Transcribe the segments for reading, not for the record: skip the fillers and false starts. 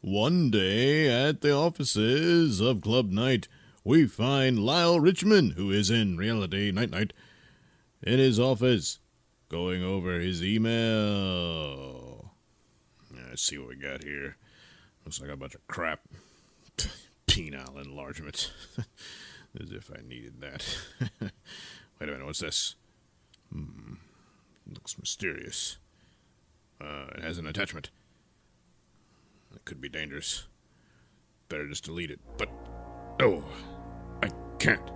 One day at the offices of Club Night, we find Lyle Richmond, who is in reality Night, in his office, going over his email. Let's see what we got here. Looks like a bunch of crap. Penile enlargement. As if I needed that. Wait a minute, what's this? Looks mysterious. It has an attachment. It could be dangerous. Better just delete it. But, I can't.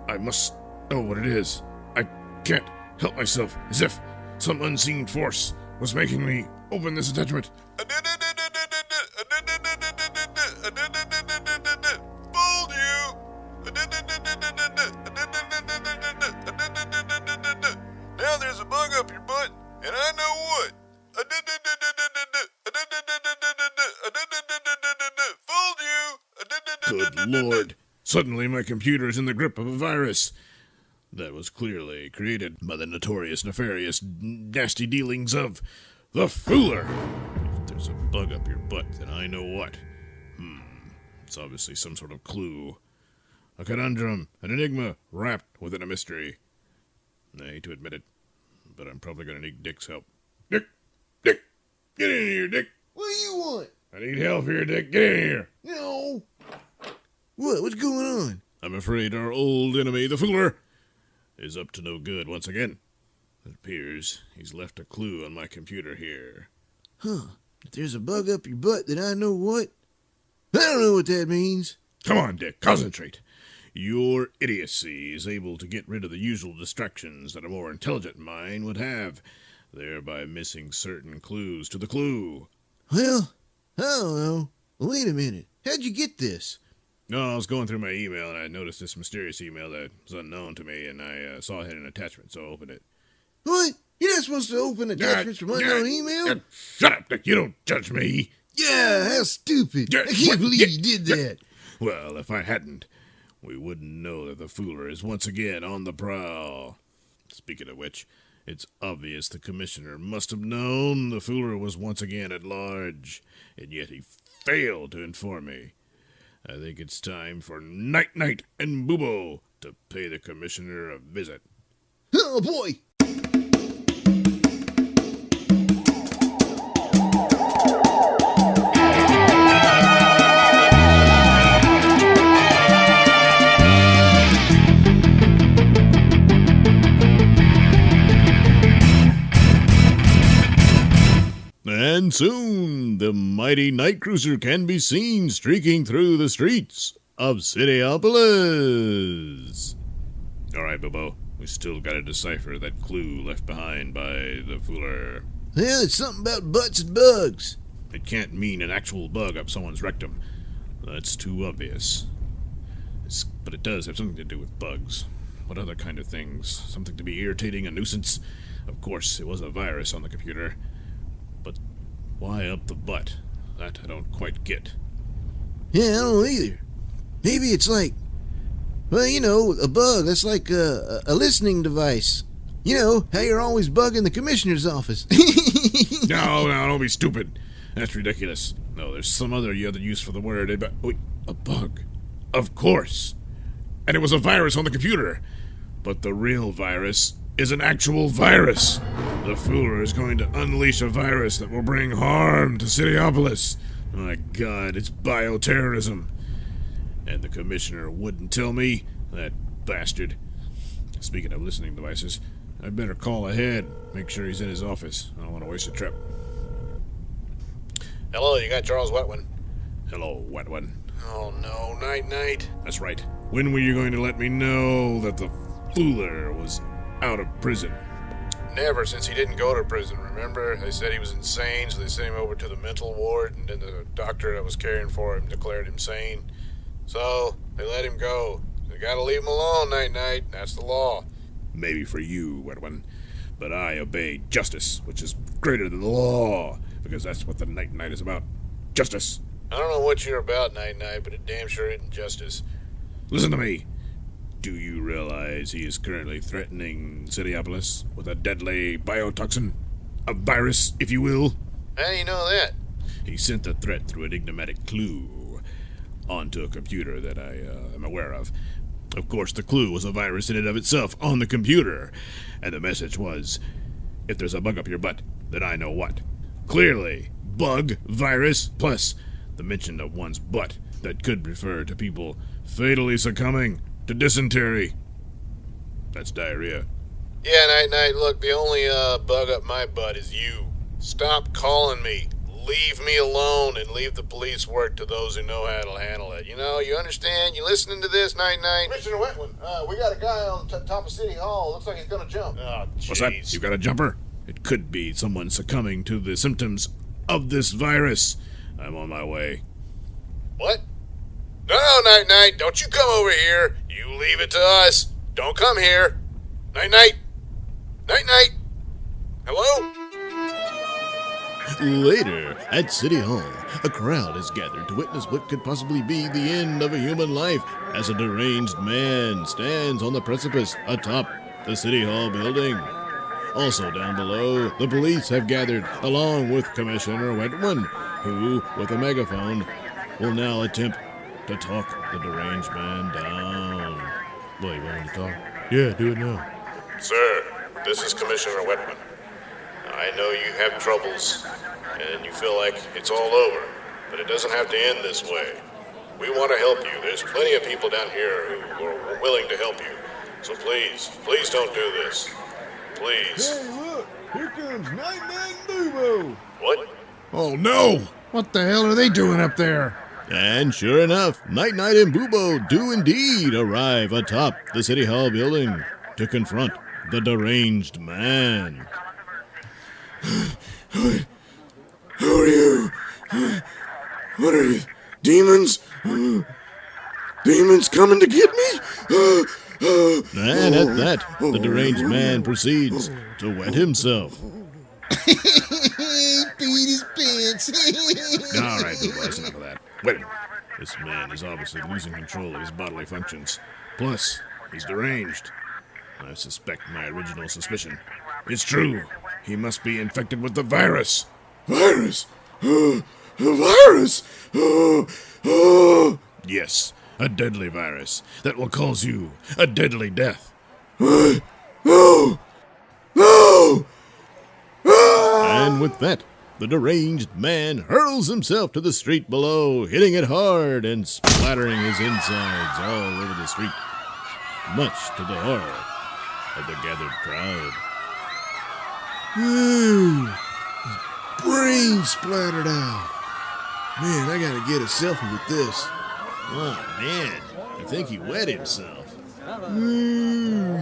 I must know what it is. I can't help myself, as if some unseen force was making me open this attachment. Fooled you! Now there's a bug up your butt, and I know what. Fooled you! Good Lord. Suddenly my computer is in the grip of a virus that was clearly created by the notorious, nefarious, nasty dealings of the Fooler. If there's a bug up your butt, then I know what. It's obviously some sort of clue. A conundrum, an enigma, wrapped within a mystery. I hate to admit it, but I'm probably going to need Dick's help. Dick! Get in here, Dick! What do you want? I need help here, Dick. Get in here! No! What's going on? I'm afraid our old enemy, the Fooler, is up to no good once again. It appears he's left a clue on my computer here. If there's a bug up your butt, then I know what. I don't know what that means. Come on, Dick, concentrate. Your idiocy is able to get rid of the usual distractions that a more intelligent mind would have, thereby missing certain clues to the clue. Well, I don't know. Wait a minute. How'd you get this? No, I was going through my email, and I noticed this mysterious email that was unknown to me, and I saw it had an attachment, so I opened it. What? You're not supposed to open attachments from unknown email? Shut up, Dick. You don't judge me. Yeah, how stupid. I can't believe you did that. Well, if I hadn't, we wouldn't know that the Fooler is once again on the prowl. Speaking of which, it's obvious the Commissioner must have known the Fooler was once again at large, and yet he failed to inform me. I think it's time for Night and Boobo to pay the Commissioner a visit. Oh, boy. And soon, the mighty night cruiser can be seen streaking through the streets of Cityopolis. All right, Bobo, we still gotta decipher that clue left behind by the Fooler. Well, it's something about butts and bugs. It can't mean an actual bug up someone's rectum. That's too obvious. But it does have something to do with bugs. What other kind of things? Something to be irritating, a nuisance? Of course, it was a virus on the computer. But why up the butt? That I don't quite get. Yeah, I don't know either. Maybe it's like, well, you know, a bug. That's like a listening device. You know, how you're always bugging the Commissioner's office. No, don't be stupid. That's ridiculous. No, there's some other use for the word. Wait, a bug. Of course. And it was a virus on the computer. But the real virus is an actual virus. The Fooler is going to unleash a virus that will bring harm to Cityopolis. My God, it's bioterrorism. And the Commissioner wouldn't tell me? That bastard. Speaking of listening devices, I'd better call ahead, make sure he's in his office. I don't want to waste a trip. Hello, you got Charles Wetwin? Hello, Wetwin. Oh no, Night. That's right. When were you going to let me know that the Fooler was out of prison? Never, since he didn't go to prison, remember? They said he was insane, so they sent him over to the mental ward, and then the doctor that was caring for him declared him sane. So, they let him go. They gotta leave him alone, Night. That's the law. Maybe for you, Wetwin, but I obey justice, which is greater than the law, because that's what the Night is about. Justice. I don't know what you're about, Night, but it damn sure isn't justice. Listen to me. Do you realize he is currently threatening Cityopolis with a deadly biotoxin? A virus, if you will? How do you know that? He sent the threat through an enigmatic clue onto a computer that I am aware of. Of course, the clue was a virus in and of itself on the computer, and the message was, if there's a bug up your butt, then I know what. Clearly, bug, virus, plus the mention of one's butt that could refer to people fatally succumbing to dysentery. That's diarrhea. Yeah, Night, look, the only bug up my butt is you. Stop calling me. Leave me alone and leave the police work to those who know how to handle it. You know, you understand? You listening to this, Night? Commissioner Wetland, we got a guy on top of City Hall. Looks like he's gonna jump. Oh, What's that? You got a jumper? It could be someone succumbing to the symptoms of this virus. I'm on my way. What? No, Night, don't you come over here. You leave it to us. Don't come here. Night. Hello? Later, at City Hall, a crowd is gathered to witness what could possibly be the end of a human life as a deranged man stands on the precipice atop the City Hall building. Also down below, the police have gathered along with Commissioner Wetman, who, with a megaphone, will now attempt to talk the deranged man down. Boy, you want me to talk? Yeah, do it now. Sir, this is Commissioner Wetman. I know you have troubles, and you feel like it's all over, but it doesn't have to end this way. We want to help you. There's plenty of people down here who are willing to help you. So please don't do this. Please. Hey, look! Here comes Night Boo-Boo! What? Oh no! What the hell are they doing up there? And sure enough, Night and Boobo do indeed arrive atop the City Hall building to confront the deranged man. Who are you? What are you? Demons? Demons coming to get me? And at that, the deranged man proceeds to wet himself. He peed his pants. All right, Boobo, that's enough of that. Wait a minute. This man is obviously losing control of his bodily functions. Plus, he's deranged. I suspect my original suspicion. It's true. He must be infected with the virus. Virus? Virus? Yes, a deadly virus that will cause you a deadly death. No! And with that, the deranged man hurls himself to the street below, hitting it hard and splattering his insides all over the street, much to the horror of the gathered crowd. His brain splattered out. Man, I gotta get a selfie with this. Oh, man, I think he wet himself.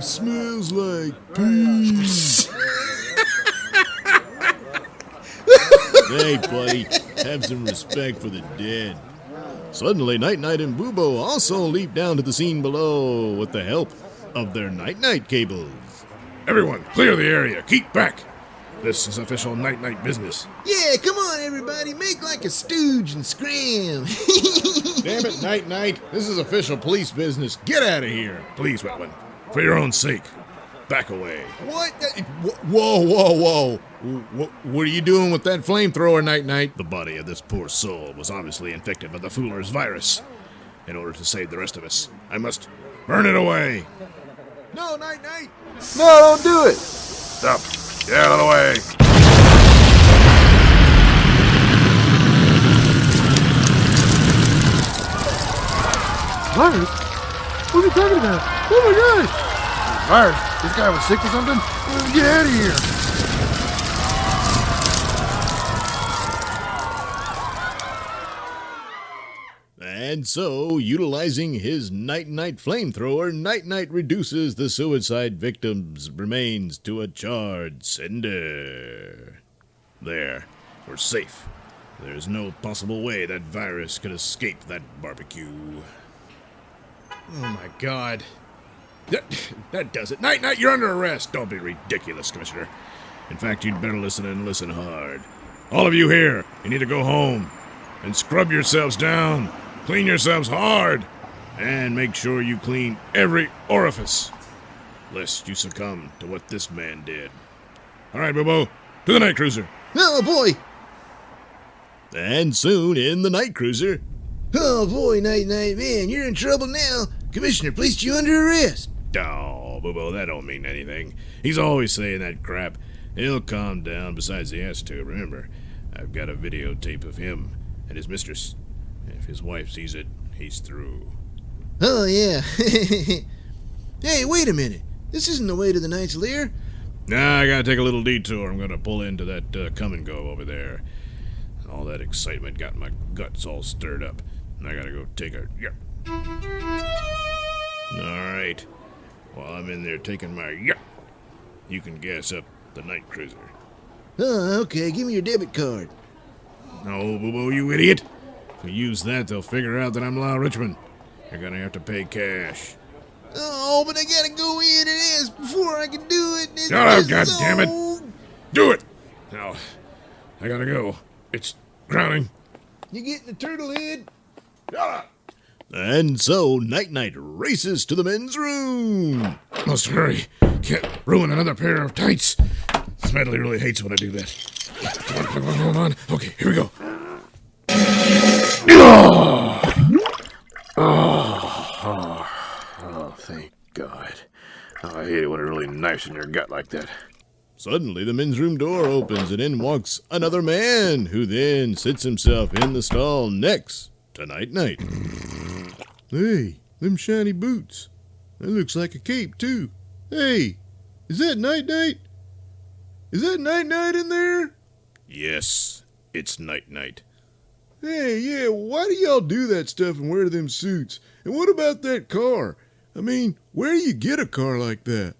Smells like pee. Hey, buddy, have some respect for the dead. Suddenly, Night and Boobo also leap down to the scene below with the help of their Night cables. Everyone, clear the area. Keep back. This is official Night business. Yeah, come on, everybody. Make like a stooge and scram. Damn it, Night. This is official police business. Get out of here. Please, Wetland. For your own sake. Back away. What? Whoa. What are you doing with that flamethrower, Night? The body of this poor soul was obviously infected by the Fooler's virus. In order to save the rest of us, I must burn it away. No, Night. No, don't do it. Stop. Get out of the way. Virus? What's he talking about? Oh my gosh! Virus? This guy was sick or something? Let's get out of here! And so, utilizing his Night flamethrower, Night reduces the suicide victim's remains to a charred cinder. There, we're safe. There's no possible way that virus could escape that barbecue. Oh my god. That does it. Night, you're under arrest. Don't be ridiculous, Commissioner. In fact, you'd better listen and listen hard. All of you here, you need to go home and scrub yourselves down. Clean yourselves hard, and make sure you clean every orifice, lest you succumb to what this man did. All right, Bobo, to the night cruiser. Oh, boy. And soon in the night cruiser. Oh boy, Night Night, man, you're in trouble now. Commissioner placed you under arrest. Oh, Boo-Boo, that don't mean anything. He's always saying that crap. He'll calm down, besides he has to. Remember, I've got a videotape of him and his mistress. If his wife sees it, he's through. Oh, yeah. Hey, wait a minute. This isn't the way to the Knight's Lair. Nah, I gotta take a little detour. I'm gonna pull into that come and go over there. All that excitement got my guts all stirred up. And I gotta go take a... Yep. Alright. While I'm in there taking my... Yep, you can gas up the night cruiser. Oh, okay. Give me your debit card. No, Boo-Boo, you idiot. If we use that, they'll figure out that I'm Lyle Richmond. You're gonna have to pay cash. Oh, but I gotta go in and ask before I can do it. Shut up, goddammit! Do it! Now, I gotta go. It's crowding. You getting a turtle head? Shut up! And so, Night-Night races to the men's room. Must hurry. Can't ruin another pair of tights. Smedley really hates when I do that. Come on. Okay, here we go. Oh, thank God. Oh, I hate it when it really knifes in your gut like that. Suddenly, the men's room door opens, and in walks another man, who then sits himself in the stall next to Night-Night. Hey, them shiny boots. That looks like a cape, too. Hey, is that Night-Night? Is that Night-Night in there? Yes, it's Night-Night. Hey, yeah, why do y'all do that stuff and wear them suits? And what about that car? I mean, where do you get a car like that?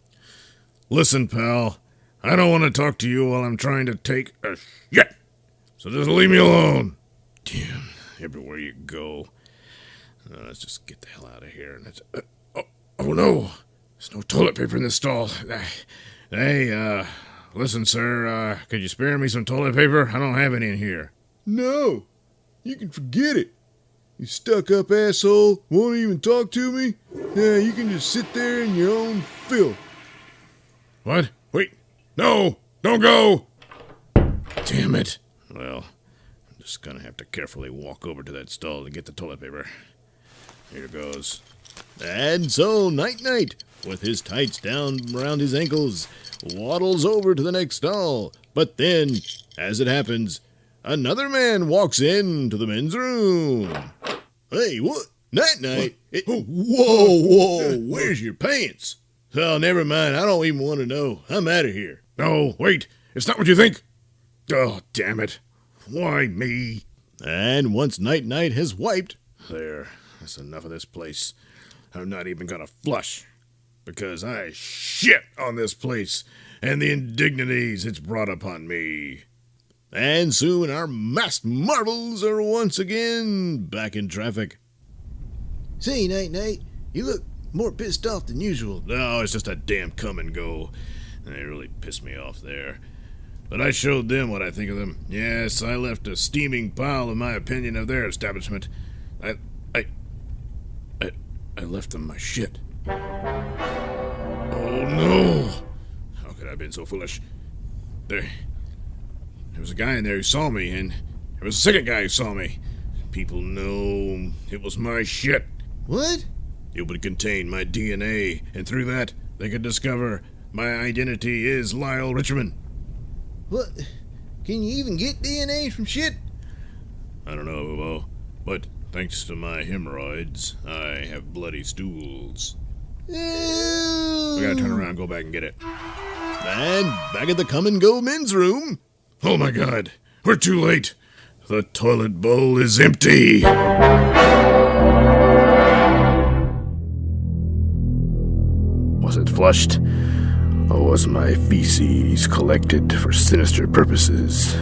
Listen, pal, I don't want to talk to you while I'm trying to take a shit. So just leave me alone. Damn, everywhere you go. Let's just get the hell out of here. And oh no, there's no toilet paper in this stall. Hey, listen, sir, could you spare me some toilet paper? I don't have any in here. No, you can forget it. You stuck-up asshole, won't even talk to me? Yeah, you can just sit there in your own filth. What? Wait, no, don't go! Damn it. Well, I'm just gonna have to carefully walk over to that stall to get the toilet paper. Here goes. And so Night-Night, with his tights down around his ankles, waddles over to the next stall. But then, as it happens, another man walks into the men's room. Hey, what? Night-Night? Whoa, where's your pants? Oh, never mind, I don't even want to know. I'm out of here. No, wait, it's not what you think. Oh, damn it. Why me? And once Night-Night has wiped, there, that's enough of this place. I'm not even gonna flush, because I shit on this place and the indignities it's brought upon me. And soon our masked marvels are once again back in traffic. Say, Night-Night, you look more pissed off than usual. No, it's just a damn come and go. They really pissed me off there. But I showed them what I think of them. Yes, I left a steaming pile of my opinion of their establishment. I left them my shit. Oh no! How could I have been so foolish? There was a guy in there who saw me, and there was a second guy who saw me. People know it was my shit. What? It would contain my DNA, and through that, they could discover my identity is Lyle Richmond. What? Can you even get DNA from shit? I don't know, Bobo, but thanks to my hemorrhoids, I have bloody stools. Ew. I gotta turn around and go back and get it. And back at the come-and-go men's room. Oh my God, we're too late. The toilet bowl is empty. Was it flushed? Or was my feces collected for sinister purposes?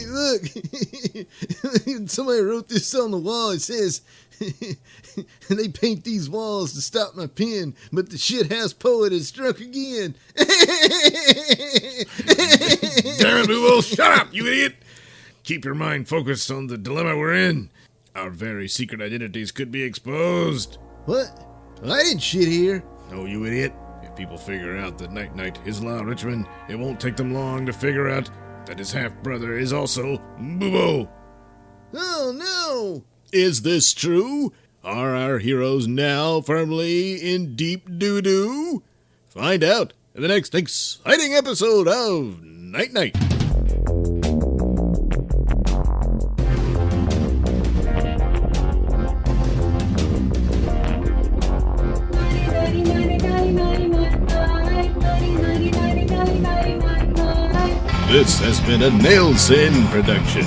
Look, somebody wrote this on the wall. It says, they paint these walls to stop my pen, but the shithouse poet has struck again. Damn it, Boo-Boo, shut up, you idiot! Keep your mind focused on the dilemma we're in. Our very secret identities could be exposed. What? I didn't shit here. No, you idiot. If people figure out that Night-Night is Lyle Richmond, it won't take them long to figure out that his half-brother is also Boo-Boo. Oh no! Is this true? Are our heroes now firmly in deep doo-doo? Find out in the next exciting episode of Night Night. This has been a Nailsin production.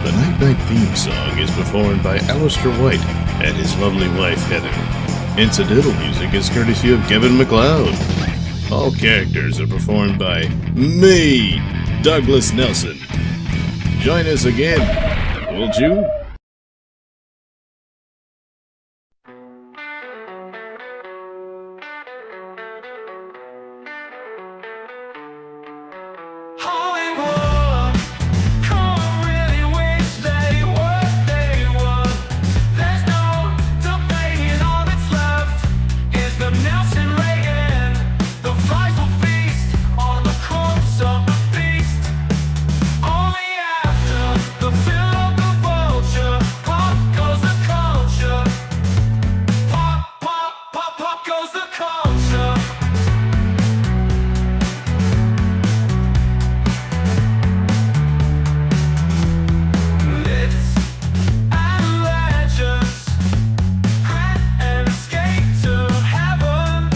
The Night Night theme song is performed by Alistair White and his lovely wife Heather. Incidental music is courtesy of Kevin MacLeod. All characters are performed by me, Douglas Nelson. Join us again, won't you? Hollywood, really wish they were, they would. There's no debating, all that's left is the Nelson Reagan. The flies will feast on the corpse of the beast. Only after the fill of the vulture, pop goes the culture. Pop, pop, pop, pop goes the culture. Myths and legends, grant and escape to heaven.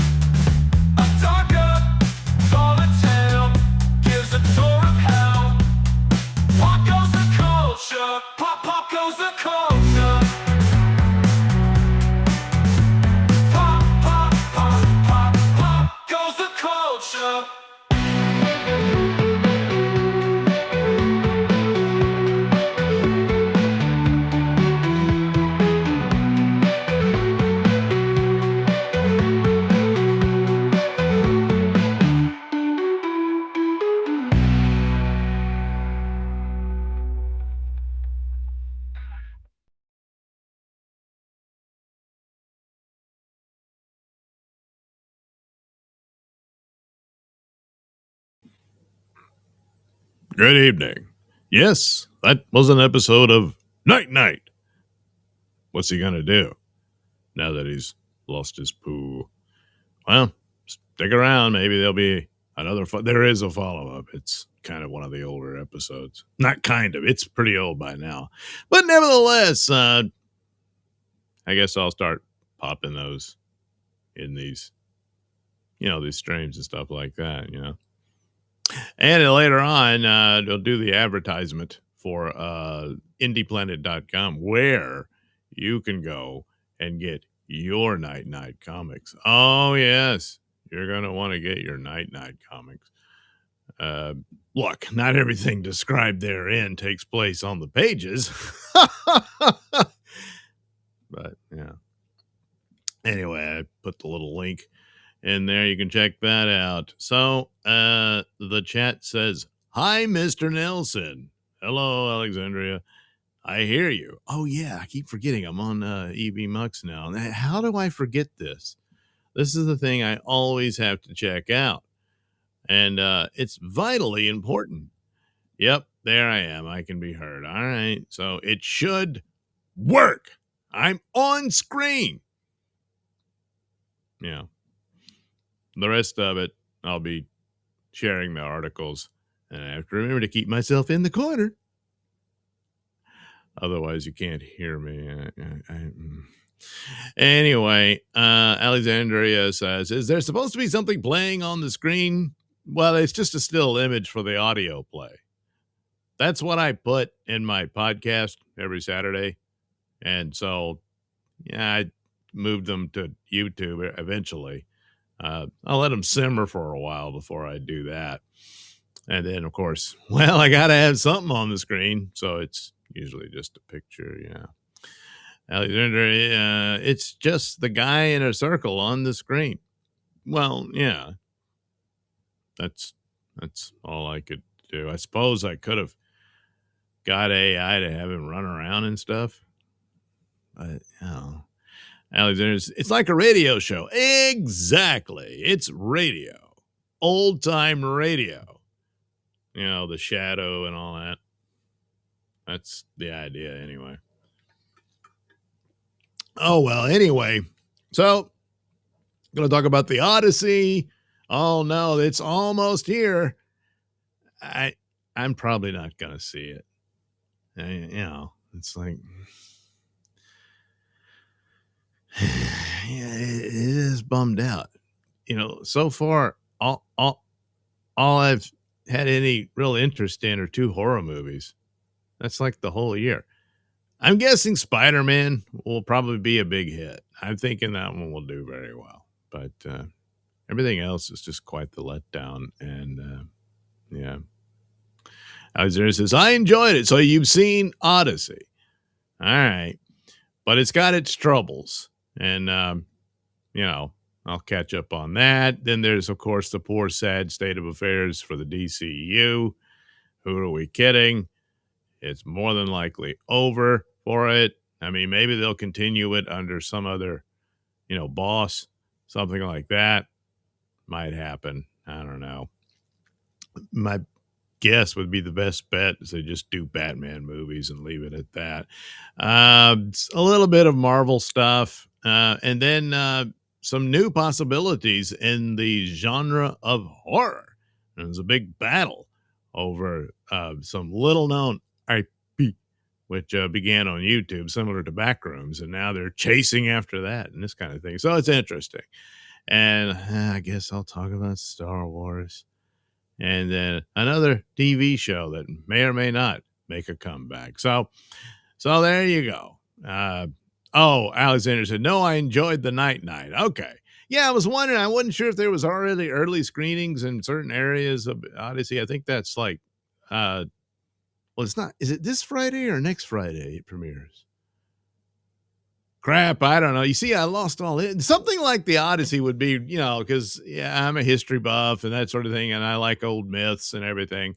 A darker, taller tale gives a tour of hell. Pop goes the culture, pop, pop goes the culture. Pop, pop, pop, pop, pop goes the culture. Good evening. Yes, that was an episode of Night Night. What's he gonna do now that he's lost his poo? Well, stick around. Maybe there'll be another. There is a follow-up. It's kind of one of the older episodes. Not kind of. It's pretty old by now. But nevertheless, I guess I'll start popping those in these, these streams and stuff like that, And later on, they'll do the advertisement for indieplanet.com where you can go and get your Night Night comics. Oh, yes. You're going to want to get your Night Night comics. Look, not everything described therein takes place on the pages. But, yeah. Anyway, I put the little link in there. You can check that out. So, the chat says, "Hi, Mr. Nailsin. Hello, Alexandria. I hear you." Oh, yeah. I keep forgetting I'm on EV Mux now. How do I forget this? This is the thing I always have to check out. And it's vitally important. Yep, there I am. I can be heard. All right. So it should work. I'm on screen. Yeah. The rest of it, I'll be sharing the articles. And I have to remember to keep myself in the corner. Otherwise, you can't hear me. Anyway, Alexandria says, "Is there supposed to be something playing on the screen?" Well, it's just a still image for the audio play. That's what I put in my podcast every Saturday. And so, yeah, I moved them to YouTube eventually. I'll let them simmer for a while before I do that. And then, of course, well, I got to have something on the screen. So it's usually just a picture. Yeah. Alexander, it's just the guy in a circle on the screen. Well, yeah. That's all I could do. I suppose I could have got AI to have him run around and stuff. But, Alexander, it's like a radio show. Exactly. It's radio. Old time radio. The shadow and all that. That's the idea anyway. Oh, well, anyway. So, going to talk about the Odyssey. Oh, no, it's almost here. I'm probably not going to see it. It's like, yeah, it is bummed out. So far, all I've had any real interest in are 2 horror movies. That's like the whole year. I'm guessing Spider-Man will probably be a big hit. I'm thinking that one will do very well. But everything else is just quite the letdown. And, yeah. Alexander says, I enjoyed it. So you've seen Odyssey. All right. But it's got its troubles. And, I'll catch up on that. Then there's, of course, the poor, sad state of affairs for the DCU. Who are we kidding? It's more than likely over for it. I mean, maybe they'll continue it under some other, boss, something like that. Might happen. I don't know. My guess would be the best bet is they just do Batman movies and leave it at that. A little bit of Marvel stuff. And then some new possibilities in the genre of horror. There's a big battle over some little-known IP, which began on YouTube, similar to Backrooms, and now they're chasing after that and this kind of thing. So it's interesting. And I guess I'll talk about Star Wars. And then another TV show that may or may not make a comeback. So there you go. Alexander said, no, I enjoyed the Night. Okay. Yeah, I was wondering. I wasn't sure if there was already early screenings in certain areas of Odyssey. I think that's like, it's not. Is it this Friday or next Friday it premieres? Crap, I don't know. You see, I lost all it. Something like the Odyssey would be, because I'm a history buff and that sort of thing, and I like old myths and everything.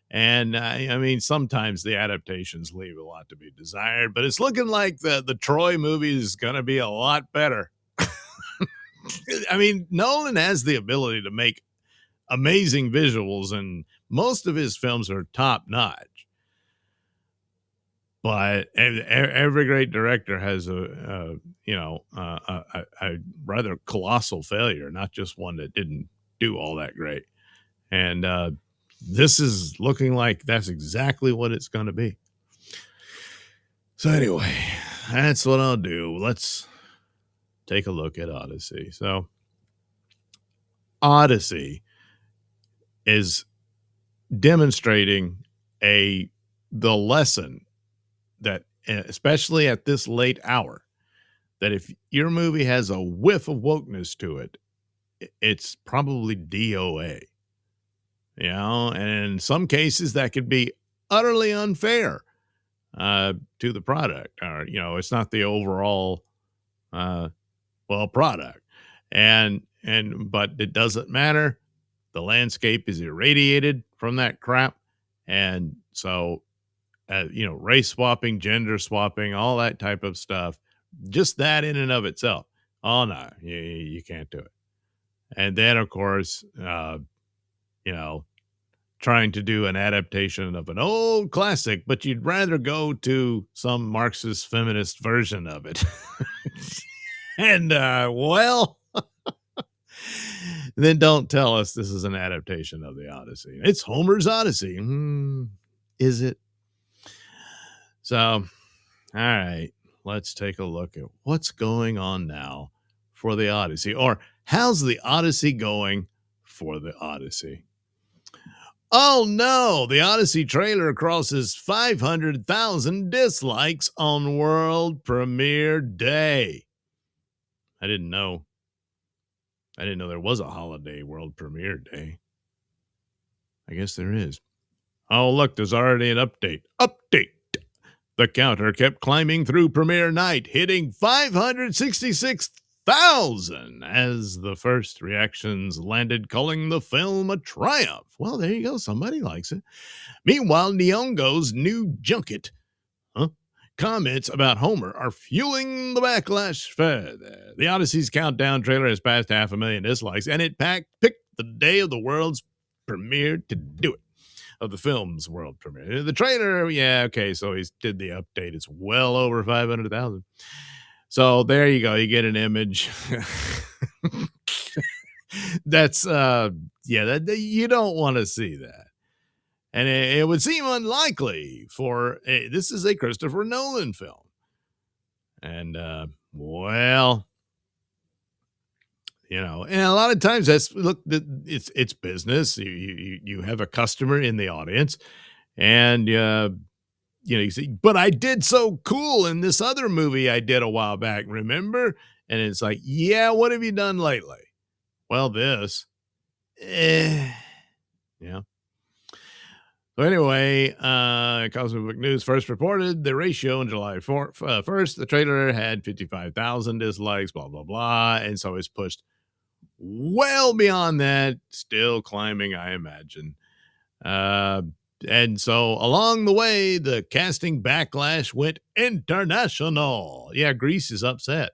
And I mean, sometimes the adaptations leave a lot to be desired, but it's looking like the Troy movie is going to be a lot better. I mean, Nolan has the ability to make amazing visuals, and most of his films are top notch. But every great director has a rather colossal failure, not just one that didn't do all that great. And this is looking like that's exactly what it's going to be. So anyway, that's what I'll do. Let's take a look at Odyssey. So Odyssey is demonstrating the lesson that, especially at this late hour, that if your movie has a whiff of wokeness to it, it's probably DOA. And in some cases that could be utterly unfair to the product, or it's not the overall product. But it doesn't matter. The landscape is irradiated from that crap, and so race swapping, gender swapping, all that type of stuff, just that in and of itself. Oh no, you can't do it. And then of course, trying to do an adaptation of an old classic, but you'd rather go to some Marxist feminist version of it. And then don't tell us this is an adaptation of the Odyssey. It's Homer's Odyssey. Is it? So, all right, let's take a look at what's going on now for the Odyssey, or how's the Odyssey going for the Odyssey? Oh no, the Odyssey trailer crosses 500,000 dislikes on world premiere day. I didn't know there was a holiday world premiere day. I guess there is. Oh, look, there's already an update. The counter kept climbing through premiere night, hitting 566,000 as the first reactions landed, calling the film a triumph. Well, there you go. Somebody likes it. Meanwhile, Nyong'o's new junket comments about Homer are fueling the backlash further. The Odyssey's countdown trailer has passed 500,000 dislikes, and it picked the day of the world's premiere to do it. of the film's world premiere. The trailer, yeah, okay, so he did the update. It's well over 500,000. So there you go. You get an image. That's you don't want to see that. And it would seem unlikely for this is a Christopher Nolan film. And well, you know, and a lot of times it's business. You have a customer in the audience, and you know, you see, but I did so cool in this other movie I did a while back, remember? And it's like, yeah, what have you done lately? Well, this. Yeah. So anyway, Cosmic Book News first reported the ratio on July 1st. The trailer had 55,000 dislikes, blah, blah, blah. And so it's pushed well beyond that, still climbing, I imagine. And so along the way, the casting backlash went international. Yeah, Greece is upset.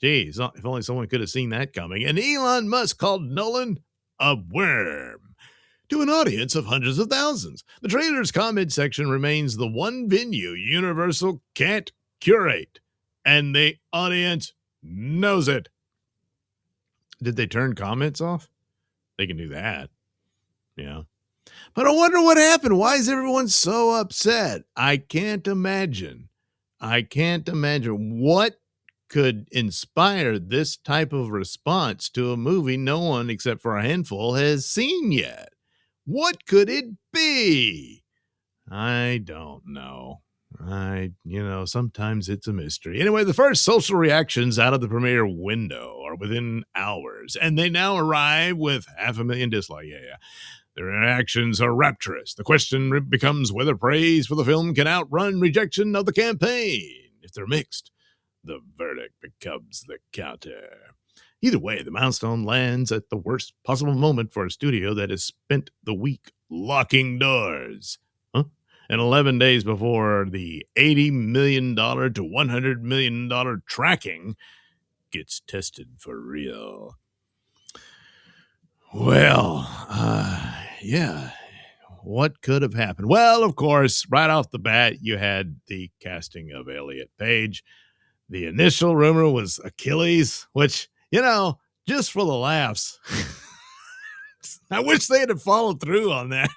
Geez, if only someone could have seen that coming. And Elon Musk called Nolan a worm to an audience of hundreds of thousands. The trailer's comment section remains the one venue Universal can't curate, and the audience knows it. Did they turn comments off? They can do that. Yeah. But I wonder what happened. Why is everyone so upset? I can't imagine what could inspire this type of response to a movie no one except for a handful has seen yet. What could it be? I don't know. Sometimes it's a mystery. Anyway, the first social reactions out of the premiere window are within hours, and they now arrive with 500,000 dislikes. Yeah. The reactions are rapturous. The question becomes whether praise for the film can outrun rejection of the campaign. If they're mixed, the verdict becomes the counter. Either way, the milestone lands at the worst possible moment for a studio that has spent the week locking doors. And 11 days before the $80 million to $100 million tracking gets tested for real. Well, yeah, what could have happened? Well, of course, right off the bat, you had the casting of Elliot Page. The initial rumor was Achilles, which, just for the laughs. I wish they had followed through on that.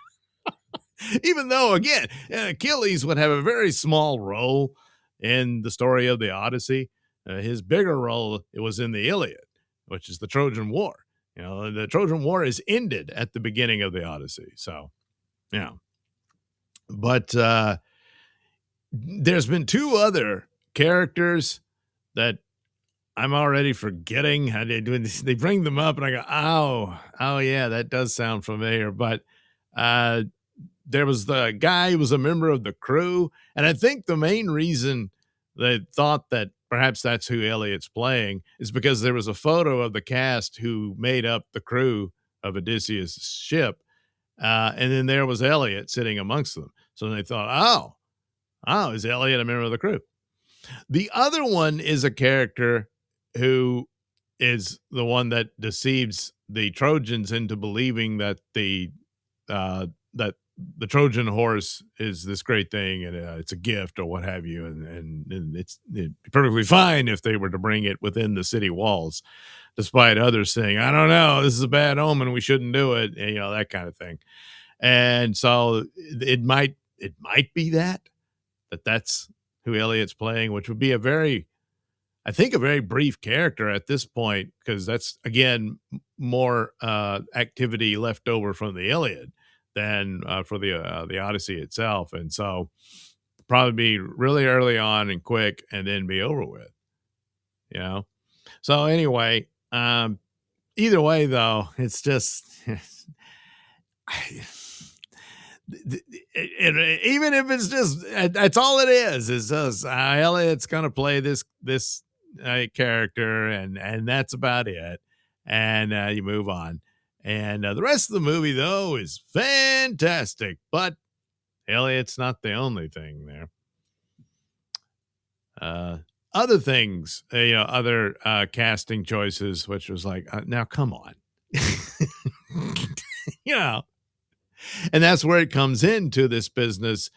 Even though, again, Achilles would have a very small role in the story of the Odyssey. His bigger role, it was in the Iliad, which is the Trojan War. The Trojan War is ended at the beginning of the Odyssey. So, yeah. But there's been two other characters that I'm already forgetting how they do this. They bring them up and I go, oh yeah, that does sound familiar. But there was the guy who was a member of the crew. And I think the main reason they thought that perhaps that's who Elliot's playing is because there was a photo of the cast who made up the crew of Odysseus' ship. And then there was Elliot sitting amongst them. So they thought, is Elliot a member of the crew? The other one is a character who is the one that deceives the Trojans into believing that the Trojan horse is this great thing and it's a gift or what have you. And it'd be perfectly fine if they were to bring it within the city walls, despite others saying, I don't know, this is a bad omen, we shouldn't do it. And, that kind of thing. And so it might be that's who Elliot's playing, which would be a very brief character at this point, because that's, again, more activity left over from the Iliad than for the Odyssey itself. And so probably be really early on and quick and then be over with, So anyway, either way, though, it's just... even if it's just that's all it is just Elliot's gonna play this character and that's about it, and you move on, and the rest of the movie though is fantastic, but Elliot's not the only thing there. Other things, other casting choices, which was like, now come on. And that's where it comes into this business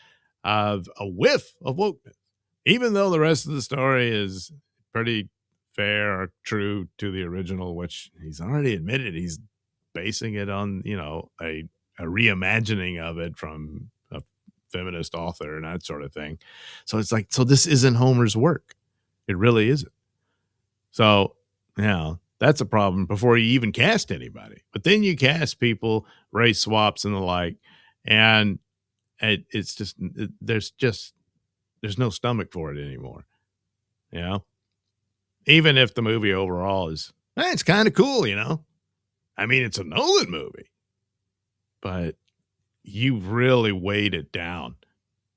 of a whiff of wokeness. Even though the rest of the story is pretty fair or true to the original, which he's already admitted he's basing it on, a reimagining of it from a feminist author and that sort of thing. So it's like, so this isn't Homer's work. It really isn't. So, that's a problem before you even cast anybody. But then you cast people, race swaps and the like, and it's just, there's no stomach for it anymore. Even if the movie overall is, it's kind of cool, I mean, it's a Nolan movie, but you really weighed it down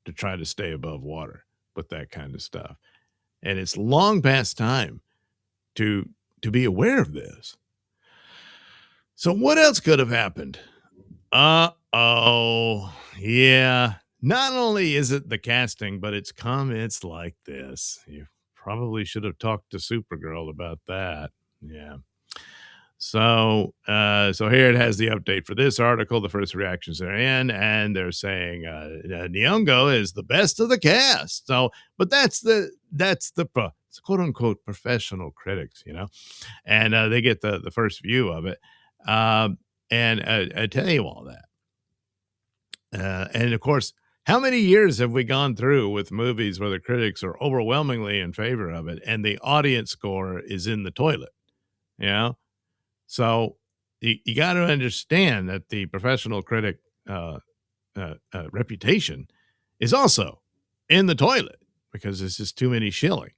to try to stay above water with that kind of stuff. And it's long past time to be aware of this. So what else could have happened? Yeah. Not only is it the casting, but it's comments like this. You probably should have talked to Supergirl about that. Yeah. So here it has the update for this article. The first reactions are in, and they're saying Nyong'o is the best of the cast. So, but that's the quote unquote professional critics, and they get the first view of it. And I tell you all that. And of course, how many years have we gone through with movies where the critics are overwhelmingly in favor of it and the audience score is in the toilet? So you got to understand that the professional critic reputation is also in the toilet because there's just too many shilling.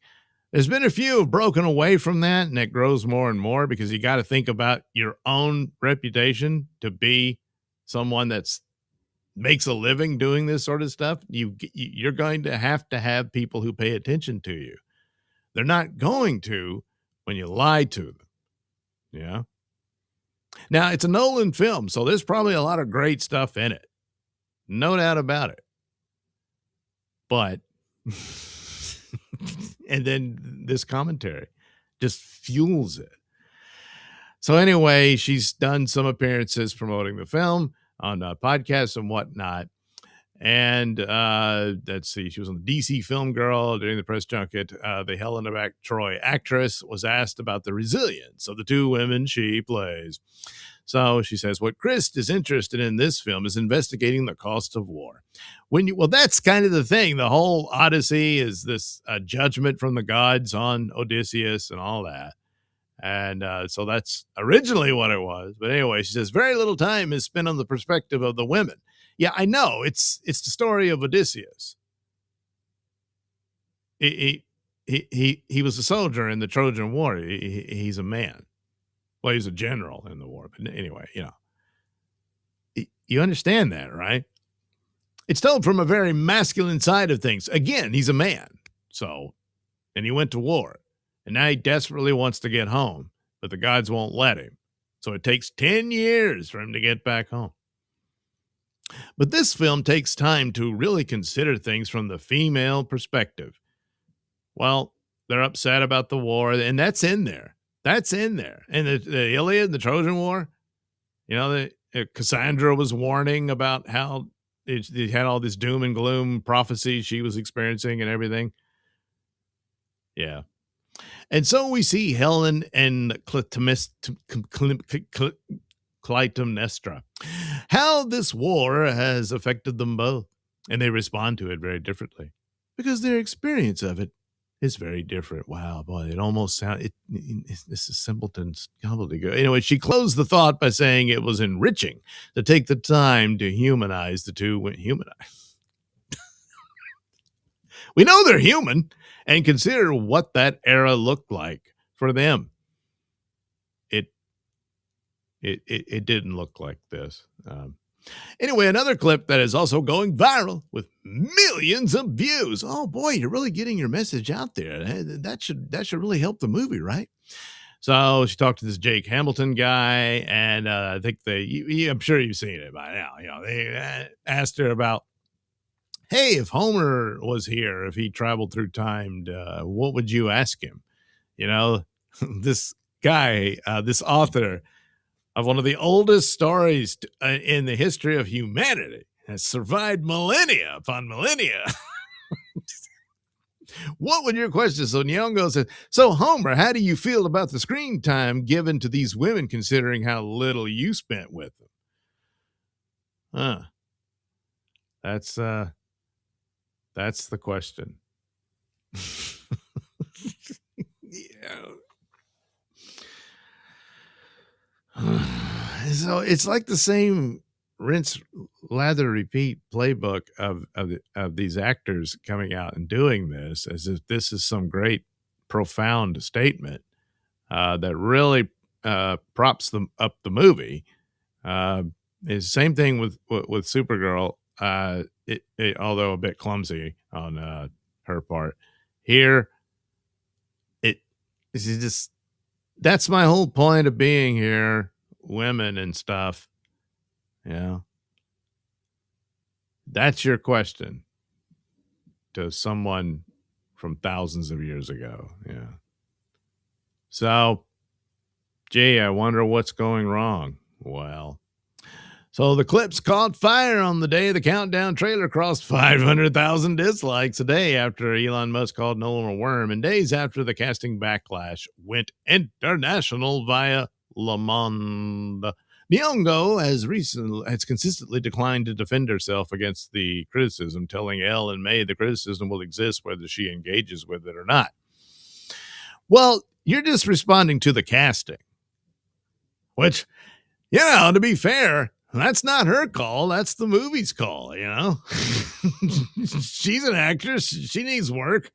There's been a few have broken away from that, and it grows more and more because you got to think about your own reputation to be someone that's makes a living doing this sort of stuff. You're going to have people who pay attention to you. They're not going to when you lie to them. Yeah. Now, it's a Nolan film, so there's probably a lot of great stuff in it. No doubt about it. But, and then this commentary just fuels it. So anyway, she's done some appearances promoting the film on podcasts and whatnot. And let's see, she was on the DC Film Girl during the press junket. The Helena Back Troy actress was asked about the resilience of the two women she plays. So she says, what Chris is interested in this film is investigating the cost of war. Well, that's kind of the thing. The whole Odyssey is this judgment from the gods on Odysseus and all that. And so that's originally what it was. But anyway, she says, very little time is spent on the perspective of the women. Yeah, I know. It's the story of Odysseus. He was a soldier in the Trojan War. He's a man. Well, he's a general in the war. But anyway, you understand that, right? It's told from a very masculine side of things. Again, he's a man. So, and he went to war. And now he desperately wants to get home, but the gods won't let him. So it takes 10 years for him to get back home. But this film takes time to really consider things from the female perspective. Well, they're upset about the war, and that's in there. That's in there. And the Iliad, the Trojan War, Cassandra was warning about how it had all this doom and gloom prophecy she was experiencing and everything. Yeah. And so we see Helen and Clytemnestra, how this war has affected them both. And they respond to it very differently because their experience of it is very different. Wow, boy, it almost sounds, this is simpleton's gobbledygook. Anyway, she closed the thought by saying it was enriching to take the time to humanize the two. We know they're human, and consider what that era looked like for them. It didn't look like this. Anyway, another clip that is also going viral with millions of views. Oh boy, you're really getting your message out there. That should really help the movie, right? So she talked to this Jake Hamilton guy, and I think I'm sure you've seen it by now. They asked her about, hey, if Homer was here, if he traveled through time, what would you ask him? This guy, this author, of one of the oldest stories in the history of humanity. Has survived millennia upon millennia. What would your question? So Nyong'o says, so Homer, how do you feel about the screen time given to these women considering how little you spent with them? Huh. That's the question. Yeah. So it's like the same rinse, lather, repeat playbook of these actors coming out and doing this, as if this is some great, profound statement that really props them up the movie. It's the same thing with Supergirl. It although a bit clumsy on her part here. It's just, that's my whole point of being here, women and stuff. Yeah. That's your question to someone from thousands of years ago. Yeah. So, gee, I wonder what's going wrong. Well, so the clips caught fire on the day the countdown trailer crossed 500,000 dislikes, a day after Elon Musk called Nolan a worm, and days after the casting backlash went international via Le Monde. Nyong'o has consistently declined to defend herself against the criticism, telling Elle in May the criticism will exist whether she engages with it or not. Well, you're just responding to the casting, which, you know, to be fair, that's not her call. That's the movie's call, you know. She's an actress. She needs work.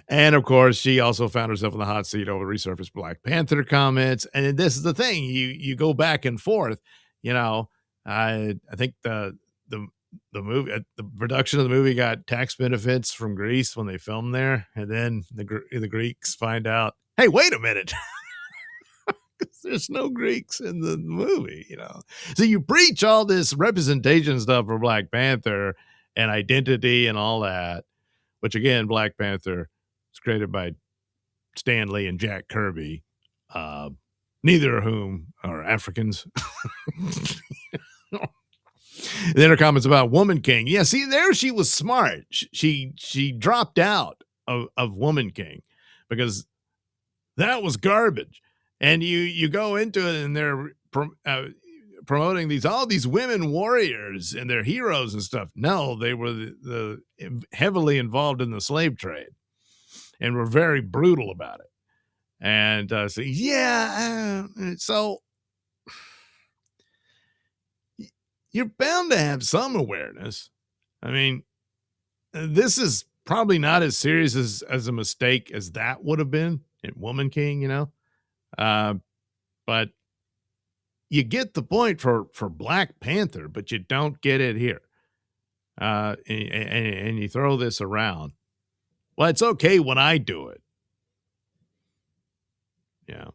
And of course, she also found herself in the hot seat over resurfaced Black Panther comments. And this is the thing: you go back and forth. You know, I think the movie, the production of the movie got tax benefits from Greece when they filmed there, and then the Greeks find out, hey, wait a minute. There's no Greeks in the movie, you know. So you preach all this representation stuff for Black Panther and identity and all that, which again, Black Panther was created by Stan Lee and Jack Kirby, neither of whom are Africans. Then her comments about Woman King. Yeah, see, there she was smart. She dropped out of Woman King because that was garbage. And you go into it and they're promoting all these women warriors and their heroes and stuff. No, they were the heavily involved in the slave trade and were very brutal about it. And so you're bound to have some awareness. I mean, this is probably not as serious as a mistake as that would have been in Woman King, you know. But you get the point for Black Panther, but you don't get it here. And you throw this around. Well, it's okay when I do it. Yeah.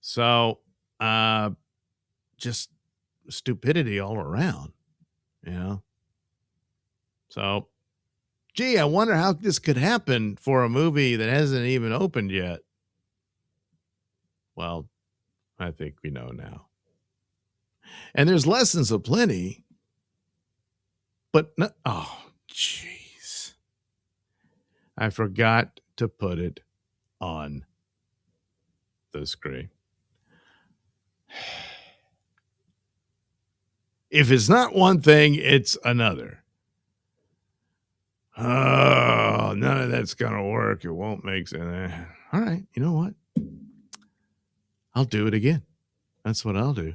So, just stupidity all around, you know? So, gee, I wonder how this could happen for a movie that hasn't even opened yet. Well, I think we know now. And there's lessons aplenty, but no, oh, jeez. I forgot to put it on the screen. If it's not one thing, it's another. Oh, none of that's going to work. It won't make sense. All right, you know what? I'll do it again. That's what I'll do.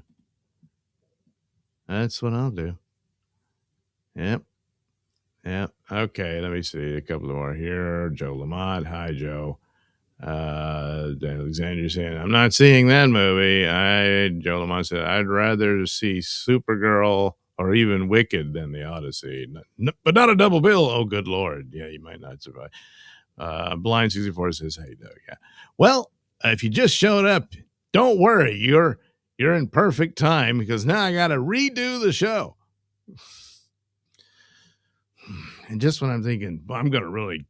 That's what I'll do. Yep. Okay, let me see. A couple more here. Joe Lamont. Hi, Joe. Dan Alexander saying, I'm not seeing that movie. Joe Lamont said, I'd rather see Supergirl or even Wicked than the Odyssey. But not a double bill. Oh, good Lord. Yeah, you might not survive. Blind 64 says, hey, Doug. Yeah. Well, if you just showed up, don't worry, you're in perfect time because now I got to redo the show. And just when I'm thinking, I'm going to really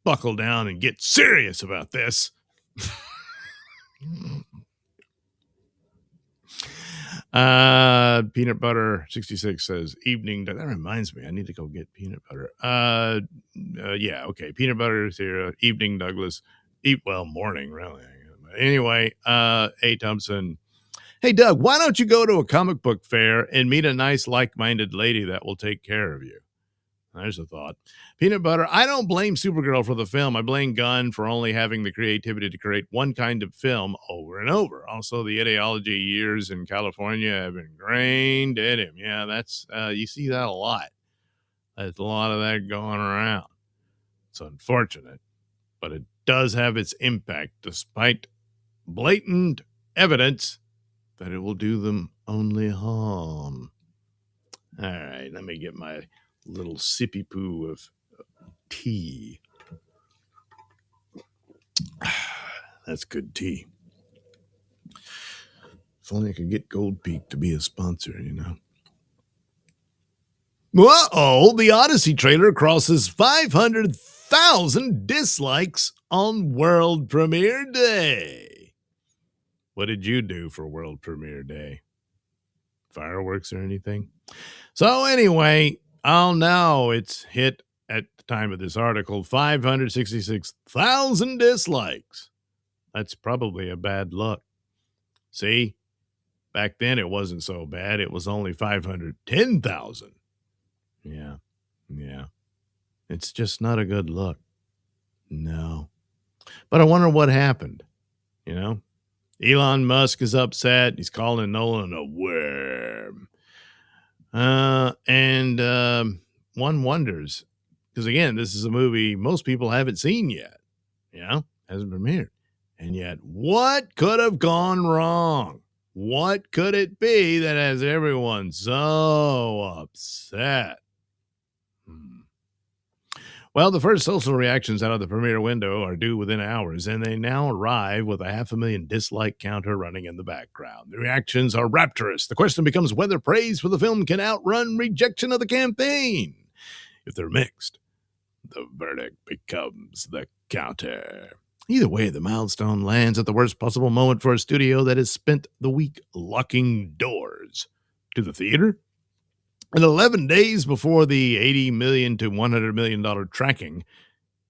buckle down and get serious about this, Peanut Butter 66 says evening. That reminds me, I need to go get peanut butter. Yeah, okay. Peanut butter is here. Evening, Douglas. Morning, really. Anyway, A. Thompson. Hey, Doug, why don't you go to a comic book fair and meet a nice, like-minded lady that will take care of you? There's a thought. Peanut Butter. I don't blame Supergirl for the film. I blame Gunn for only having the creativity to create one kind of film over and over. Also, the ideology years in California have ingrained in him. Yeah, that's you see that a lot. There's a lot of that going around. It's unfortunate, but it does have its impact, despite blatant evidence that it will do them only harm. All right, let me get my little sippy poo of tea. That's good tea. If only I could get Gold Peak to be a sponsor, you know. Uh-oh, the Odyssey trailer crosses 500,000 dislikes on world premiere day. What did you do for world premiere day? Fireworks or anything? So anyway, I'll know it's hit at the time of this article, 566,000 dislikes. That's probably a bad look. See, back then it wasn't so bad. It was only 510,000. Yeah. It's just not a good look. No. But I wonder what happened. You know, Elon Musk is upset. He's calling Nolan a worm. One wonders, because again, this is a movie most people haven't seen yet, hasn't premiered. And yet, what could have gone wrong? What could it be that has everyone so upset? Well, the first social reactions out of the premiere window are due within hours, and they now arrive with a 500,000 dislike counter running in the background. The reactions are rapturous. The question becomes whether praise for the film can outrun rejection of the campaign. If they're mixed, the verdict becomes the counter. Either way, the milestone lands at the worst possible moment for a studio that has spent the week locking doors to the theater. And 11 days before the $80 million to $100 million tracking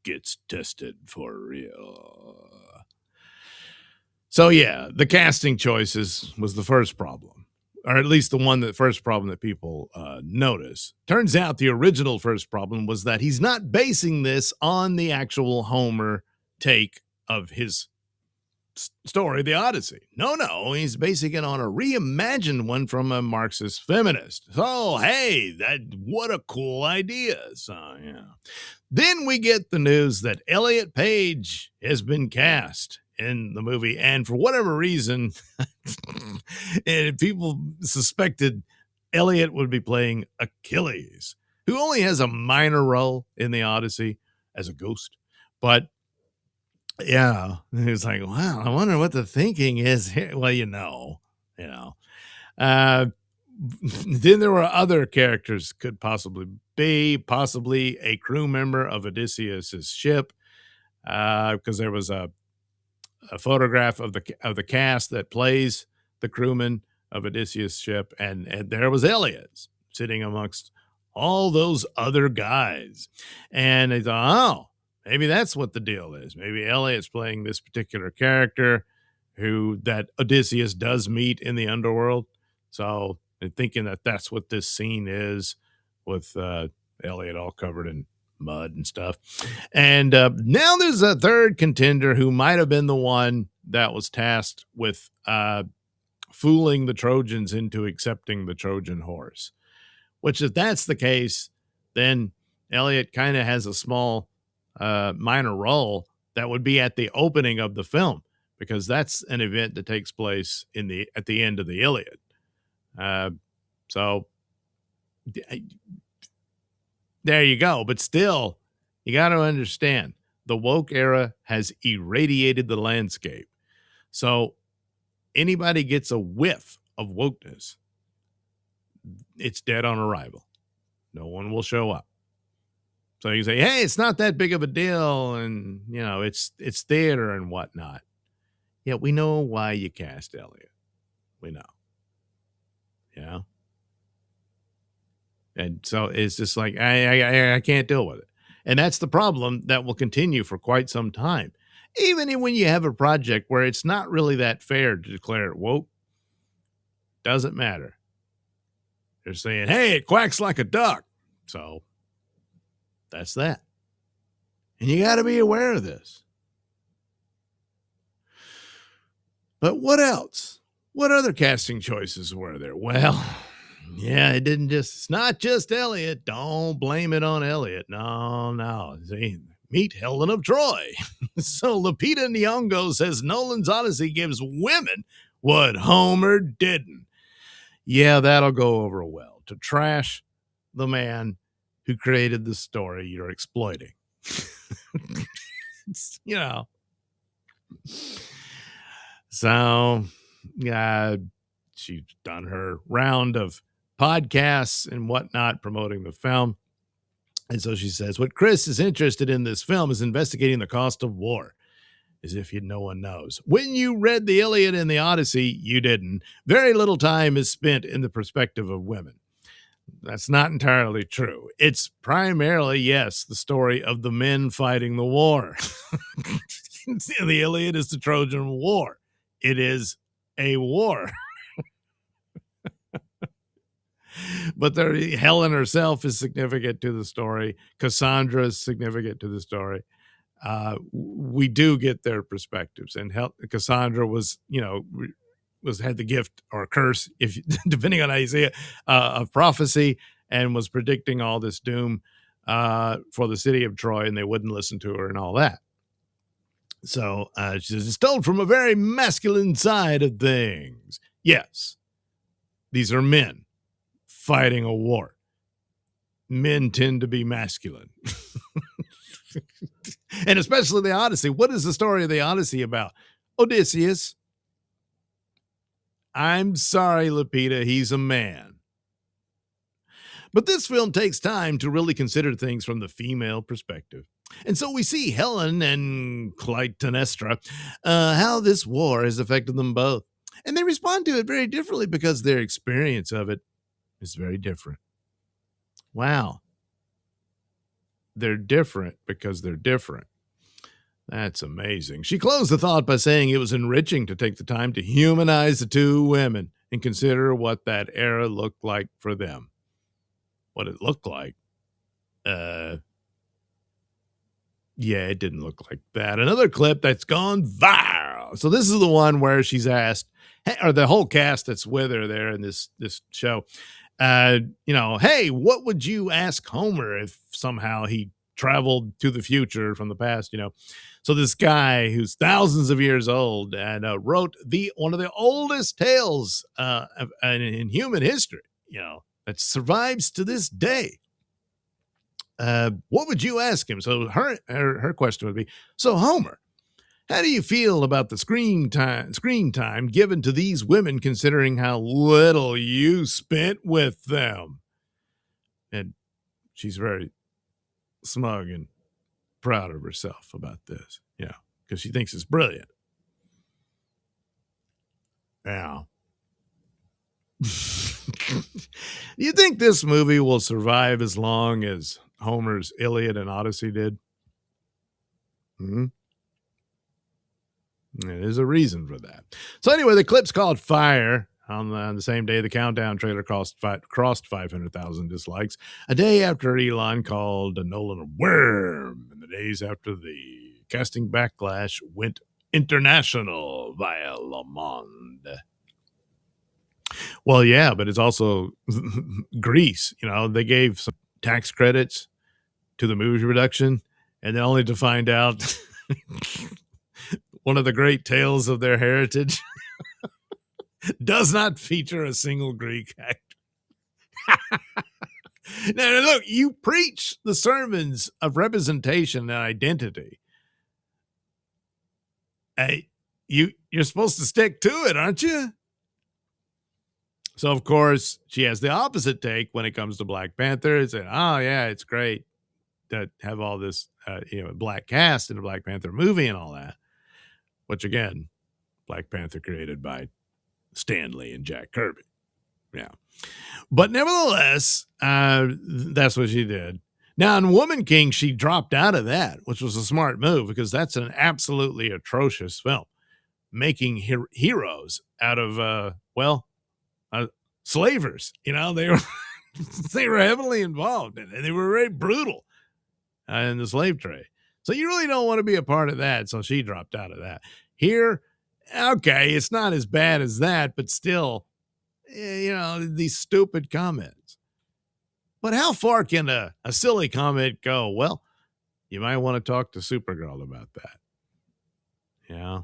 gets tested for real. So yeah, the casting choices was the first problem, or at least the first problem that people notice. Turns out the original first problem was that he's not basing this on the actual Homer take of his story, The Odyssey. No, he's basing it on a reimagined one from a Marxist feminist. So, hey, what a cool idea. So, yeah. Then we get the news that Elliot Page has been cast in the movie, and for whatever reason, and people suspected Elliot would be playing Achilles, who only has a minor role in The Odyssey as a ghost, but yeah, it's like, wow, I wonder what the thinking is here. Well, then there were other characters could possibly a crew member of Odysseus's ship, because there was a photograph of the cast that plays the crewman of Odysseus' ship, and there was Elliot sitting amongst all those other guys, and they thought, oh, maybe that's what the deal is. Maybe Elliot's playing this particular character that Odysseus does meet in the underworld. So they're thinking that that's what this scene is, with Elliot all covered in mud and stuff. And now there's a third contender who might have been the one that was tasked with fooling the Trojans into accepting the Trojan horse, which if that's the case, then Elliot kind of has a small minor role that would be at the opening of the film, because that's an event that takes place at the end of the Iliad. So there you go. But still, you got to understand, the woke era has irradiated the landscape. So anybody gets a whiff of wokeness, it's dead on arrival. No one will show up. So you say, hey, it's not that big of a deal, and it's theater and whatnot. Yeah, we know why you cast Elliot. We know. Yeah. And so it's just like, I can't deal with it. And that's the problem that will continue for quite some time. Even when you have a project where it's not really that fair to declare it woke, doesn't matter. They're saying, hey, it quacks like a duck. So that's that. And you got to be aware of this. But what else? What other casting choices were there? Well, yeah, it's not just Elliot. Don't blame it on Elliot. No. See, meet Helen of Troy. So Lupita Nyong'o says Nolan's Odyssey gives women what Homer didn't. Yeah, that'll go over well. To trash the man who created the story you're exploiting. You know. So, yeah, she's done her round of podcasts and whatnot promoting the film. And so she says, what Chris is interested in this film is investigating the cost of war. As if no one knows. When you read the Iliad and the Odyssey, you didn't. Very little time is spent in the perspective of women. That's not entirely true. It's primarily, yes, the story of the men fighting the war. The Iliad is the Trojan War. It is a war. But Helen herself is significant to the story. Cassandra is significant to the story. We do get their perspectives, and Cassandra was, had the gift or curse, if depending on how you see it, of prophecy, and was predicting all this doom for the city of Troy, and they wouldn't listen to her and all that. So she says, it's told from a very masculine side of things. Yes, these are men fighting a war. Men tend to be masculine. And especially the Odyssey. What is the story of the Odyssey about? Odysseus. I'm sorry, Lupita, he's a man. But this film takes time to really consider things from the female perspective. And so we see Helen and Clytemnestra, how this war has affected them both. And they respond to it very differently because their experience of it is very different. Wow. They're different because they're different. That's amazing. She closed the thought by saying it was enriching to take the time to humanize the two women and consider what that era looked like for them. What it looked like? Yeah, it didn't look like that. Another clip that's gone viral. So this is the one where she's asked, or the whole cast that's with her there in this show, hey, what would you ask Homer if somehow he traveled to the future from the past, So this guy who's thousands of years old and wrote one of the oldest tales in human history, that survives to this day. What would you ask him? So her question would be, so Homer, how do you feel about the screen time given to these women, considering how little you spent with them? And she's very smug and proud of herself about this, because she thinks it's brilliant. Now, do you think this movie will survive as long as Homer's Iliad and Odyssey did? There's a reason for that. So anyway, the clip's called Fire. On the same day, the Countdown trailer crossed 500,000 dislikes. A day after Elon called Nolan a worm, and the days after the casting backlash went international via Le Monde. Well, yeah, but it's also Greece. They gave some tax credits to the movie production, and then only to find out one of the great tales of their heritage does not feature a single Greek actor. Now, look, you preach the sermons of representation and identity. Hey, you're supposed to stick to it, aren't you? So, of course, she has the opposite take when it comes to Black Panther. It's like, oh, yeah, it's great to have all this, black cast in a Black Panther movie and all that. Which, again, Black Panther created by Stan Lee and Jack Kirby. Yeah. But nevertheless, that's what she did. Now, in Woman King, she dropped out of that, which was a smart move because that's an absolutely atrocious film, making heroes out of, slavers. You know, they were they were heavily involved in it. They were very brutal in the slave trade. So you really don't want to be a part of that. So she dropped out of that. Here, okay, it's not as bad as that, but still, you know, these stupid comments. But how far can a silly comment go? Well, you might want to talk to Supergirl about that. Yeah.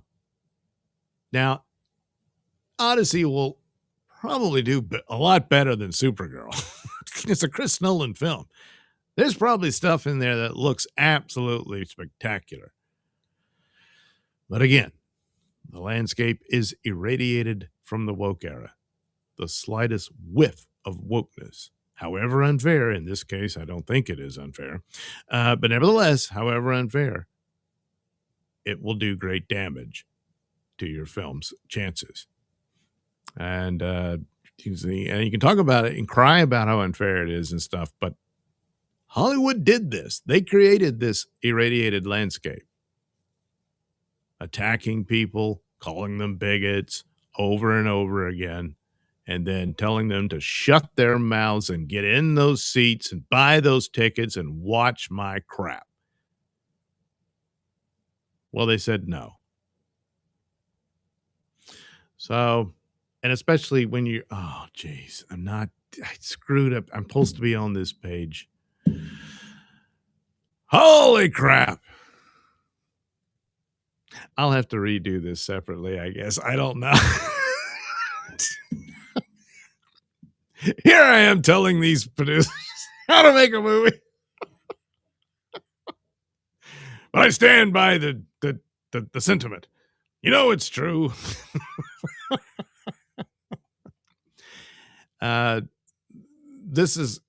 Now, Odyssey will probably do a lot better than Supergirl. It's a Chris Nolan film. There's probably stuff in there that looks absolutely spectacular. But again, the landscape is irradiated from the woke era. The slightest whiff of wokeness, however unfair, in this case, I don't think it is unfair, but nevertheless, however unfair, it will do great damage to your film's chances. And you can talk about it and cry about how unfair it is and stuff, but Hollywood did this. They created this irradiated landscape, attacking people, calling them bigots over and over again, and then telling them to shut their mouths and get in those seats and buy those tickets and watch my crap. Well, they said no. So, and especially when you, oh, geez, I screwed up. I'm supposed to be on this page. Holy crap. I'll have to redo this separately, I guess. I don't know. Here I am telling these producers how to make a movie. But I stand by the sentiment. You know it's true. This is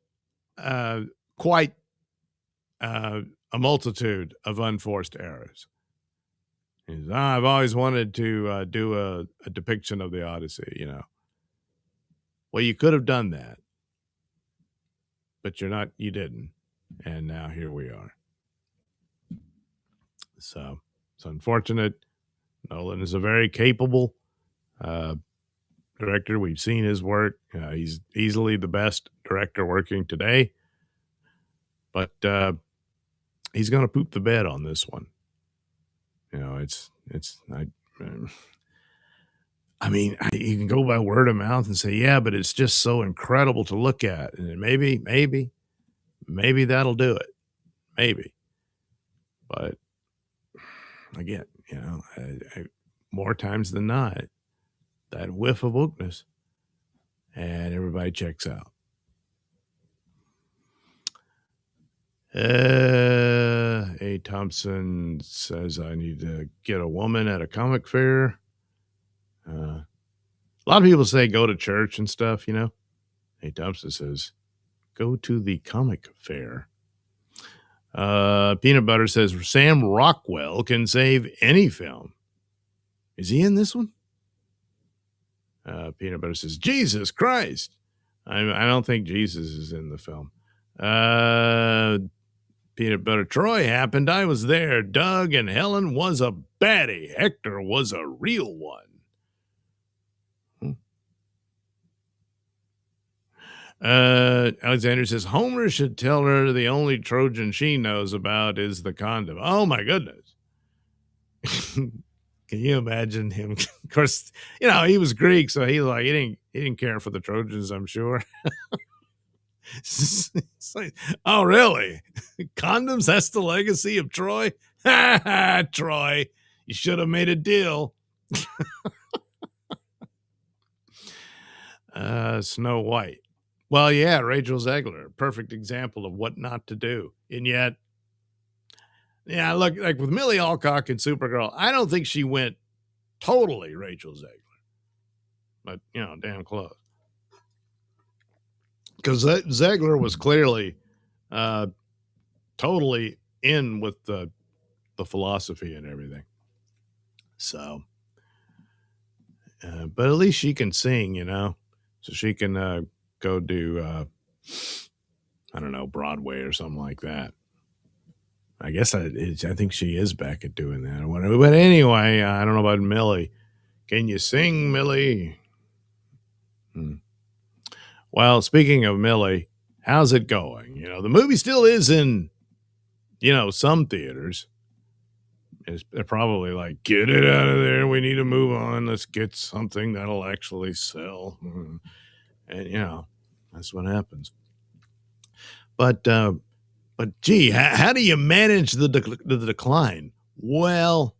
quite a multitude of unforced errors. I've always wanted to do a depiction of the Odyssey, you know. Well, you could have done that, but you didn't. And now here we are. So it's unfortunate. Nolan is a very capable director. We've seen his work. He's easily the best director working today, but he's going to poop the bed on this one. You know, you can go by word of mouth and say, yeah, but it's just so incredible to look at. And maybe that'll do it. Maybe. But again, you know, more times than not, that whiff of wokeness and everybody checks out. A. Thompson says I need to get a woman at a comic fair. A lot of people say go to church and stuff, you know. A. Thompson says go to the comic fair. Peanut Butter says Sam Rockwell can save any film. Is he in this one? Peanut Butter says Jesus Christ. I don't think Jesus is in the film. Peanut Butter Troy happened. I was there. Doug and Helen was a baddie. Hector was a real one. Alexander says Homer should tell her the only Trojan she knows about is the condom. Oh my goodness. Can you imagine him? Of course, you know, he was Greek, so he didn't care for the Trojans, I'm sure. It's like, oh, really? Condoms? That's the legacy of Troy? Ha ha, Troy. You should have made a deal. Snow White. Well, yeah, Rachel Zegler, perfect example of what not to do. And yet, yeah, look, like with Millie Alcock and Supergirl, I don't think she went totally Rachel Zegler, but, you know, damn close. Because Zegler was clearly totally in with the philosophy and everything. So, But at least she can sing, so she can go do, I don't know, Broadway or something like that. I guess I think she is back at doing that or whatever. But anyway, I don't know about Millie. Can you sing, Millie? Well, speaking of Millie, how's it going? The movie still is in, some theaters. They're probably like, get it out of there. We need to move on. Let's get something that'll actually sell. And, that's what happens. But gee, how do you manage the decline? Well,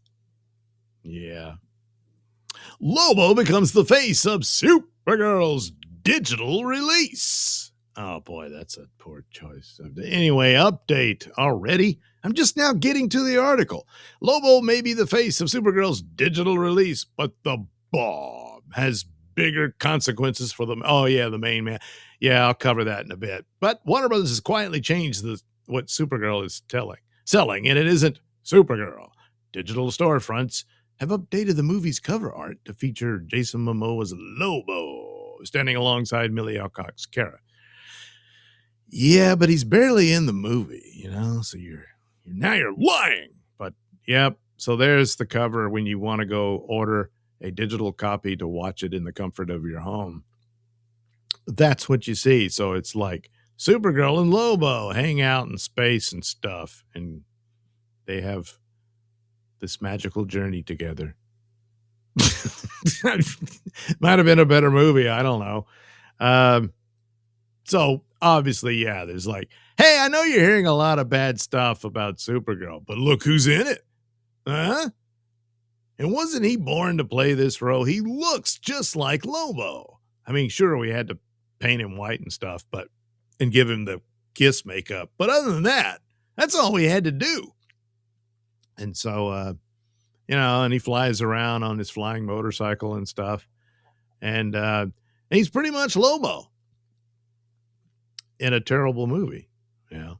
yeah. Lobo becomes the face of Supergirl's digital release. Oh boy, that's a poor choice. Anyway, update already. I'm just now getting to the article. Lobo may be the face of Supergirl's digital release, but the bomb has bigger consequences for them. Oh yeah, the main man. Yeah, I'll cover that in a bit. But Warner Brothers has quietly changed what Supergirl is selling, and it isn't Supergirl. Digital storefronts have updated the movie's cover art to feature Jason Momoa's Lobo standing alongside Millie Alcock's Kara. Yeah, but he's barely in the movie, so you're lying. But yep, so there's the cover when you want to go order a digital copy to watch it in the comfort of your home. That's what you see. So it's like Supergirl and Lobo hang out in space and stuff, and they have this magical journey together. Might have been a better movie. I don't know. So obviously, yeah, there's like, hey, I know you're hearing a lot of bad stuff about Supergirl, but look who's in it. Huh? And wasn't he born to play this role? He looks just like Lobo. I mean, sure, we had to paint him white and stuff, and give him the Kiss makeup. But other than that, that's all we had to do. And so, and he flies around on his flying motorcycle and stuff. And he's pretty much Lobo in a terrible movie. Yeah.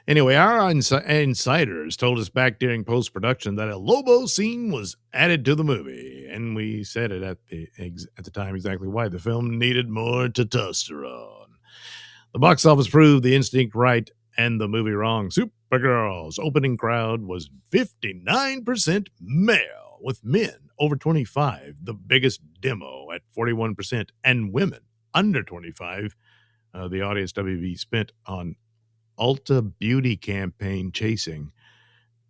Anyway, our insiders told us back during post-production that a Lobo scene was added to the movie, and we said it at the time exactly why. The film needed more testosterone. The box office proved the instinct right and the movie wrong. Supergirl's opening crowd was 59% male, with men over 25, the biggest demo at 41%, and women under 25. The audience WB spent on Ulta Beauty campaign chasing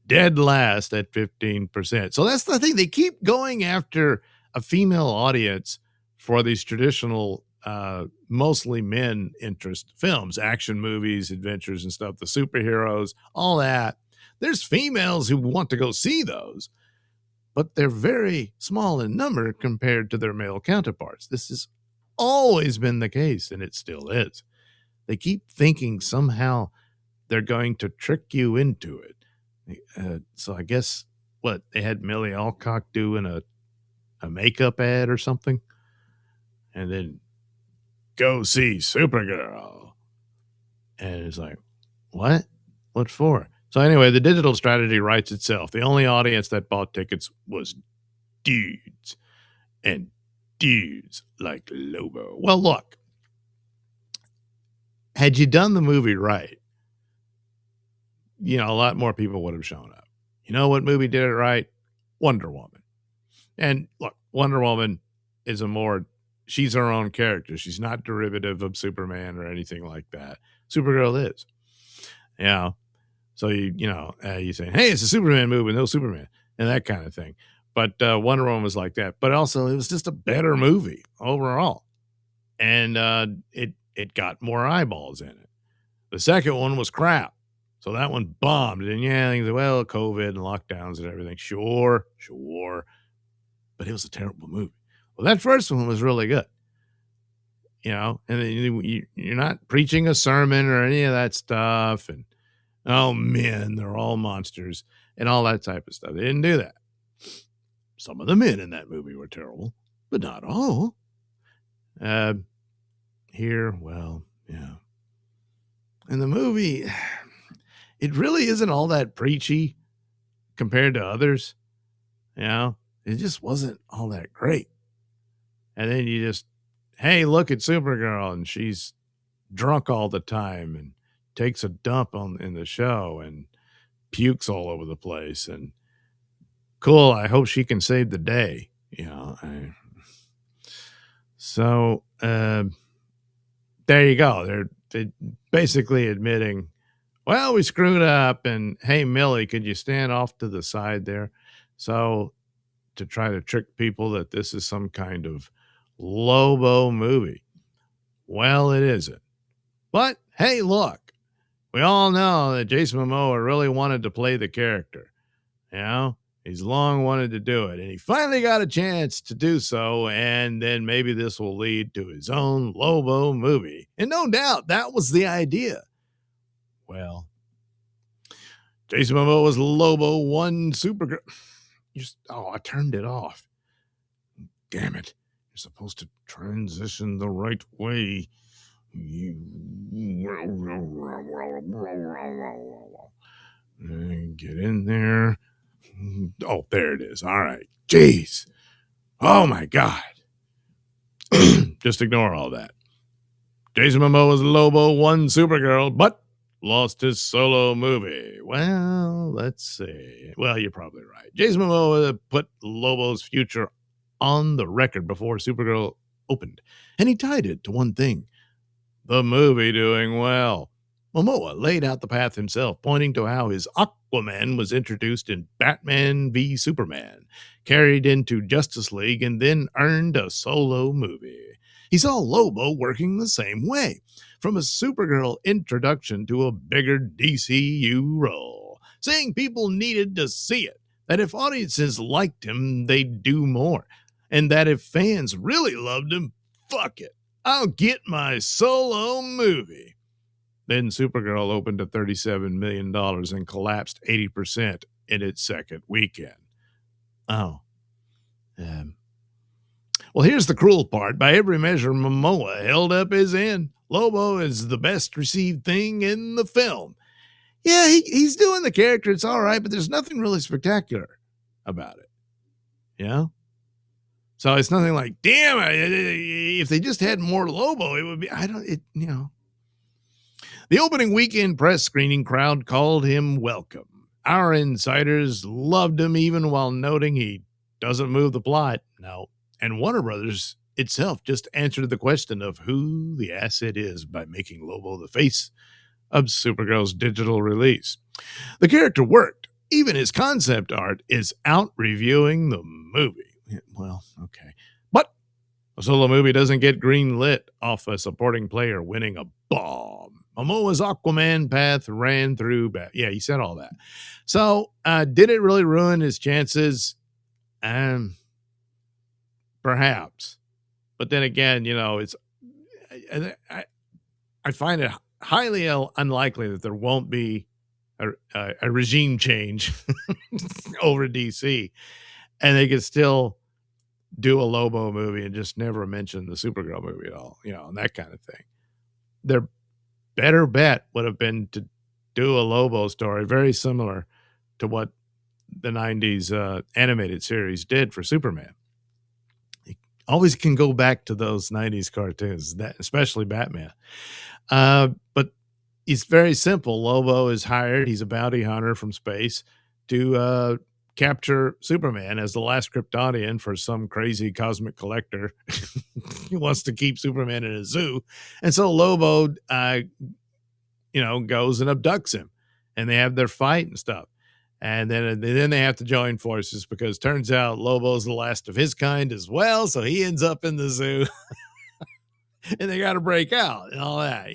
dead last at 15%. So that's the thing. They keep going after a female audience for these traditional, mostly men interest films, action movies, adventures and stuff, the superheroes, all that. There's females who want to go see those, but they're very small in number compared to their male counterparts. This has always been the case, and it still is. They keep thinking somehow they're going to trick you into it. So I guess, they had Millie Alcock doing a makeup ad or something, and then go see Supergirl. And it's like, what? What for? So anyway, the digital strategy writes itself. The only audience that bought tickets was dudes, and dudes like Lobo. Well, look, had you done the movie right, a lot more people would have shown up. You know what movie did it right? Wonder Woman. And look, Wonder Woman is she's her own character. She's not derivative of Superman or anything like that. Supergirl is. So you say, hey, it's a Superman movie, no Superman, and that kind of thing. But Wonder Woman was like that. But also, it was just a better movie overall. And it got more eyeballs in it. The second one was crap. So that one bombed. And things like, COVID and lockdowns and everything. Sure. But it was a terrible movie. Well, that first one was really good. And then you're not preaching a sermon or any of that stuff. And, oh, men, they're all monsters and all that type of stuff. They didn't do that. Some of the men in that movie were terrible, but not all. Here, yeah. And the movie, it really isn't all that preachy compared to others. it just wasn't all that great. And then you just, hey, look at Supergirl, and she's drunk all the time and takes a dump in the show and pukes all over the place. And cool, I hope she can save the day. So there you go. They're basically admitting, well, we screwed up, and hey, Millie, could you stand off to the side there? So to try to trick people that this is some kind of Lobo movie. Well, it isn't. But hey, look, we all know that Jason Momoa really wanted to play the character. He's long wanted to do it, and he finally got a chance to do so, and then maybe this will lead to his own Lobo movie. And no doubt that was the idea. Well, Jason Momoa was Lobo, one Supergirl. I turned it off. Damn it. You're supposed to transition the right way. Get in there. Oh, there it is. All right. Jeez. Oh, my God. Just ignore all that. Jason Momoa was Lobo, one Supergirl, but lost his solo movie. Well, let's see. Well, you're probably right. Jason Momoa put Lobo's future on the record before Supergirl opened, and he tied it to one thing: the movie doing well. Momoa laid out the path himself, pointing to how his Aquaman was introduced in Batman v Superman, carried into Justice League, and then earned a solo movie. He saw Lobo working the same way, from a Supergirl introduction to a bigger DCU role, saying people needed to see it, that if audiences liked him, they'd do more, and that if fans really loved him, fuck it, I'll get my solo movie. Then Supergirl opened at $37 million and collapsed 80% in its second weekend. Well, here's the cruel part. By every measure, Momoa held up his end. Lobo is the best received thing in the film. Yeah, he's doing the character. It's all right, but there's nothing really spectacular about it. So it's nothing like, damn, if they just had more Lobo, it would be, The opening weekend press screening crowd called him welcome. Our insiders loved him, even while noting he doesn't move the plot. No. And Warner Brothers itself just answered the question of who the asset is by making Lobo the face of Supergirl's digital release. The character worked. Even his concept art is out reviewing the movie. Well, okay. But a solo movie doesn't get green lit off a supporting player winning a bomb. Momoa's Aquaman path ran through. Yeah, he said all that. So, did it really ruin his chances? Perhaps. But then again, I find it highly unlikely that there won't be a regime change over DC, and they could still do a Lobo movie and just never mention the Supergirl movie at all, and that kind of thing. Their better bet would have been to do a Lobo story very similar to what the 90s animated series did for Superman. You always can go back to those 90s cartoons, especially Batman. But it's very simple. Lobo is hired. He's a bounty hunter from space to capture Superman as the last Kryptonian for some crazy cosmic collector. He wants to keep Superman in a zoo. And so Lobo, goes and abducts him, and they have their fight and stuff. And then they have to join forces because turns out Lobo's the last of his kind as well. So he ends up in the zoo and they got to break out and all that,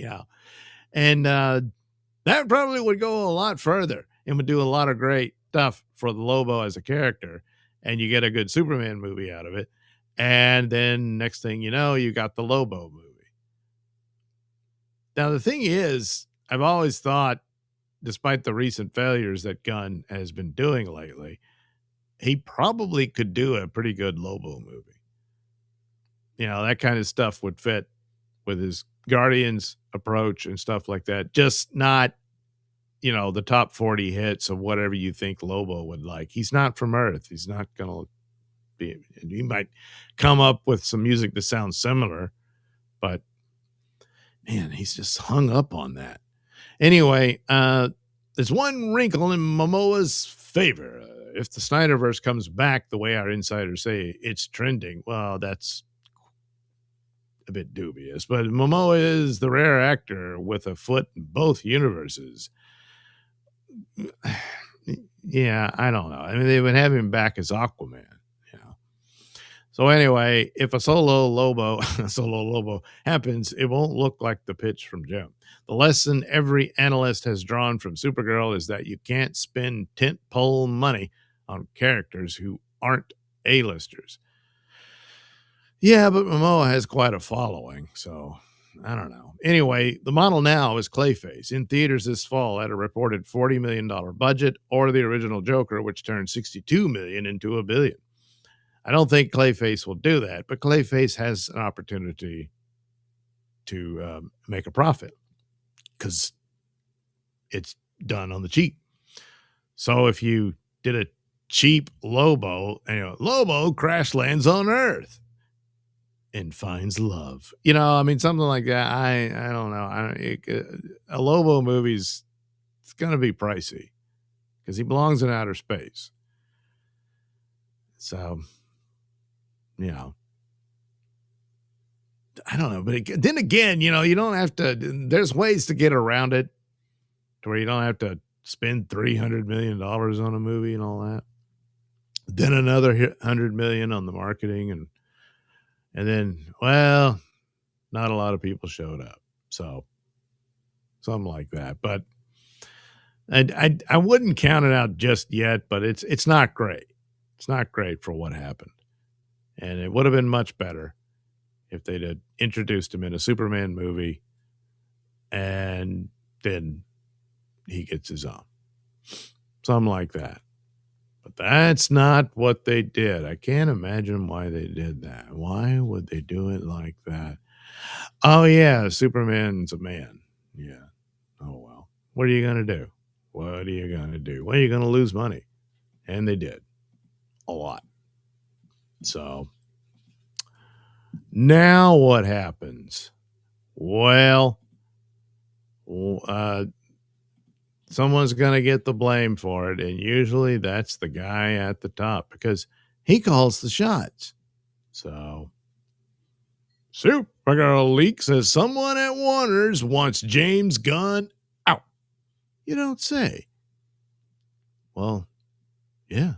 And that probably would go a lot further and would do a lot of great stuff for the Lobo as a character. And you get a good Superman movie out of it. And then next thing you know, you got the Lobo movie. Now, the thing is, I've always thought, despite the recent failures that Gunn has been doing lately, he probably could do a pretty good Lobo movie. That kind of stuff would fit with his Guardians approach and stuff like that. Just not, the top 40 hits of whatever you think Lobo would like. He's not from Earth. He's not going to he might come up with some music that sounds similar, but man, he's just hung up on that. Anyway, there's one wrinkle in Momoa's favor. If the Snyderverse comes back the way our insiders say it's trending, well, that's a bit dubious. But Momoa is the rare actor with a foot in both universes. Yeah, I don't know. I mean, they would have him back as Aquaman. So anyway, if a solo Lobo happens, it won't look like the pitch from Jim. The lesson every analyst has drawn from Supergirl is that you can't spend tentpole money on characters who aren't A-listers. Yeah, but Momoa has quite a following, so I don't know. Anyway, the model now is Clayface in theaters this fall at a reported $40 million budget, or the original Joker, which turned $62 million into $1 billion. I don't think Clayface will do that, but Clayface has an opportunity to make a profit because it's done on the cheap. So if you did a cheap Lobo, Lobo crash lands on Earth and finds love. I mean, something like that. I don't know. A Lobo movie's it's going to be pricey because he belongs in outer space. So, I don't know. But then again, you don't have to. There's ways to get around it to where you don't have to spend $300 million on a movie and all that. Then another $100 million on the marketing and then, well, not a lot of people showed up. So something like that. But I wouldn't count it out just yet, but it's not great. It's not great for what happened. And it would have been much better if they'd have introduced him in a Superman movie and then he gets his own. Something like that. But that's not what they did. I can't imagine why they did that. Why would they do it like that? Oh, yeah, Superman's a man. Yeah. Oh, well. What are you going to do? What are you going to do? Well, you're going to lose money. And they did. A lot. So, now what happens? Well, someone's going to get the blame for it, and usually that's the guy at the top because he calls the shots. So, Supergirl leak says someone at Warner's wants James Gunn out. You don't say. Well, yeah.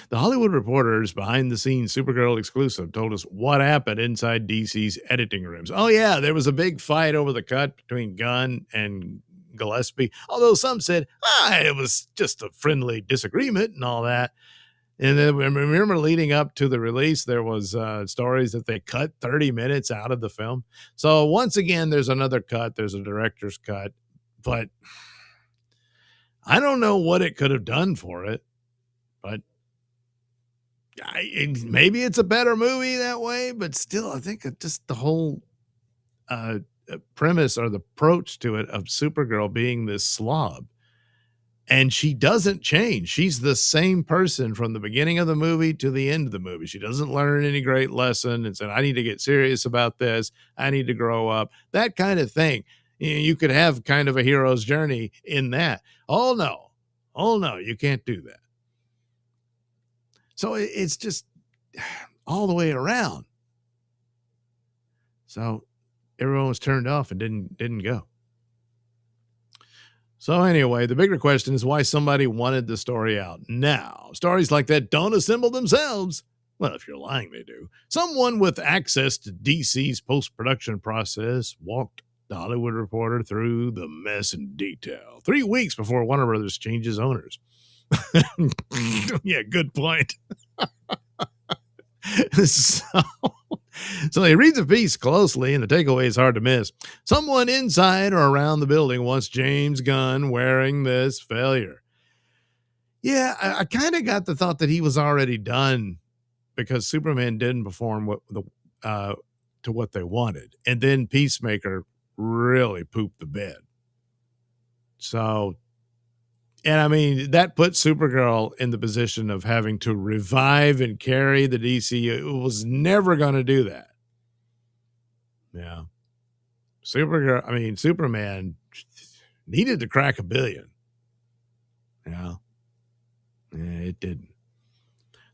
The Hollywood Reporter's behind-the-scenes Supergirl exclusive told us what happened inside DC's editing rooms. Oh, yeah, there was a big fight over the cut between Gunn and Gillespie, although some said, it was just a friendly disagreement and all that. And then remember leading up to the release, there was stories that they cut 30 minutes out of the film. So once again, there's another cut. There's a director's cut. But I don't know what it could have done for it. But maybe it's a better movie that way. But still, I think just the whole premise or the approach to it of Supergirl being this slob. And she doesn't change. She's the same person from the beginning of the movie to the end of the movie. She doesn't learn any great lesson and said, I need to get serious about this. I need to grow up. That kind of thing. You could have kind of a hero's journey in that. Oh, no, you can't do that. So it's just all the way around. So everyone was turned off and didn't go. So anyway, the bigger question is why somebody wanted the story out now. Stories like that don't assemble themselves. Well, if you're lying, they do. Someone with access to DC's post-production process walked the Hollywood Reporter through the mess in detail 3 weeks before Warner Brothers changes owners. Yeah, good point. So he reads the piece closely, and the takeaway is hard to miss. Someone inside or around the building wants James Gunn wearing this failure. Yeah, I kind of got the thought that he was already done because Superman didn't perform to what they wanted. And then Peacemaker really pooped the bed. So And I mean, that put Supergirl in the position of having to revive and carry the DCU. It was never going to do that. Yeah. Superman needed to crack $1 billion. Yeah. It didn't.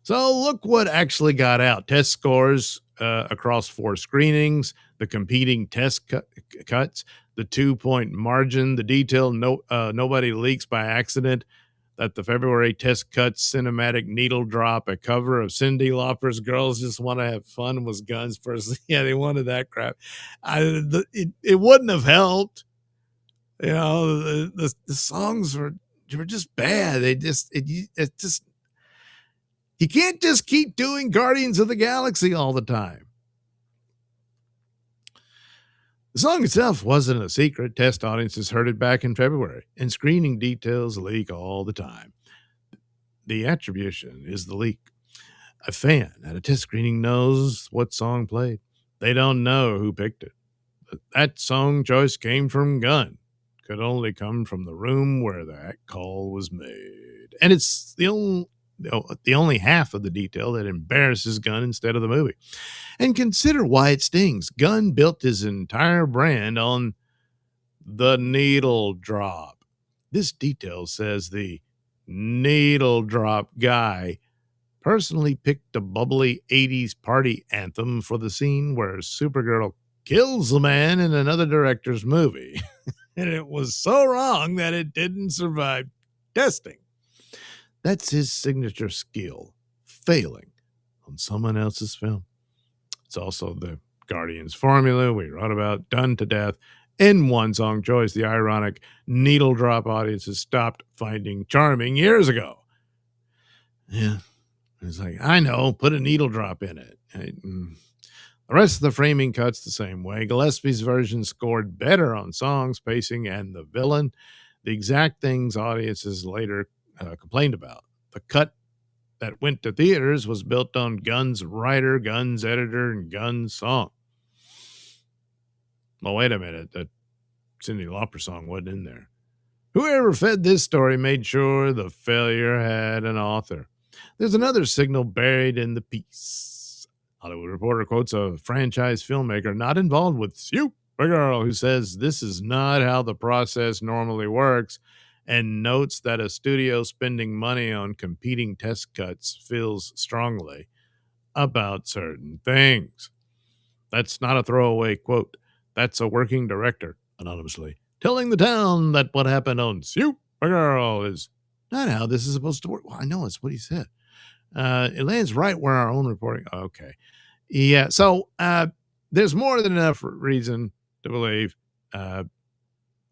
So look what actually got out. Test scores across 4 screenings, the competing test cuts, the 2-point margin, the detail nobody leaks by accident, that the February test cuts cinematic needle drop, a cover of Cyndi Lauper's Girls Just Want to Have Fun was Guns Person. Yeah, they wanted that crap. It wouldn't have helped. You know, the songs were just bad. It just you can't just keep doing Guardians of the Galaxy all the time. The song itself wasn't a secret. Test audiences heard it back in February, and screening details leak all the time. The attribution is the leak. A fan at a test screening knows what song played. They don't know who picked it. But that song choice came from Gunn. Could only come from the room where that call was made. And it's the only half of the detail that embarrasses Gunn instead of the movie. And consider why it stings. Gunn built his entire brand on the needle drop. This detail says the needle drop guy personally picked a bubbly 80s party anthem for the scene where Supergirl kills a man in another director's movie. And it was so wrong that it didn't survive testing. That's his signature skill, failing on someone else's film. It's also the Guardians formula we wrote about, done to death in one song choice. The ironic needle drop audiences stopped finding charming years ago. Yeah, it's like, I know, put a needle drop in it. The rest of the framing cuts the same way. Gillespie's version scored better on songs, pacing, and the villain. The exact things audiences later complained about. The cut that went to theaters was built on Gunn's writer, Gunn's editor, and Gunn's song. Well, wait a minute. That Cyndi Lauper song wasn't in there. Whoever fed this story made sure the failure had an author. There's another signal buried in the piece. Hollywood Reporter quotes a franchise filmmaker not involved with Supergirl who says this is not how the process normally works, and notes that a studio spending money on competing test cuts feels strongly about certain things. That's not a throwaway quote. That's a working director, anonymously, telling the town that what happened on Supergirl is not how this is supposed to work. Well, I know it's what he said. It lands right where our own reporting. Okay. Yeah. So there's more than enough reason to believe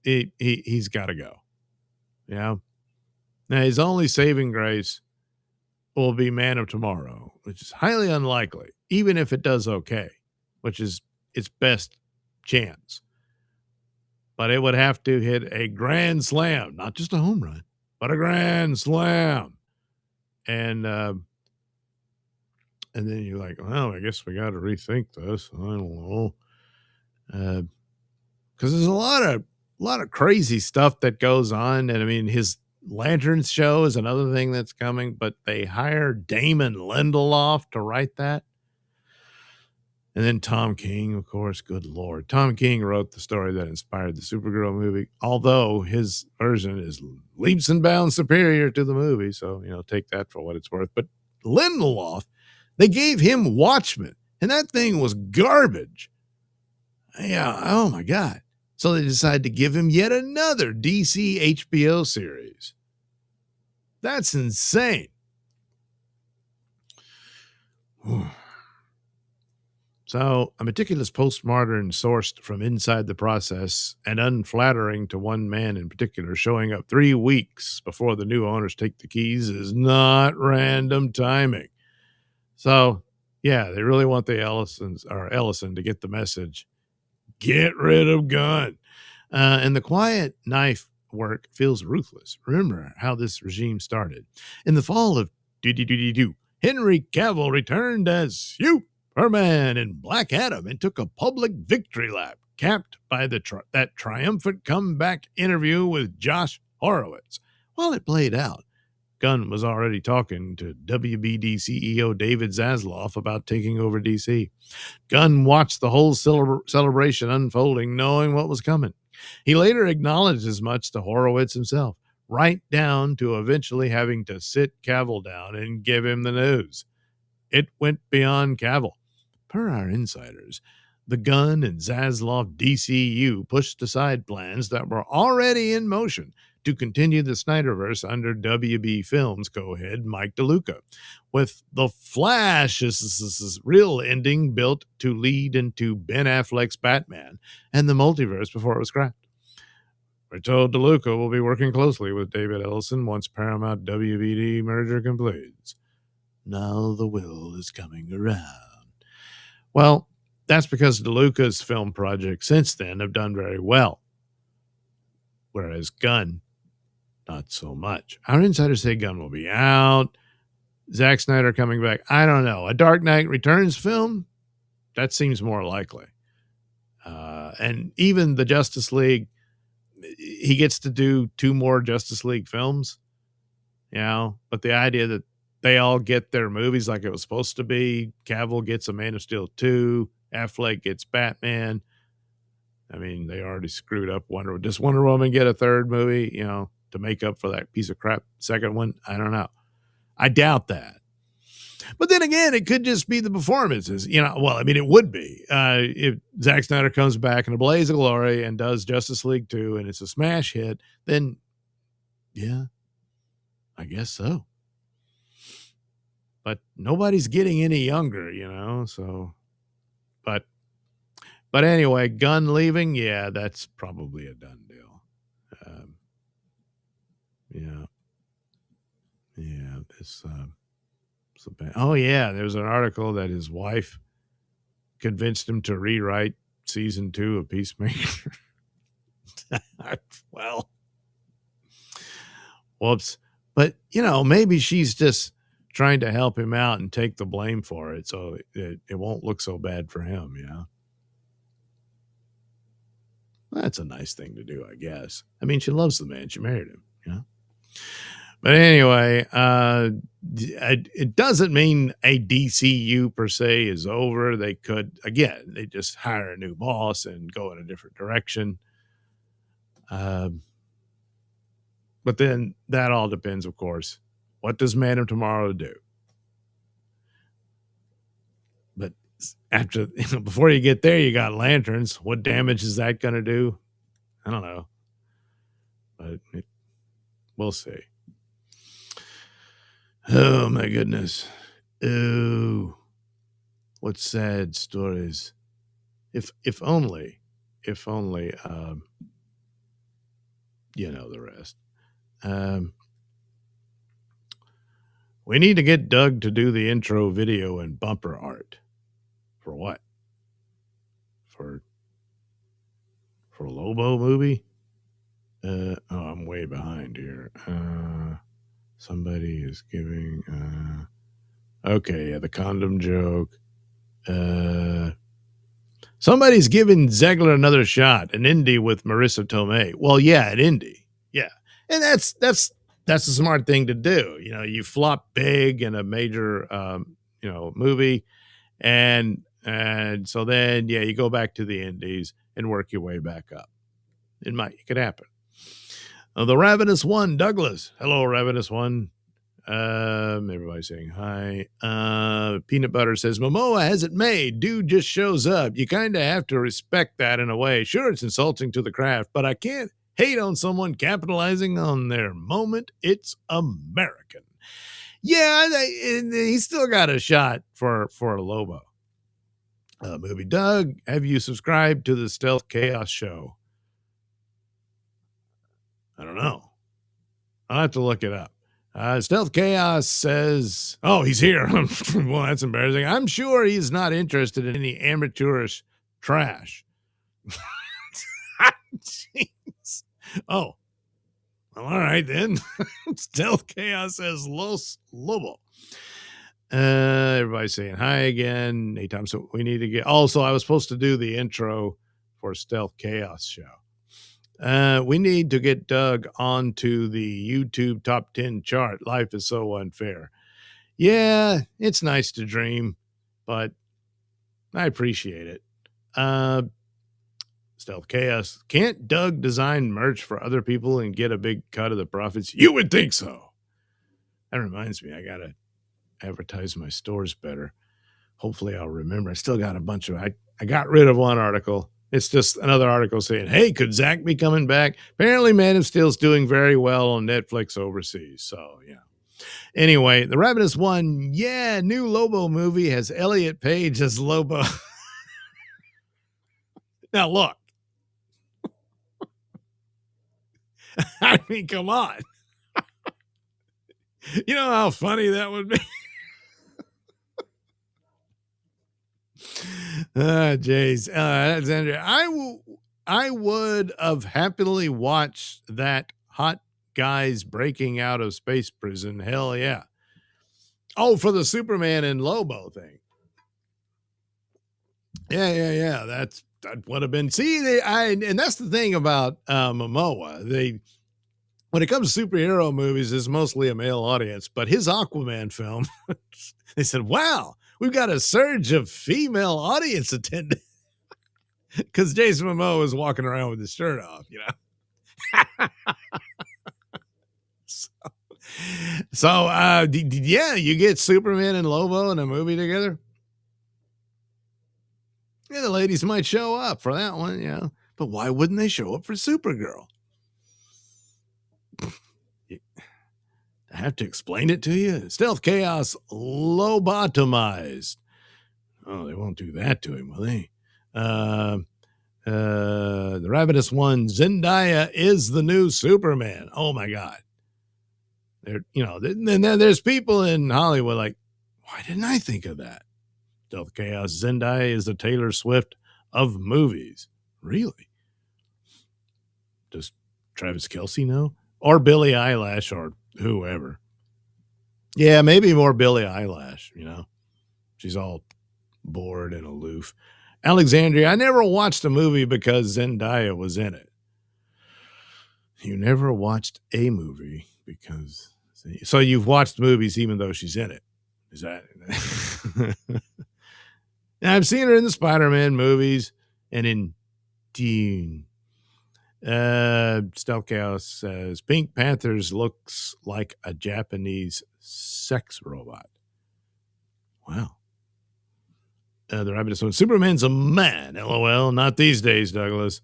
he's got to go. Yeah. Now, his only saving grace will be Man of Tomorrow, which is highly unlikely, even if it does okay, which is its best chance. But it would have to hit a grand slam, not just a home run, but a grand slam. And then you're like, well, I guess we got to rethink this. I don't know. Because there's a lot of crazy stuff that goes on. And I mean, his Lanterns show is another thing that's coming, but they hired Damon Lindelof to write that. And then Tom King, of course, good Lord. Tom King wrote the story that inspired the Supergirl movie, although his version is leaps and bounds superior to the movie. So, take that for what it's worth. But Lindelof, they gave him Watchmen, and that thing was garbage. Yeah, oh my God. So they decided to give him yet another DC HBO series. That's insane. So, a meticulous postmodern sourced from inside the process and unflattering to one man in particular, showing up 3 weeks before the new owners take the keys is not random timing. So, yeah, they really want the Ellison to get the message. Get rid of Gunn. And the quiet knife work feels ruthless. Remember how this regime started. In the fall of Henry Cavill returned as Superman in Black Adam and took a public victory lap, capped by that triumphant comeback interview with Josh Horowitz. While it played out, Gunn was already talking to WBD CEO David Zasloff about taking over DC. Gunn watched the whole celebration unfolding, knowing what was coming. He later acknowledged as much to Horowitz himself, right down to eventually having to sit Cavill down and give him the news. It went beyond Cavill. Per our insiders, the Gunn and Zasloff DCU pushed aside plans that were already in motion to continue the Snyderverse under WB Films co-head Mike DeLuca, with The Flash's real ending built to lead into Ben Affleck's Batman and the multiverse before it was scrapped. We're told DeLuca will be working closely with David Ellison once Paramount WBD merger completes. Now the will is coming around. Well, that's because DeLuca's film projects since then have done very well, whereas Gunn, not so much. Our insiders say Gunn will be out. Zack Snyder coming back. I don't know. A Dark Knight Returns film? That seems more likely. And even the Justice League, he gets to do 2 more Justice League films, but the idea that they all get their movies like it was supposed to be. Cavill gets a Man of Steel 2. Affleck gets Batman. I mean, they already screwed up Does Wonder Woman get a 3rd movie, to make up for that piece of crap second one? I don't know. I doubt that. But then again, it could just be the performances. It would be. If Zack Snyder comes back in a blaze of glory and does Justice League 2 and it's a smash hit, then, yeah, I guess so. But nobody's getting any younger, so. But anyway, Gunn leaving, yeah, that's probably a done deal. Oh yeah, there's an article that his wife convinced him to rewrite season 2 of Peacemaker. Well, whoops. But maybe she's just trying to help him out and take the blame for it, so it won't look so bad for him. That's a nice thing to do, I guess. I mean, she loves the man. She married him, But anyway, it doesn't mean a DCU per se is over. They just hire a new boss and go in a different direction. But then that all depends, of course. What does Man of Tomorrow do? But before you get there, you got Lanterns. What damage is that going to do? I don't know. But we'll see. Oh my goodness. Oh, what sad stories. If only, you know the rest. We need to get Doug to do the intro video and bumper art. For what? For a Lobo movie? I'm way behind here. Somebody is giving the condom joke. Somebody's giving Zegler another shot, an indie with Marissa Tomei. Well, yeah, an indie. Yeah. And that's a smart thing to do. You flop big in a major movie, and so then you go back to the indies and work your way back up. It could happen. The Ravenous One, Douglas. Hello, Ravenous One. Everybody's saying hi. Peanut Butter says, Momoa has it made. Dude just shows up. You kind of have to respect that in a way. Sure, it's insulting to the craft, but I can't hate on someone capitalizing on their moment. It's American. Yeah, he still got a shot for a Lobo movie. Doug, have you subscribed to the Stealth Chaos Show? I don't know. I'll have to look it up. Stealth Chaos says, oh, he's here. Well, that's embarrassing. I'm sure he's not interested in any amateurish trash. Jeez. Oh, well, all right then. Stealth Chaos says Los Lobo. Everybody's saying hi again. Hey, Tom, so we need to get. Also, I was supposed to do the intro for Stealth Chaos Show. We need to get Doug onto the YouTube top 10 chart. Life is so unfair. Yeah, it's nice to dream, but I appreciate it. Stealth Chaos. Can't Doug design merch for other people and get a big cut of the profits? You would think so. That reminds me, I got to advertise my stores better. Hopefully I'll remember. I still got a bunch of, I got rid of one article. It's just another article saying, hey, could Zach be coming back? Apparently Man of Steel's doing very well on Netflix overseas. So, yeah. Anyway, the Ravenous One, yeah, new Lobo movie has Elliot Page as Lobo. Now, look. I mean, come on. You know how funny that would be? Jeez. Alexandria, I would have happily watched that hot guys breaking out of space prison. Hell yeah. Oh, for the Superman and Lobo thing. Yeah. That would have been. See, and that's the thing about Momoa. When it comes to superhero movies, it's mostly a male audience. But his Aquaman film, they said, "Wow, we've got a surge of female audience attendance." Because Jason Momoa was walking around with his shirt off, you know. So, yeah, you get Superman and Lobo in a movie together. Yeah, the ladies might show up for that one, yeah. But why wouldn't they show up for Supergirl? I have to explain it to you. Stealth Chaos lobotomized. Oh, they won't do that to him, will they? The Ravenous One, Zendaya is the new Superman. Oh my God. Then there's people in Hollywood like, why didn't I think of that? Stealth Chaos, Zendaya is the Taylor Swift of movies. Really? Does Travis Kelce know? Or Billie Eilish or whoever. Yeah, maybe more Billie Eilish, you know. She's all bored and aloof. Alexandria, I never watched a movie because Zendaya was in it. You never watched a movie because... So you've watched movies even though she's in it. Is that... Now, I've seen her in the Spider-Man movies and in Dune. Stealth Chaos says, Pink Panthers looks like a Japanese sex robot. Wow. The Rabbit is Superman's a man. LOL. Not these days, Douglas.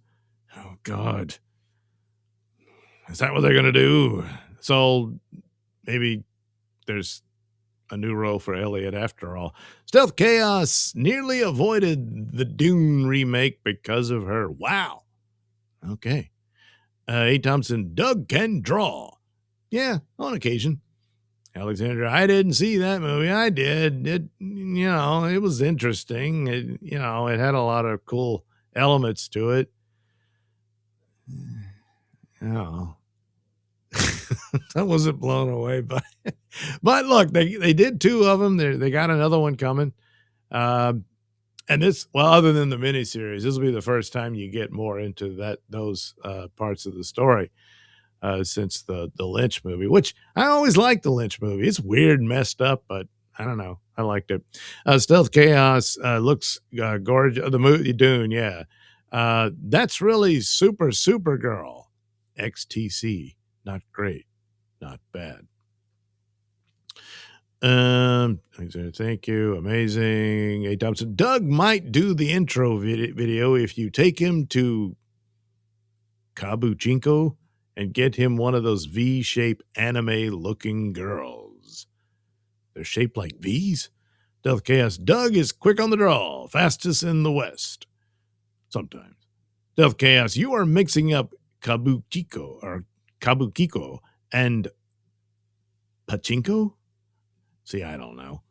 Oh, God. Is that what they're going to do? So maybe there's a new role for Elliot after all. Stealth Chaos nearly avoided the Dune remake because of her. Wow. Okay. A. Thompson, Doug can draw. Yeah, on occasion. Alexandra, I didn't see that movie. I did. It was interesting. It had a lot of cool elements to it. Oh. I wasn't blown away by it. But look, they did two of them. They got another one coming. And this, well, other than the miniseries, this will be the first time you get more into those parts of the story since the Lynch movie, which I always liked the Lynch movie. It's weird and messed up, but I don't know. I liked it. Stealth Chaos looks gorgeous. The movie Dune, yeah. That's really Supergirl. XTC. Not great. Not bad. Thank you. Amazing. A Thompson. Doug might do the intro video if you take him to Kabuchinko and get him one of those V-shaped anime-looking girls. They're shaped like V's. Stealth Chaos. Doug is quick on the draw, fastest in the West. Sometimes. Stealth Chaos. You are mixing up Kabukiko and Pachinko? See, I don't know.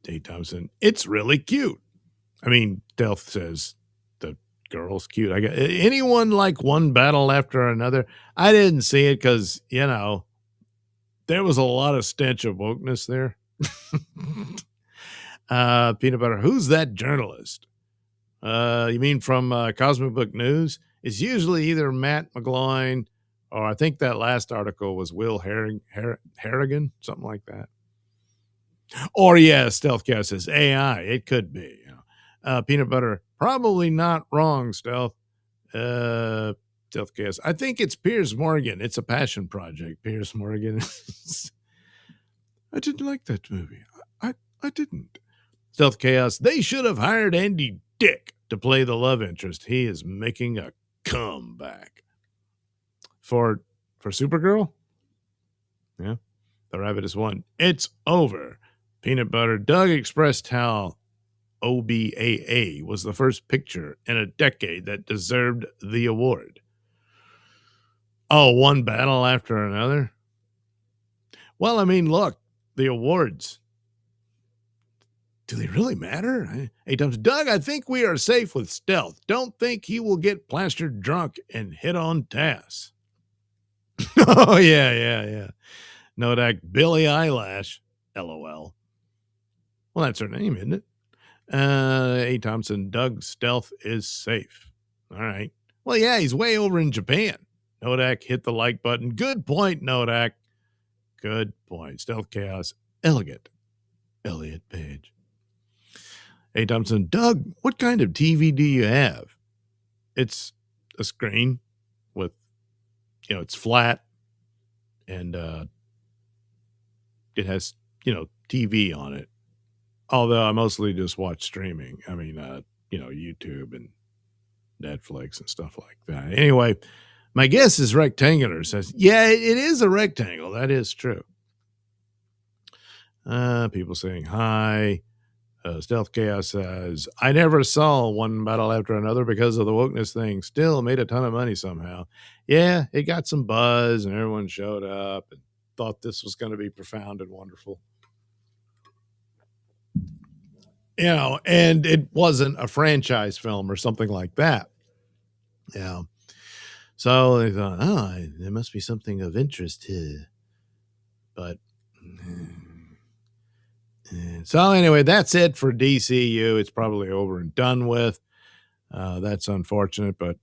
Dave Thompson, it's really cute. I mean, Stealth says the girl's cute. I got anyone like one battle after another. I didn't see it because, there was a lot of stench of wokeness there. Peanut Butter, who's that journalist? You mean from Cosmic Book News? It's usually either Matt McGloin or I think that last article was Will Harrigan, something like that. Or yeah, Stealth Chaos says AI. It could be. Peanut Butter, probably not wrong, Stealth. Stealth Chaos. I think it's Piers Morgan. It's a passion project. Piers Morgan. I didn't like that movie. I didn't. Stealth Chaos. They should have hired Andy Dick to play the love interest. He is making a comeback. For Supergirl? Yeah. The rabbit is won. It's over. Peanut Butter. Doug expressed how OBAA was the first picture in a decade that deserved the award. Oh, one battle after another? Well, I mean, look, the awards. Do they really matter? Hey, Doug, I think we are safe with Stealth. Don't think he will get plastered drunk and hit on Tass. Oh, yeah. No, that Billie Eyelash. LOL. Well, that's her name, isn't it? A. Thompson, Doug Stealth is safe. All right. Well, yeah, he's way over in Japan. Nodak, hit the like button. Good point, Nodak. Good point. Stealth Chaos, elegant. Elliot Page. A. Thompson, Doug, what kind of TV do you have? It's a screen with, it's flat and it has, TV on it. Although I mostly just watch streaming. I mean, YouTube and Netflix and stuff like that. Anyway, my guess is rectangular. Says, yeah, it is a rectangle. That is true. People saying hi. Stealth Chaos says, I never saw one battle after another because of the wokeness thing. Still made a ton of money somehow. Yeah, it got some buzz and everyone showed up and thought this was going to be profound and wonderful. And it wasn't a franchise film or something like that. Yeah. So they thought, there must be something of interest here. But so anyway, that's it for DCU. It's probably over and done with. That's unfortunate, but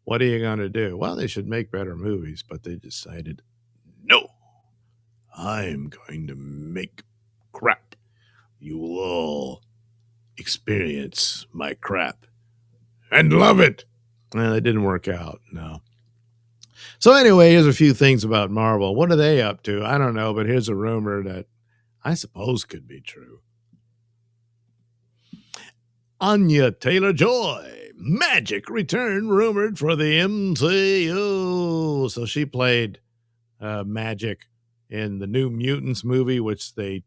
what are you going to do? Well, they should make better movies, but they decided, no, I'm going to make crap. You will all experience my crap and love it. Well, it didn't work out. No. So anyway, here's a few things about Marvel. What are they up to? I don't know, but here's a rumor that I suppose could be true. Anya Taylor-Joy, Magic return rumored for the MCU. So she played Magic in the New Mutants movie, which they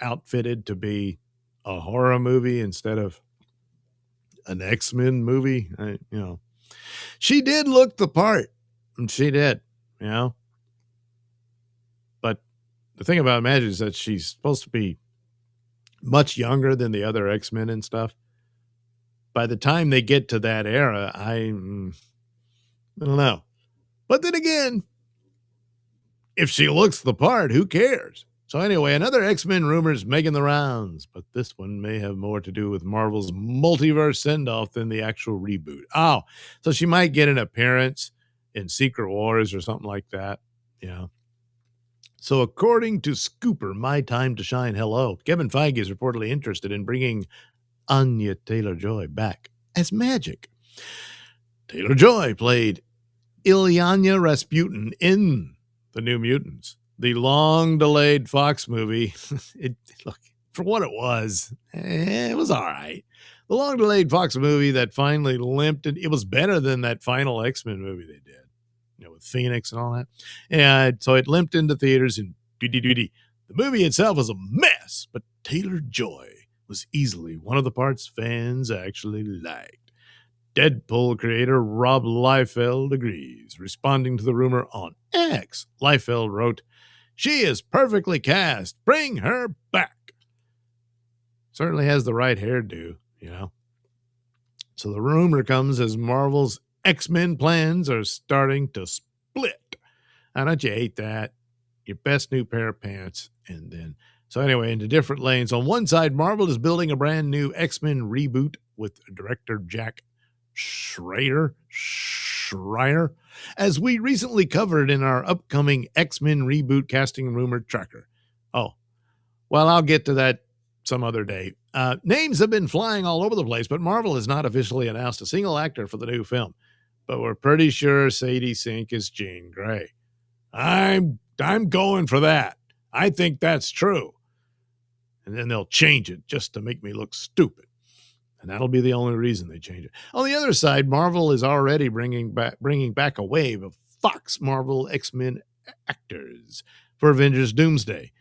outfitted to be a horror movie instead of an X-Men movie. She did look the part, and she did, But the thing about Magic is that she's supposed to be much younger than the other X-Men and stuff. By the time they get to that era, I don't know. But then again, if she looks the part, who cares? So anyway, another X-Men rumor's making the rounds, but this one may have more to do with Marvel's multiverse send-off than the actual reboot. Oh, so she might get an appearance in Secret Wars or something like that. So according to Scooper, My Time to Shine, hello, Kevin Feige is reportedly interested in bringing Anya Taylor-Joy back as Magic. Taylor-Joy played Ilyana Rasputin in The New Mutants, the long-delayed Fox movie. Look, for what it was all right. The long-delayed Fox movie that finally limped, and it was better than that final X-Men movie they did, with Phoenix and all that. And so it limped into theaters, and the movie itself was a mess, but Taylor-Joy was easily one of the parts fans actually liked. Deadpool creator Rob Liefeld agrees. Responding to the rumor on X, Liefeld wrote, "She is perfectly cast. Bring her back." Certainly has the right hairdo, So the rumor comes as Marvel's X-Men plans are starting to split. Now, don't you hate that? Your best new pair of pants, and then... So anyway, into different lanes. On one side, Marvel is building a brand new X-Men reboot with director Jack Schreier, as we recently covered in our upcoming X-Men reboot casting rumor tracker. Oh, well, I'll get to that some other day. Names have been flying all over the place, but Marvel has not officially announced a single actor for the new film. But we're pretty sure Sadie Sink is Jean Grey. I'm going for that. I think that's true. And then they'll change it just to make me look stupid. And that'll be the only reason they change it. On the other side, Marvel is already bringing back a wave of Fox Marvel X-Men actors for Avengers Doomsday,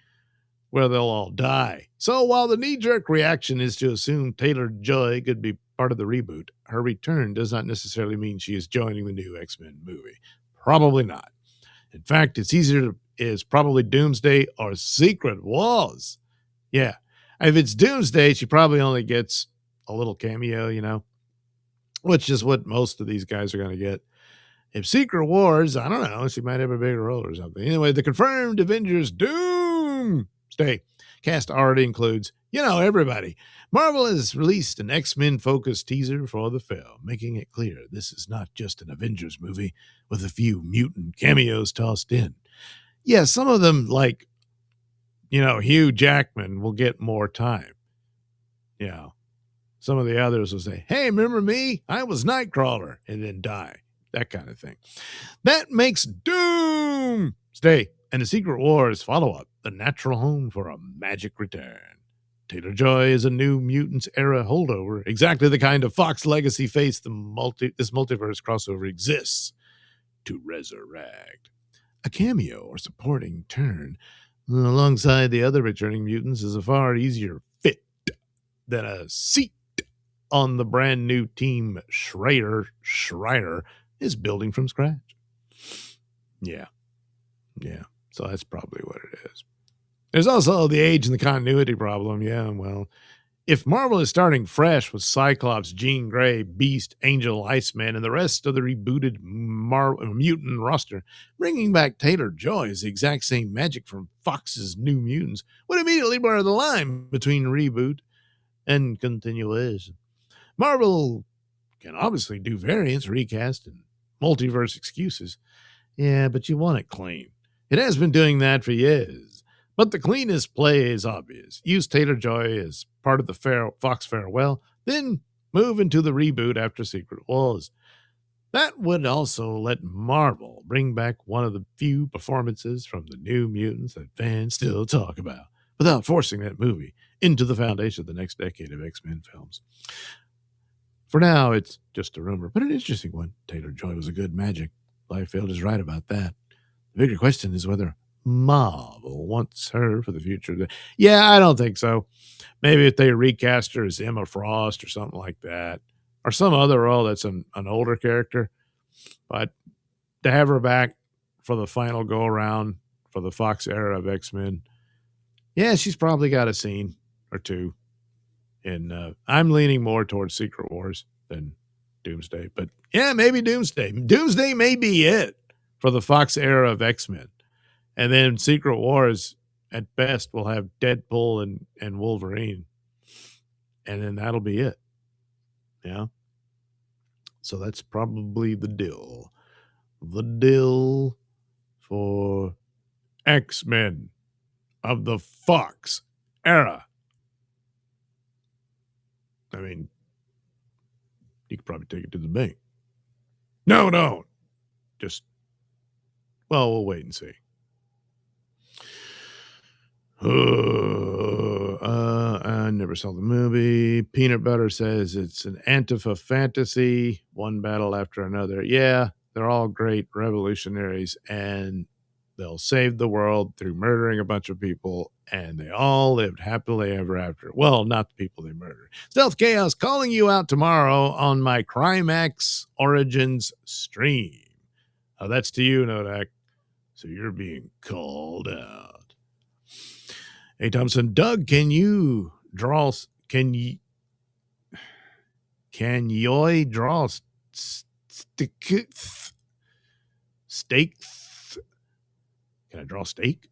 where they'll all die. So while the knee-jerk reaction is to assume Taylor-Joy could be part of the reboot, her return does not necessarily mean she is joining the new X-Men movie. Probably not. In fact, it's probably Doomsday or Secret Wars. Yeah. If it's Doomsday, she probably only gets a little cameo, which is what most of these guys are going to get. If Secret Wars, I don't know, she might have a bigger role or something. Anyway, the confirmed Avengers Doomsday cast already includes, everybody. Marvel has released an X-Men focused teaser for the film, making it clear this is not just an Avengers movie with a few mutant cameos tossed in. Yeah, some of them, like, Hugh Jackman will get more time. Some of the others will say, hey, remember me? I was Nightcrawler, and then die. That kind of thing. That makes Doomsday and the Secret Wars follow-up the natural home for a magic return. Taylor-Joy is a New Mutants era holdover, exactly the kind of Fox legacy face this multiverse crossover exists to resurrect. A cameo or supporting turn alongside the other returning mutants is a far easier fit than a seat on the brand new team Schreier is building from scratch. Yeah. So that's probably what it is. There's also the age and the continuity problem. Yeah, well, if Marvel is starting fresh with Cyclops, Jean Grey, Beast, Angel, Iceman, and the rest of the rebooted mutant roster, bringing back Taylor-Joy is the exact same magic from Fox's New Mutants would immediately blur the line between reboot and continuation. Marvel can obviously do variants, recast, and multiverse excuses. Yeah, but you want it clean. It has been doing that for years. But the cleanest play is obvious. Use Taylor-Joy as part of the Fox farewell, then move into the reboot after Secret Wars. That would also let Marvel bring back one of the few performances from the New Mutants that fans still talk about, without forcing that movie into the foundation of the next decade of X-Men films. For now, it's just a rumor, but an interesting one. Taylor-Joy was a good magic. Liefeld is right about that. The bigger question is whether Marvel wants her for the future. Yeah, I don't think so. Maybe if they recast her as Emma Frost or something like that, or some other role that's an older character. But to have her back for the final go-around for the Fox era of X-Men, yeah, she's probably got a scene or two. And I'm leaning more towards Secret Wars than Doomsday. But yeah, maybe Doomsday. Doomsday may be it for the Fox era of X-Men. And then Secret Wars, at best, will have Deadpool and Wolverine. And then that'll be it. Yeah. So that's probably the deal. The deal for X-Men of the Fox era. I mean, you could probably take it to the bank. No, don't. Just, well, we'll wait and see. I never saw the movie. Peanut Butter says it's an Antifa fantasy, one battle after another. Yeah, they're all great revolutionaries, and they'll save the world through murdering a bunch of people, and they all lived happily ever after. Well, not the people they murdered. Stealth Chaos calling you out tomorrow on my Crimex Origins stream. That's to you, Nodak. So you're being called out. Hey, Thompson, Doug, can you draw steak? Can I draw steak?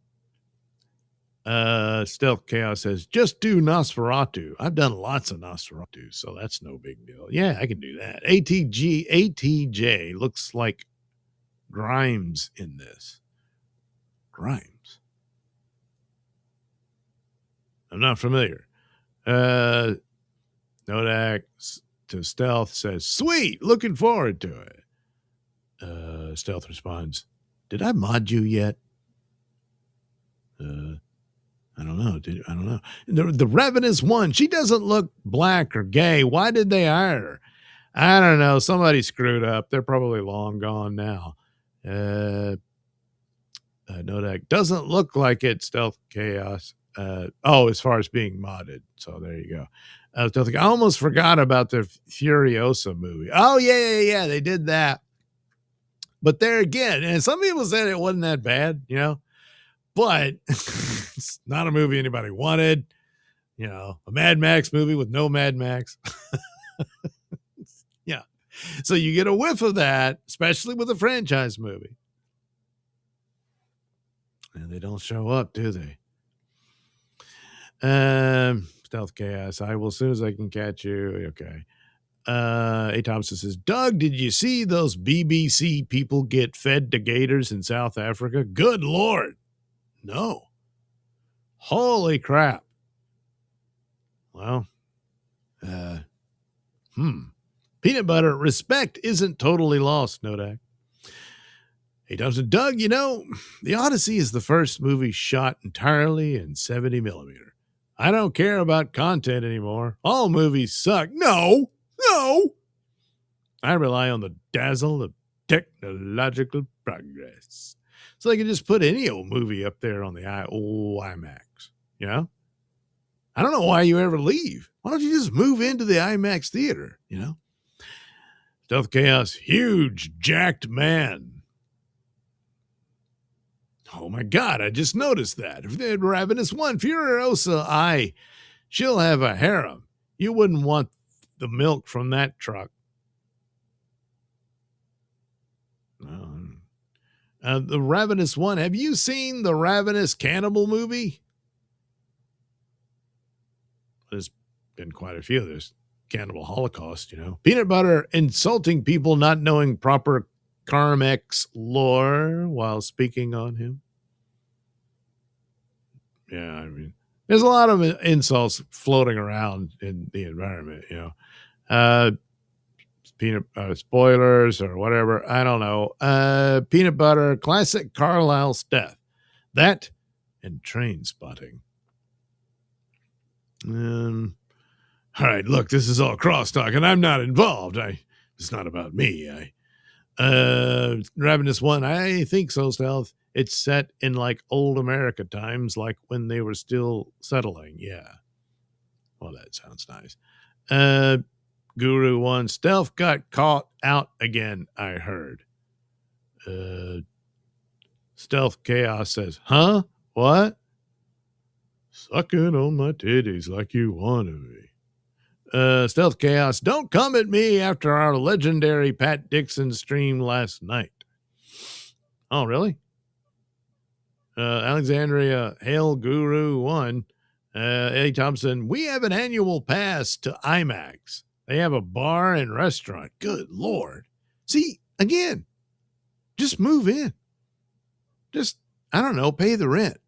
Stealth Chaos says, just do Nosferatu. I've done lots of Nosferatu, so that's no big deal. Yeah, I can do that. ATJ looks like Grimes in this. Grimes. I'm not familiar. Nodak to Stealth says, sweet, looking forward to it. Stealth responds, did I mod you yet? I don't know. I don't know. The Ravenous one, she doesn't look black or gay. Why did they hire her? I don't know. Somebody screwed up. They're probably long gone now. Nodak doesn't look like it. Stealth Chaos. As far as being modded. So there you go. I almost forgot about the Furiosa movie. Oh, yeah. They did that. But there again, and some people said it wasn't that bad, but it's not a movie anybody wanted. A Mad Max movie with no Mad Max. Yeah. So you get a whiff of that, especially with a franchise movie. And they don't show up, do they? Stealth Chaos. I will as soon as I can catch you. Okay. A. Thompson says, Doug, did you see those BBC people get fed to gators in South Africa? Good Lord. No. Holy crap. Well, peanut butter respect isn't totally lost, Nodak. He Thompson, Doug, the Odyssey is the first movie shot entirely in 70 millimeter. I don't care about content anymore. All movies suck. No. I rely on the dazzle of technological progress. So they can just put any old movie up there on the IMAX. I don't know why you ever leave. Why don't you just move into the IMAX theater? Stealth Chaos, huge, jacked man. Oh my God, I just noticed that. If they had Ravenous one, Furiosa, she'll have a harem. You wouldn't want the milk from that truck. The Ravenous one. Have you seen the Ravenous Cannibal movie? There's been quite a few. There's Cannibal Holocaust, Peanut butter insulting people not knowing proper Carmex lore while speaking on him. Yeah, there's a lot of insults floating around in the environment, peanut spoilers or whatever. I don't know. Peanut butter, classic Carlisle stuff. That and train spotting. All right, look, this is all crosstalk, and I'm not involved. It's not about me. Ravenous one, I think so, Stealth. It's set in like old America times, like when they were still settling. Yeah. Well, that sounds nice. Guru one, Stealth got caught out again, I heard. Stealth Chaos says, huh? What? Sucking on my titties like you want to be. Stealth Chaos, don't come at me after our legendary Pat Dixon stream last night. Oh, really? Alexandria Hail Guru 1. Eddie Thompson, we have an annual pass to IMAX. They have a bar and restaurant. Good Lord. See, again, just move in. Just, I don't know, pay the rent.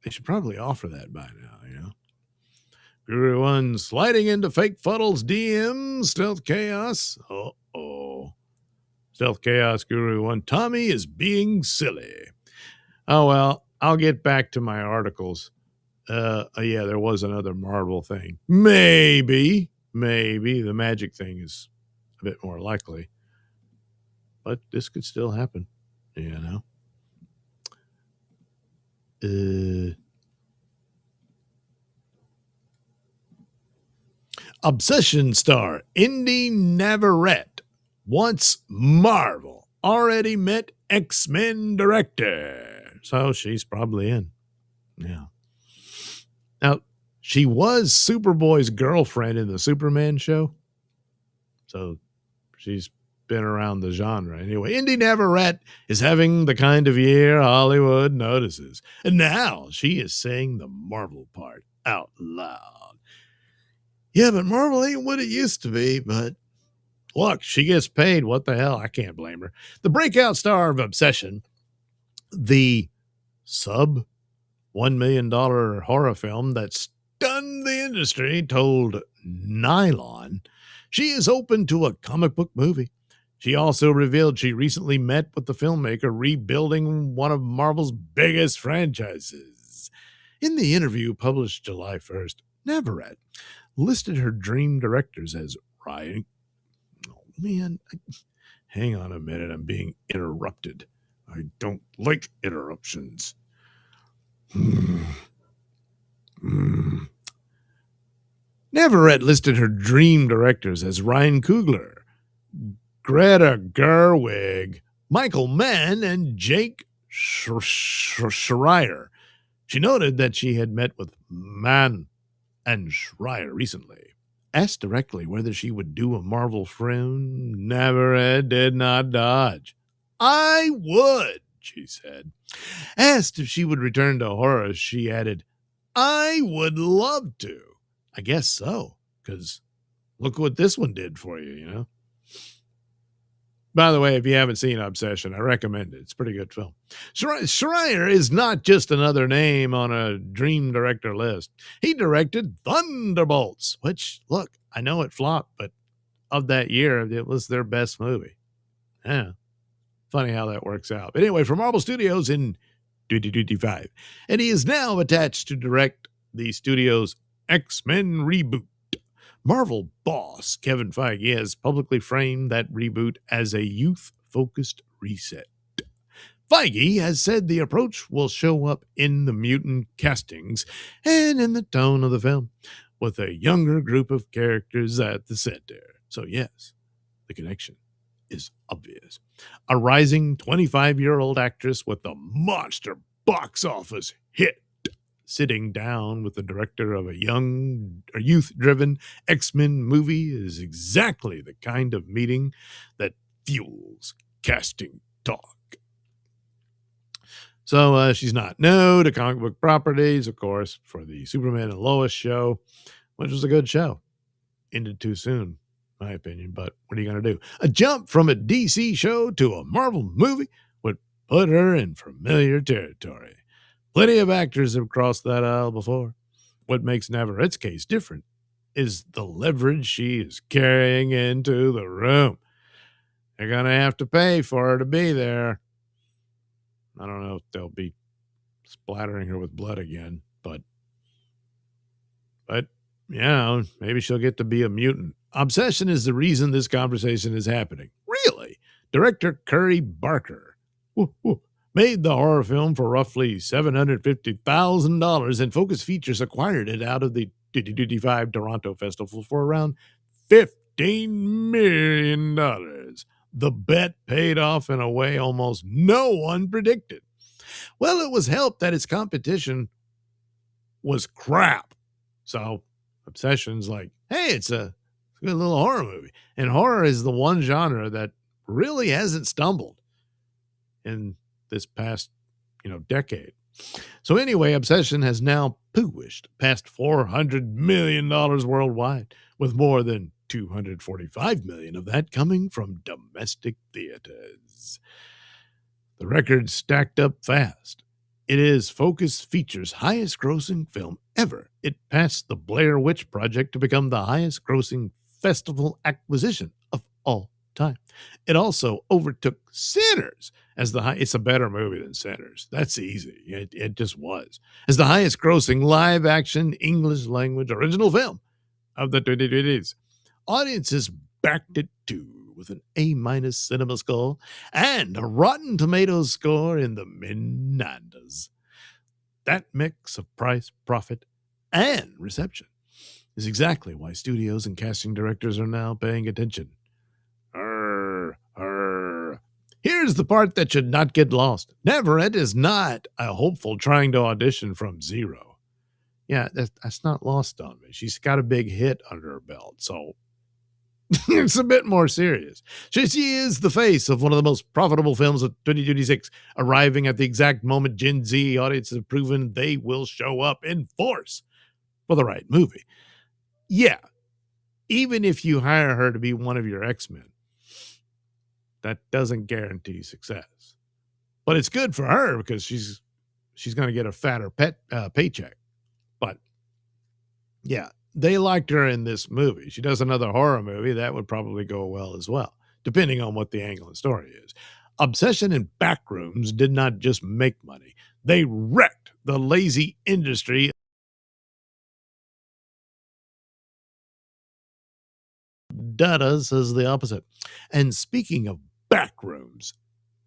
They should probably offer that by now, Guru 1 sliding into Fake Fuddle's DM. Stealth Chaos. Uh-oh. Stealth Chaos Guru 1. Tommy is being silly. Oh, well, I'll get back to my articles. Yeah, there was another Marvel thing. Maybe the magic thing is a bit more likely. But this could still happen, Obsession star Indy Navarrete wants Marvel. Already met X-Men director. So she's probably in. Yeah. Now, she was Superboy's girlfriend in the Superman show. So she's been around the genre anyway. Indy Navarrete is having the kind of year Hollywood notices. And now she is saying the Marvel part out loud. Yeah, but Marvel ain't what it used to be, but look, she gets paid. What the hell? I can't blame her. The breakout star of Obsession, the sub $1 million horror film that stunned the industry, told Nylon she is open to a comic book movie. She also revealed she recently met with the filmmaker rebuilding one of Marvel's biggest franchises. In the interview published July 1st, Navarrete listed her dream directors as Ryan. Oh, man. Hang on a minute. I'm being interrupted. I don't like interruptions. Navarrete listed her dream directors as Ryan Coogler, Greta Gerwig, Michael Mann, and Jake Schreier. She noted that she had met with Mann and Schreier recently. Asked directly whether she would do a Marvel film, Navarrete did not dodge. I would, she said. Asked if she would return to horror, she added, I would love to. I guess so, because look what this one did for you, you know? By the way, if you haven't seen Obsession, I recommend it. It's a pretty good film. Schreier is not just another name on a dream director list. He directed Thunderbolts, which, look, I know it flopped, but of that year, it was their best movie. Yeah. Funny how that works out. But anyway, for Marvel Studios in 2025. And he is now attached to direct the studio's X-Men reboot. Marvel boss Kevin Feige has publicly framed that reboot as a youth-focused reset. Feige has said the approach will show up in the mutant castings and in the tone of the film, with a younger group of characters at the center. So yes, the connection is obvious. A rising 25-year-old actress with a monster box office hit, sitting down with the director of a youth-driven X-Men movie is exactly the kind of meeting that fuels casting talk. So she's not new to comic book properties, of course, for the Superman and Lois show, which was a good show. Ended too soon, in my opinion, but what are you going to do? A jump from a DC show to a Marvel movie would put her in familiar territory. Plenty of actors have crossed that aisle before. What makes Navarrete's case different is the leverage she is carrying into the room. They're going to have to pay for her to be there. I don't know if they'll be splattering her with blood again, but yeah, maybe she'll get to be a mutant. Obsession is the reason this conversation is happening. Really? Director Curry Barker made the horror film for roughly $750,000, and Focus Features acquired it out of the 2025 Toronto Festival for around $15 million. The bet paid off in a way almost no one predicted. Well, it was helped that its competition was crap. So Obsession's like, hey, it's a good little horror movie. And horror is the one genre that really hasn't stumbled in this past, decade. So anyway, Obsession has now pushed past $400 million worldwide, with more than $245 million of that coming from domestic theaters. The record stacked up fast. It is Focus Features' highest grossing film ever. It passed the Blair Witch Project to become the highest grossing festival acquisition of all time. It also overtook Sinners as it's a better movie than Sinners. That's easy. It just was. As the highest grossing live action English language original film of the 2020s. Audiences backed it too, with an A- cinema score and a Rotten Tomatoes score in the mid-90s. That mix of price, profit, and reception is exactly why studios and casting directors are now paying attention. Here's the part that should not get lost. Navarrete is not a hopeful trying to audition from zero. Yeah, that's not lost on me. She's got a big hit under her belt, so It's a bit more serious. She is the face of one of the most profitable films of 2026, arriving at the exact moment Gen Z audiences have proven they will show up in force for the right movie. Yeah, even if you hire her to be one of your X-Men, that doesn't guarantee success. But it's good for her because she's going to get a fatter paycheck. But yeah, they liked her in this movie. She does another horror movie, that would probably go well as well, depending on what the angle and story is. Obsession and Backrooms did not just make money. They wrecked the lazy industry. Data says the opposite. And speaking of Backrooms,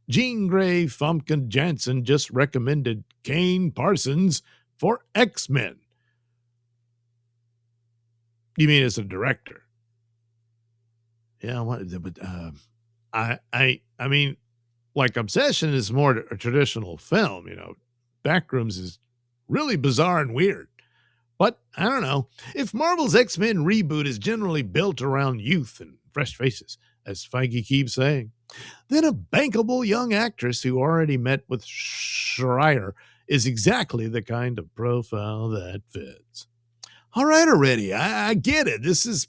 Jean Grey Famke Janssen just recommended Kane Parsons for X-Men. You mean as a director? Yeah, but I mean, like Obsession is more a traditional film, Backrooms is really bizarre and weird. But I don't know. If Marvel's X-Men reboot is generally built around youth and fresh faces, as Feige keeps saying, then a bankable young actress who already met with Schreier is exactly the kind of profile that fits. All right already, I get it. This is,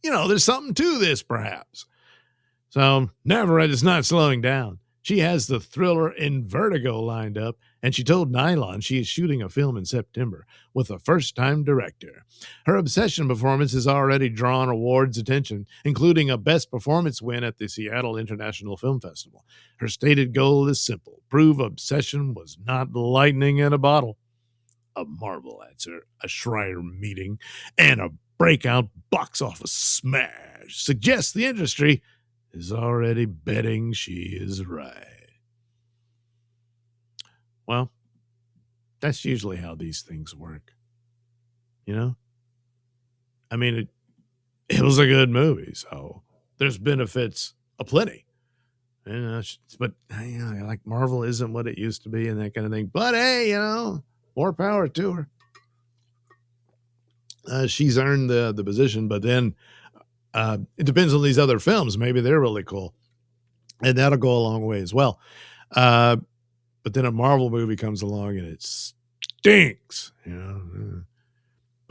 there's something to this, perhaps. So Navarrete is not slowing down. She has the thriller in Vertigo lined up, and she told Nylon she is shooting a film in September with a first-time director. Her Obsession performance has already drawn awards attention, including a Best Performance win at the Seattle International Film Festival. Her stated goal is simple: prove Obsession was not lightning in a bottle. A Marvel answer, a Schreier meeting, and a breakout box office smash suggests the industry is already betting she is right. Well, that's usually how these things work. I mean, it was a good movie, so there's benefits aplenty. But like Marvel isn't what it used to be and that kind of thing. But hey, more power to her. She's earned the position, but then it depends on these other films. Maybe they're really cool, and that'll go a long way as well. But then a Marvel movie comes along and it stinks,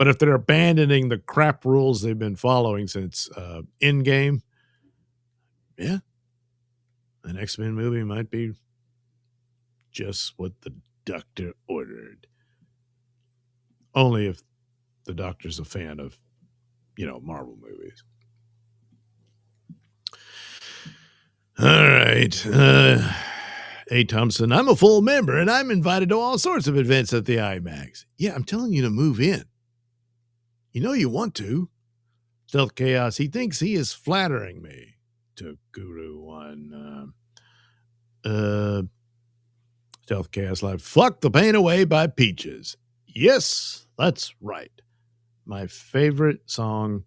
But if they're abandoning the crap rules they've been following since Endgame, yeah, an X-Men movie might be just what the doctor ordered. Only if the doctor's a fan of, Marvel movies. All right. A. Thompson, I'm a full member, and I'm invited to all sorts of events at the IMAX. Yeah, I'm telling you to move in. You want to. Stealth Chaos, he thinks he is flattering me. To Guru One. Stealth Chaos Live. Fuck the Pain Away by Peaches. Yes, that's right. My favorite song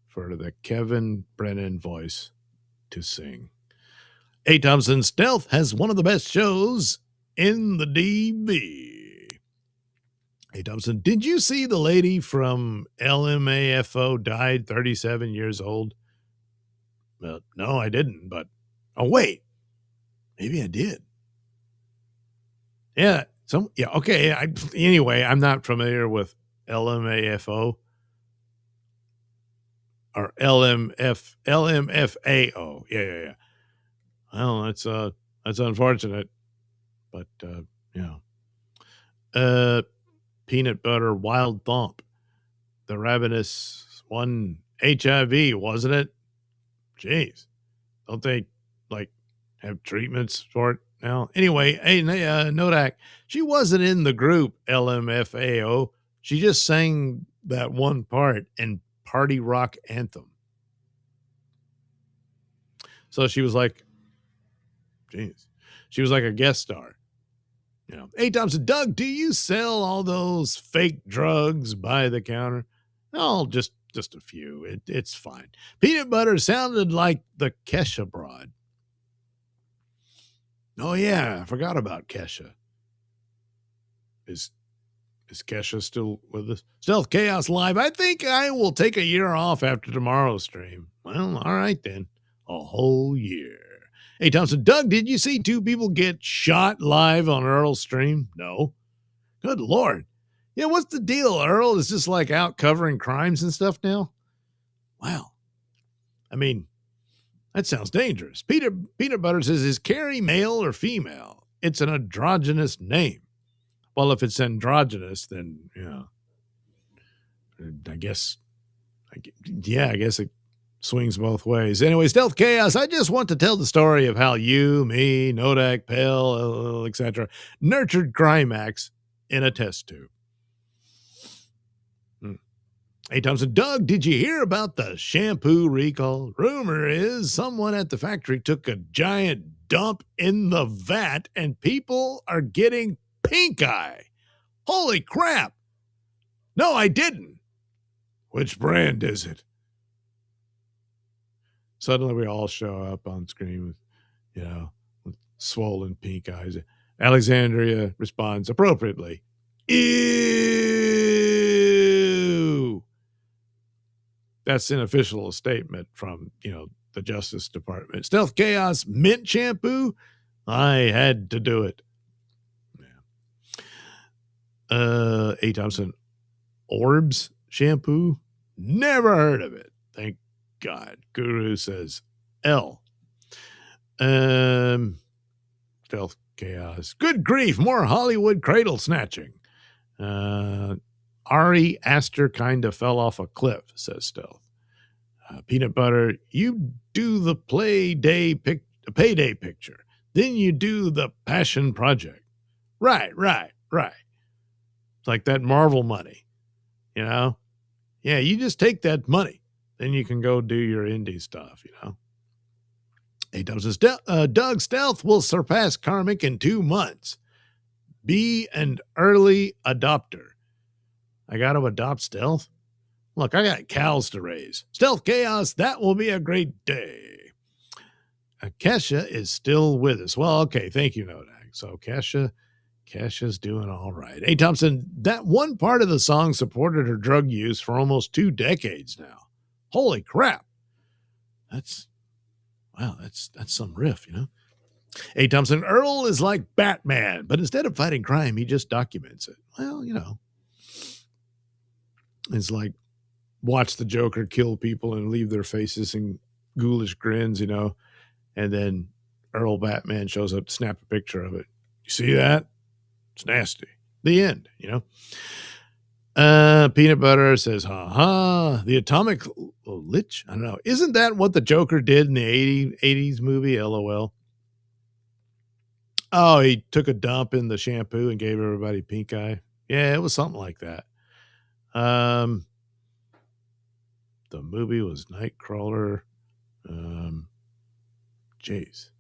for the Kevin Brennan voice to sing. A. Thompson, Stealth has one of the best shows in the DB. A. Thompson, did you see the lady from LMAFO died 37 years old? Well, no, I didn't, but... Oh, wait. Maybe I did. Yeah, okay. Anyway, I'm not familiar with LMAFO. Or LMFAO. Yeah. Well, that's unfortunate, but Peanut Butter Wild Thump, the ravenous one, HIV, wasn't it? Jeez, don't they have treatments for it now? Anyway, Nodak, she wasn't in the group LMFAO. She just sang that one part in Party Rock Anthem. So she was like, she was like a guest star. A. Thompson, Doug, do you sell all those fake drugs by the counter? Oh, just a few. It's fine. Peanut Butter sounded like the Kesha broad. Oh yeah, I forgot about Kesha. Is Is Kesha still with us? Stealth Chaos Live. I think I will take a year off after tomorrow's stream. Well, all right then. A whole year. Hey, Thompson. Doug, did you see 2 people get shot live on Earl's stream? No. Good Lord. Yeah, what's the deal? Earl is just like out covering crimes and stuff now? Wow. I mean, that sounds dangerous. Peanut Butter says, is Carrie male or female? It's an androgynous name. Well, if it's androgynous, then, I guess it swings both ways. Anyway, Stealth Chaos, I just want to tell the story of how you, me, Nodak, Pell, etc., nurtured Crimax in a test tube. Hey, Thompson, Doug, did you hear about the shampoo recall? Rumor is someone at the factory took a giant dump in the vat and people are getting pink eye. Holy crap. No, I didn't. Which brand is it? Suddenly we all show up on screen with swollen pink eyes. Alexandria responds appropriately. Ew. That's an official statement from, the Justice Department. Stealth Chaos mint shampoo. I had to do it. Yeah. A. Thompson, Orbs shampoo. Never heard of it. Thank God. Guru says L. Stealth Chaos. Good grief. More Hollywood cradle snatching. Ari Aster kind of fell off a cliff, says Stealth. Peanut Butter, you do the payday picture. Then you do the passion project. Right. It's like that Marvel money, Yeah, you just take that money. Then you can go do your indie stuff, Hey, Doug, Stealth will surpass Karmic in 2 months. Be an early adopter. I got to adopt Stealth? Look, I got cows to raise. Stealth Chaos, that will be a great day. Kesha is still with us. Well, okay, thank you, Nodak. So Kesha's doing all right. Hey, Thompson, that one part of the song supported her drug use for almost 2 decades now. Holy crap. That's some riff, Hey, Thompson, Earl is like Batman, but instead of fighting crime, he just documents it. Well, it's like watch the Joker kill people and leave their faces in ghoulish grins, and then Earl Batman shows up to snap a picture of it. You see that? It's nasty. The end, Peanut Butter says, the atomic lich? I don't know. Isn't that what the Joker did in the 80s movie? LOL. Oh, he took a dump in the shampoo and gave everybody pink eye. Yeah, it was something like that. The movie was Nightcrawler. Jeez.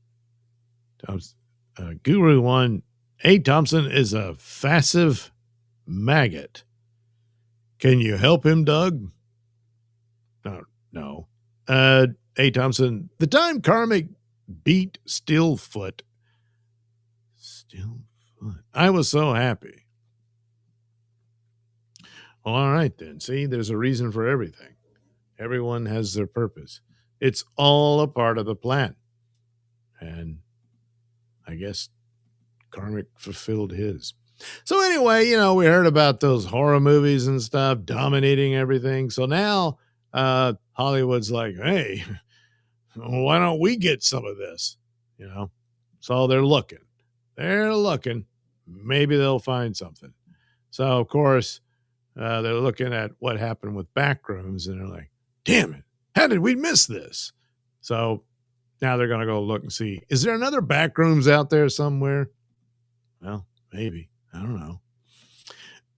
Guru 1. A. Thompson is a passive maggot. Can you help him, Doug? No. A. Thompson, the time Karmic beat Stillfoot. I was so happy. Well, all right then. See, there's a reason for everything. Everyone has their purpose. It's all a part of the plan. And I guess Karmic fulfilled his. So anyway, we heard about those horror movies and stuff dominating everything. So now Hollywood's like, hey, why don't we get some of this? So they're looking. Maybe they'll find something. So, of course, they're looking at what happened with Backrooms, and they're like, damn it, how did we miss this? So now they're going to go look and see, is there another Backrooms out there somewhere? Well, maybe. I don't know.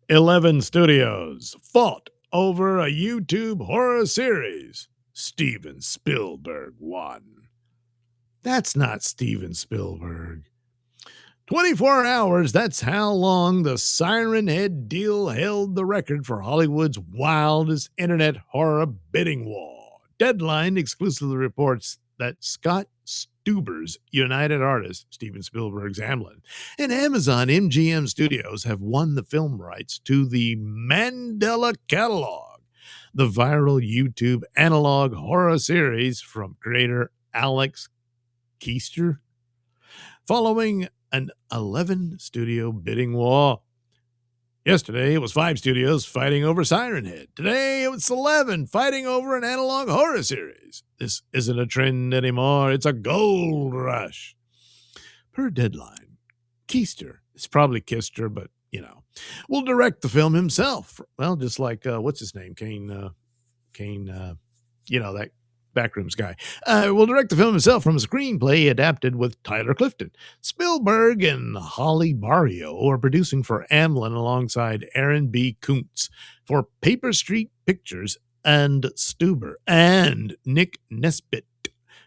11 Studios fought over a YouTube horror series. Steven Spielberg won. That's not Steven Spielberg. 24 hours, that's how long the Siren Head deal held the record for Hollywood's wildest internet horror bidding war. Deadline exclusively reports that Scott Stuber's United Artists, Steven Spielberg's Amblin, and Amazon MGM Studios have won the film rights to the Mandela Catalog, the viral YouTube analog horror series from creator Alex Keister, following an 11 studio bidding war. Yesterday, it was 5 studios fighting over Siren Head. Today, it's 11 fighting over an analog horror series. This isn't a trend anymore. It's a gold rush. Per Deadline, Keister, it's probably Kister, but, will direct the film himself. Well, just like, what's his name? Kane, that Backrooms guy, will direct the film himself from a screenplay adapted with Tyler Clifton. Spielberg and Holly Barrio are producing for Amblin alongside Aaron B. Kuntz for Paper Street Pictures and Stuber, and Nick Nesbitt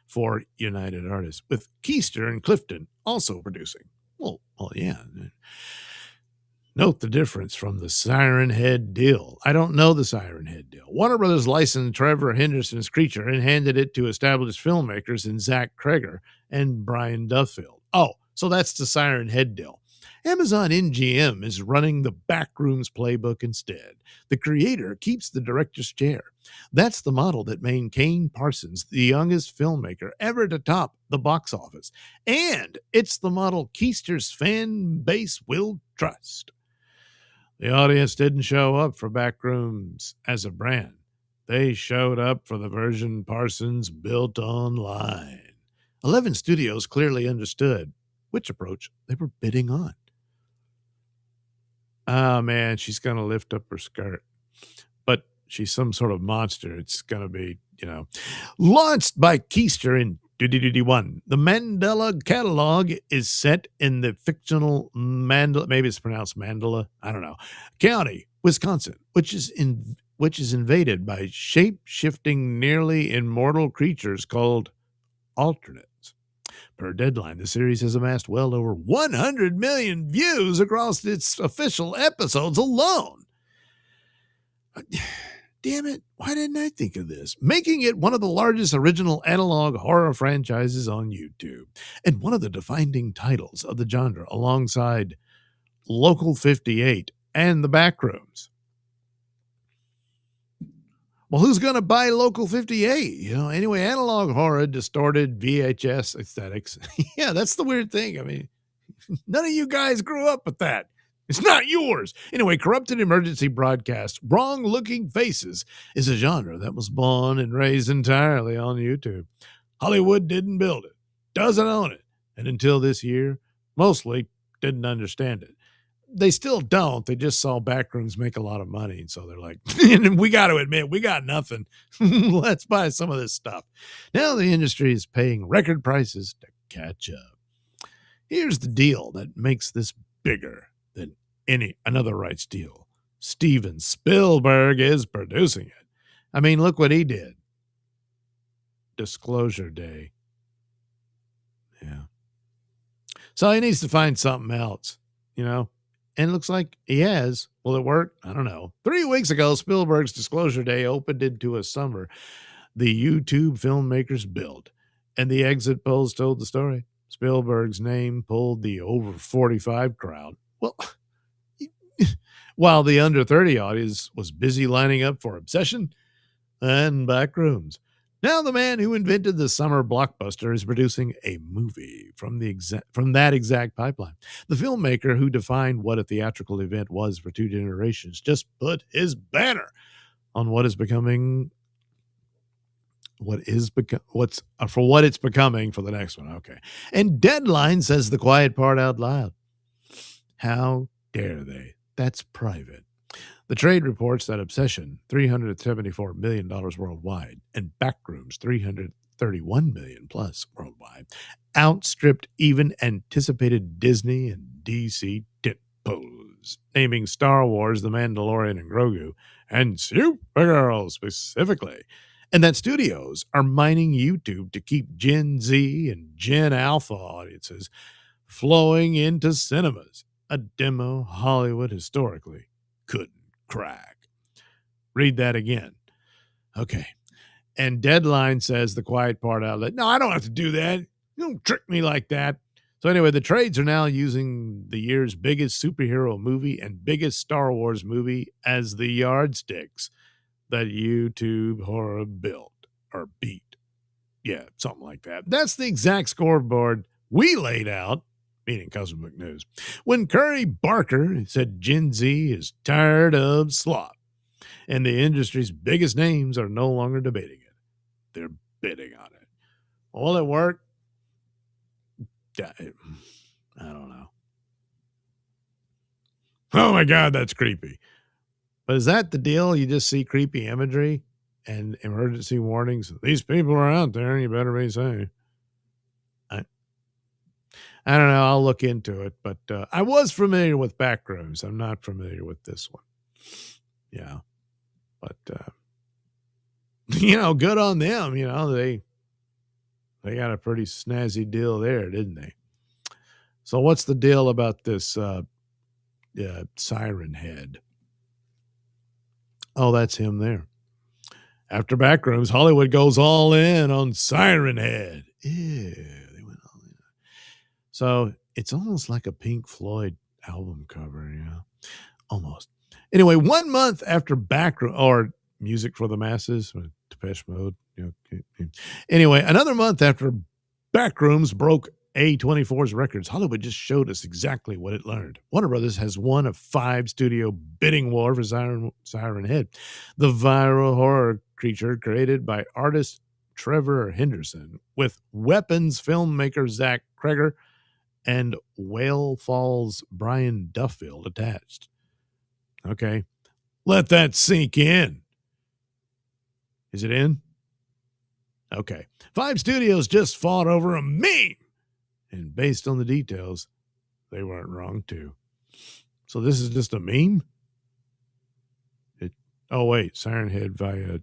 for United Artists, with Keister and Clifton also producing. Well, yeah. Note the difference from the Siren Head deal. I don't know the Siren Head deal. Warner Brothers licensed Trevor Henderson's Creature and handed it to established filmmakers in Zach Kreger and Brian Duffield. Oh, so that's the Siren Head deal. Amazon MGM is running the Backrooms playbook instead. The creator keeps the director's chair. That's the model that made Kane Parsons the youngest filmmaker ever to top the box office. And it's the model Keister's fan base will trust. The audience didn't show up for Backrooms as a brand. They showed up for the version Parsons built online. 11 studios clearly understood which approach they were bidding on. Oh, man, she's going to lift up her skirt. But she's some sort of monster. It's going to be, Launched by Keister in 2021, the Mandela Catalog is set in the fictional Mandela, maybe it's pronounced Mandela, I don't know, County, Wisconsin, which is invaded by shape-shifting, nearly immortal creatures called alternates. Per Deadline, the series has amassed well over 100 million views across its official episodes alone. Damn it, why didn't I think of this? Making it one of the largest original analog horror franchises on YouTube, and one of the defining titles of the genre alongside Local 58 and The Backrooms. Well, who's going to buy Local 58? Anyway, analog horror, distorted VHS aesthetics. Yeah, that's the weird thing. I mean, none of you guys grew up with that. It's not yours. Anyway, corrupted emergency broadcast, wrong-looking faces is a genre that was born and raised entirely on YouTube. Hollywood didn't build it, doesn't own it, and until this year, mostly didn't understand it. They still don't. They just saw Backrooms make a lot of money, and so they're like, we got to admit, we got nothing. Let's buy some of this stuff. Now the industry is paying record prices to catch up. Here's the deal that makes this bigger than another rights deal. Steven Spielberg is producing it. I mean, look what he did. Disclosure Day. Yeah. So he needs to find something else, and it looks like he has. Will it work? I don't know. 3 weeks ago, Spielberg's Disclosure Day opened into a summer the YouTube filmmakers built, and the exit polls told the story. Spielberg's name pulled the over 45 crowd. Well, while the under 30 audience was busy lining up for Obsession and Backrooms. Now the man who invented the summer blockbuster is producing a movie from that exact pipeline. The filmmaker who defined what a theatrical event was for 2 generations just put his banner on what it's becoming for the next one. Okay. And Deadline says the quiet part out loud. How dare they? That's private. The trade reports that Obsession, $374 million worldwide, and Backrooms, $331 million plus worldwide, outstripped even anticipated Disney and DC tentpoles, naming Star Wars, The Mandalorian, and Grogu, and Supergirl specifically. And that studios are mining YouTube to keep Gen Z and Gen Alpha audiences flowing into cinemas, a demo Hollywood historically couldn't crack. Read that again. Okay. And Deadline says the quiet part outlet. No, I don't have to do that. You don't trick me like that. So anyway, the trades are now using the year's biggest superhero movie and biggest Star Wars movie as the yardsticks that YouTube horror built or beat. Yeah, something like that. That's the exact scoreboard we laid out, meaning Cousin McNews, when Curry Barker said Gen Z is tired of slop, and the industry's biggest names are no longer debating it. They're bidding on it. Will it work? I don't know. Oh my God, that's creepy. But is that the deal? You just see creepy imagery and emergency warnings. These people are out there, and you better be safe. I don't know. I'll look into it, but I was familiar with Backrooms. I'm not familiar with this one. Yeah, but good on them. They got a pretty snazzy deal there, didn't they? So what's the deal about this Siren Head? Oh, that's him there. After Backrooms, Hollywood goes all in on Siren Head. Ew, they went all in. So it's almost like a Pink Floyd album cover, almost. Anyway, 1 month after Backrooms, or Music for the Masses, Depeche Mode. Anyway, another month after Backrooms broke A24's records, Hollywood just showed us exactly what it learned. Warner Brothers has won a 5-studio bidding war for Siren Head, the viral horror creature created by artist Trevor Henderson, with Weapons filmmaker Zach Kreger and Whale Falls Brian Duffield attached. Okay, let that sink in. Is it in? Okay. 5 studios just fought over a meme. And based on the details, they weren't wrong too. So this is just a meme? Siren Head via...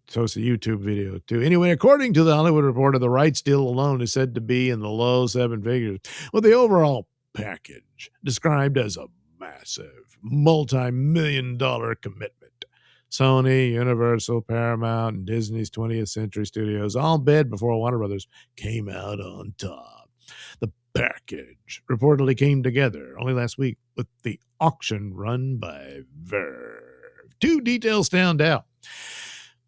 So it's a YouTube video too. Anyway, according to the Hollywood Reporter, the rights deal alone is said to be in the low 7 figures, with the overall package described as a massive, multi-million-dollar commitment. Sony, Universal, Paramount, and Disney's 20th Century Studios all bid before Warner Brothers came out on top. The package reportedly came together only last week with the auction run by Verve. 2 details stand out.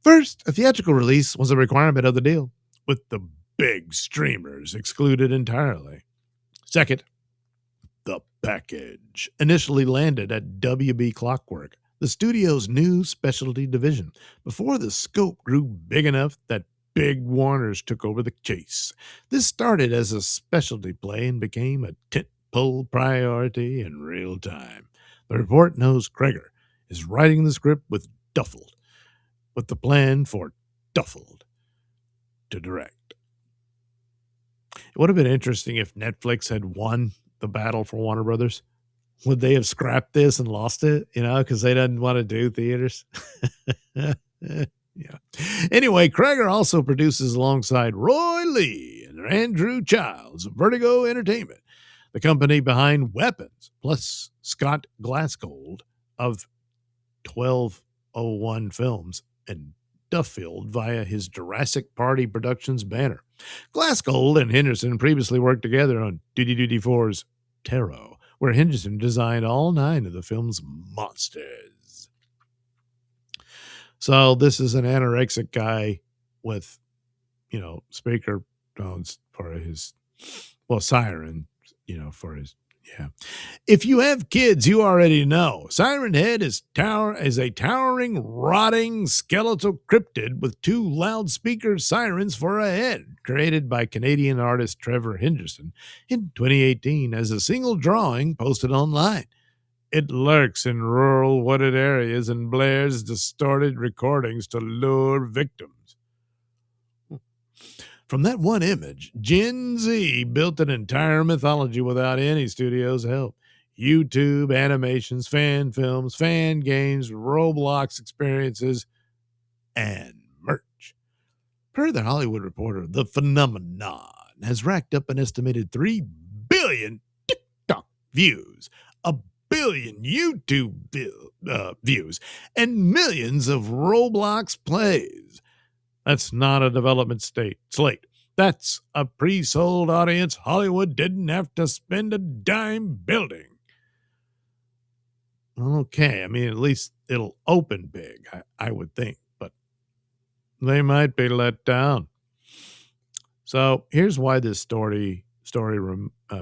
First, a theatrical release was a requirement of the deal, with the big streamers excluded entirely. Second, the package initially landed at WB Clockwork, the studio's new specialty division, before the scope grew big enough that big Warners took over the chase. This started as a specialty play and became a tentpole priority in real time. The report knows Kreger is writing the script with Duffield, with the plan for Duffield to direct. It would have been interesting if Netflix had won the battle for Warner Brothers. Would they have scrapped this and lost it? Because they didn't want to do theaters. Yeah. Anyway, Kreger also produces alongside Roy Lee and Andrew Childs of Vertigo Entertainment, the company behind Weapons, plus Scott Glassgold of 1201 Films and Duffield via his Jurassic Party Productions banner. Glassgold and Henderson previously worked together on Duty 4's Tarot, where Henderson designed all 9 of the film's monsters. So this is an anorexic guy with, speaker phones for his, siren, for his, yeah. If you have kids, you already know. Siren Head is a towering, rotting, skeletal cryptid with 2 loudspeaker sirens for a head, created by Canadian artist Trevor Henderson in 2018 as a single drawing posted online. It lurks in rural, wooded areas and blares distorted recordings to lure victims. From that one image, Gen Z built an entire mythology without any studio's help. YouTube, animations, fan films, fan games, Roblox experiences, and merch. Per the Hollywood Reporter, the phenomenon has racked up an estimated 3 billion TikTok views, a billion YouTube views, and millions of Roblox plays. That's not a development slate. That's a pre-sold audience Hollywood didn't have to spend a dime building. Okay, I mean, at least it'll open big, I would think, but they might be let down. So here's why this story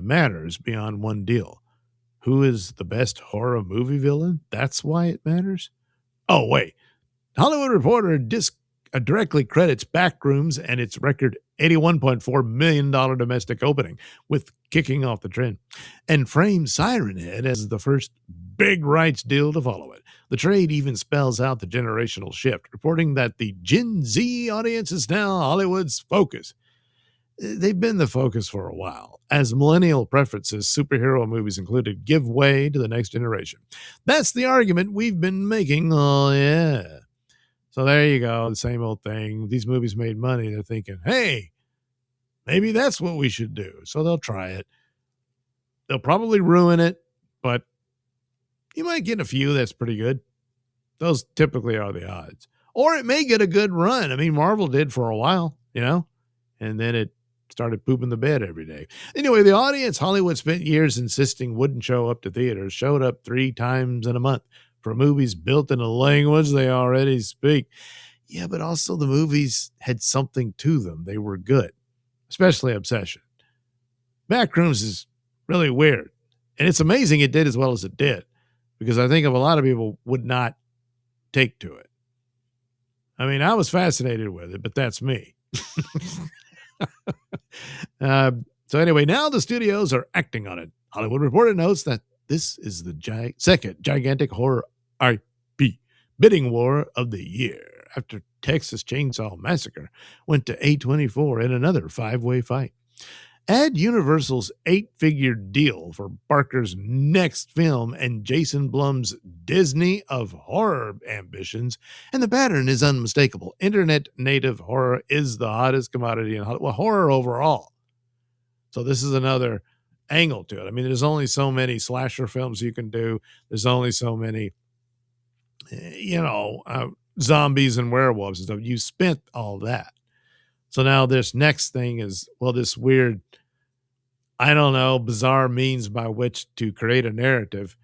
matters beyond one deal. Who is the best horror movie villain? That's why it matters? Oh, wait. Hollywood Reporter directly credits Backrooms and its record $81.4 million domestic opening with kicking off the trend, and frames Siren Head as the first big rights deal to follow it. The trade even spells out the generational shift, reporting that the Gen Z audience is now Hollywood's focus. They've been the focus for a while, as millennial preferences, superhero movies included, give way to the next generation. That's the argument we've been making. Oh, yeah. So there you go. The same old thing. These movies made money. They're thinking, hey, maybe that's what we should do. So they'll try it. They'll probably ruin it, but you might get a few that's pretty good. Those typically are the odds. Or it may get a good run. I mean, Marvel did for a while, and then it started pooping the bed every day. Anyway, the audience Hollywood spent years insisting wouldn't show up to theaters showed up 3 times in a month for movies built in a language they already speak. Yeah, but also the movies had something to them. They were good, especially Obsession. Backrooms is really weird, and it's amazing it did as well as it did, because I think a lot of people would not take to it. I mean, I was fascinated with it, but that's me. So anyway, now the studios are acting on it. Hollywood Reporter notes that this is the second gigantic horror IP bidding war of the year, after Texas Chainsaw Massacre went to A24 in another 5-way fight. Add Universal's 8-figure deal for Barker's next film and Jason Blum's Disney of horror ambitions, and the pattern is unmistakable. Internet native horror is the hottest commodity in Hollywood. Well, horror overall. So this is another angle to it. I mean, there's only so many slasher films you can do. There's only so many, zombies and werewolves and stuff. You spent all that. So now this next thing is, this weird, bizarre means by which to create a narrative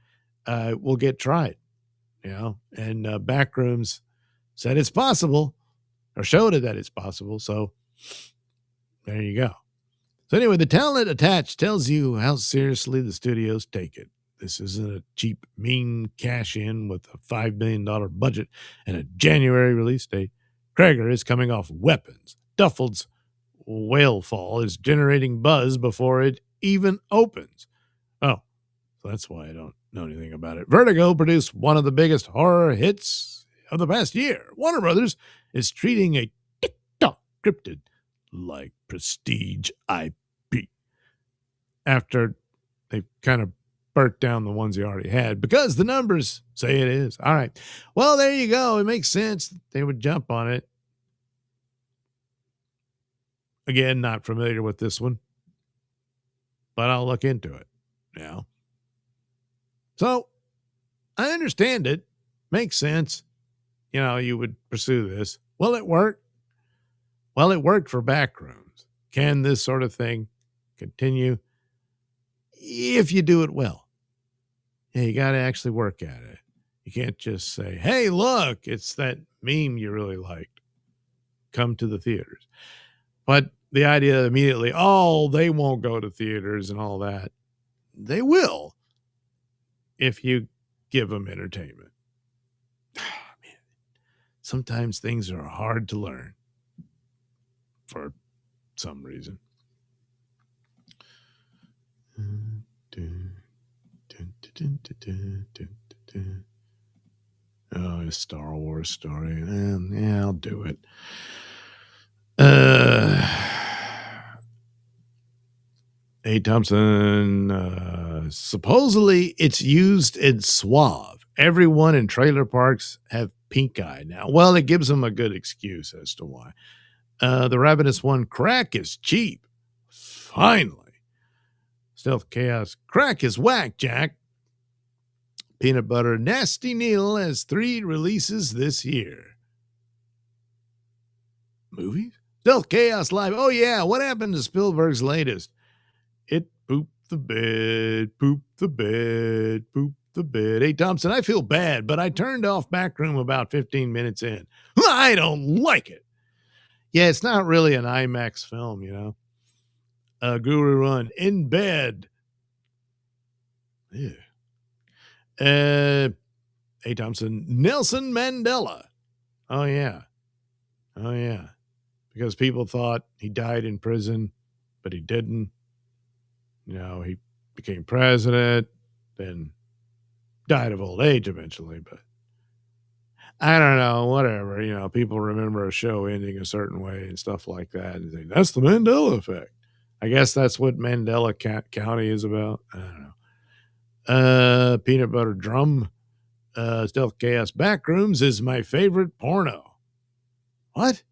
will get tried, and Backrooms said it's possible, or showed it that it's possible. So there you go. So anyway, the talent attached tells you how seriously the studios take it. This isn't a cheap, mean cash-in with a $5 million budget and a January release date. Krager is coming off Weapons. Duffel's Whalefall is generating buzz before it even opens. Oh, so that's why I don't know anything about it. Vertigo produced one of the biggest horror hits of the past year. Warner Brothers is treating a TikTok cryptid like prestige IP after they kind of burnt down the ones they already had, because the numbers say it is. All right. Well, there you go. It makes sense that they would jump on it. Again, not familiar with this one, but I'll look into it now. So I understand it. Makes sense. You would pursue this. Will it work? Well, it worked for Backrooms. Can this sort of thing continue? If you do it well. Yeah, you got to actually work at it. You can't just say, hey, look, it's that meme you really liked. Come to the theaters. But the idea immediately, they won't go to theaters and all that. They will, if you give them entertainment. Man, sometimes things are hard to learn for some reason. Oh, a Star Wars story. Yeah, I'll do it. A. Thompson, supposedly it's used in Suave. Everyone in trailer parks have pink eye now. Well, it gives them a good excuse as to why. The Ravenous One, crack is cheap. Finally. Stealth Chaos, crack is whack, Jack. Peanut Butter, Nasty Neil has 3 releases this year. Movies? Stealth Chaos Live. Oh, yeah. What happened to Spielberg's latest? It pooped the bed, pooped the bed, pooped the bed. Hey, Thompson, I feel bad, but I turned off Backroom about 15 minutes in. I don't like it. Yeah, it's not really an IMAX film, you know. Guru Run, in bed. Yeah. Hey, Thompson, Nelson Mandela. Oh, yeah. Oh, yeah. Because people thought he died in prison, but he didn't. You know, he became president, then died of old age eventually, but I don't know, whatever. You know, people remember a show ending a certain way and stuff like that. And think, that's the Mandela effect. I guess that's what Mandela County is about. I don't know. Peanut Butter Drum. Stealth Chaos Backrooms is my favorite porno. What?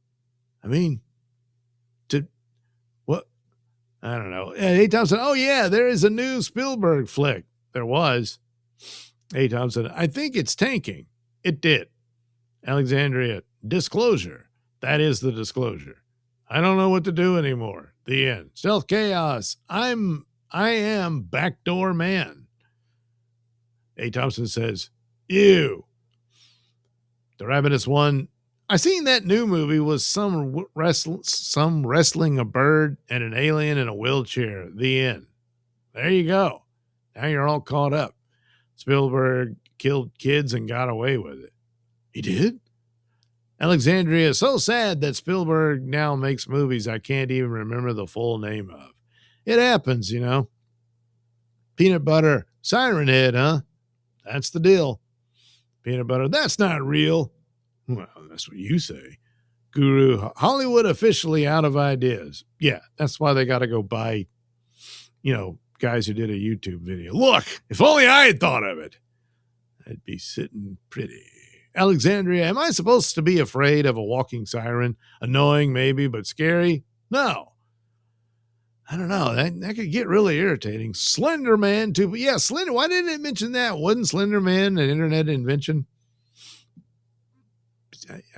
I mean, what? I don't know. Hey, Thompson. Oh, yeah, there is a new Spielberg flick. There was. Hey, Thompson. I think it's tanking. It did. Alexandria. Disclosure. That is the disclosure. I don't know what to do anymore. The end. Stealth Chaos. I am Backdoor Man. A. Thompson says, ew. The Rabbitous One. I seen that new movie was some wrestling a bird and an alien in a wheelchair. The end. There you go. Now you're all caught up. Spielberg killed kids and got away with it. He did? Alexandria is so sad that Spielberg now makes movies I can't even remember the full name of. It happens, you know. Peanut Butter, Siren Head, huh? That's the deal. Peanut Butter, that's not real. Well, that's what you say. Guru, Hollywood officially out of ideas. Yeah, that's why they got to go buy, you know, guys who did a YouTube video. Look, if only I had thought of it. I'd be sitting pretty. Alexandria, am I supposed to be afraid of a walking siren? Annoying, maybe, but scary? No. I don't know. That could get really irritating. Slender Man, too. But yeah, Slender. Why didn't it mention that? Wasn't Slender Man an internet invention?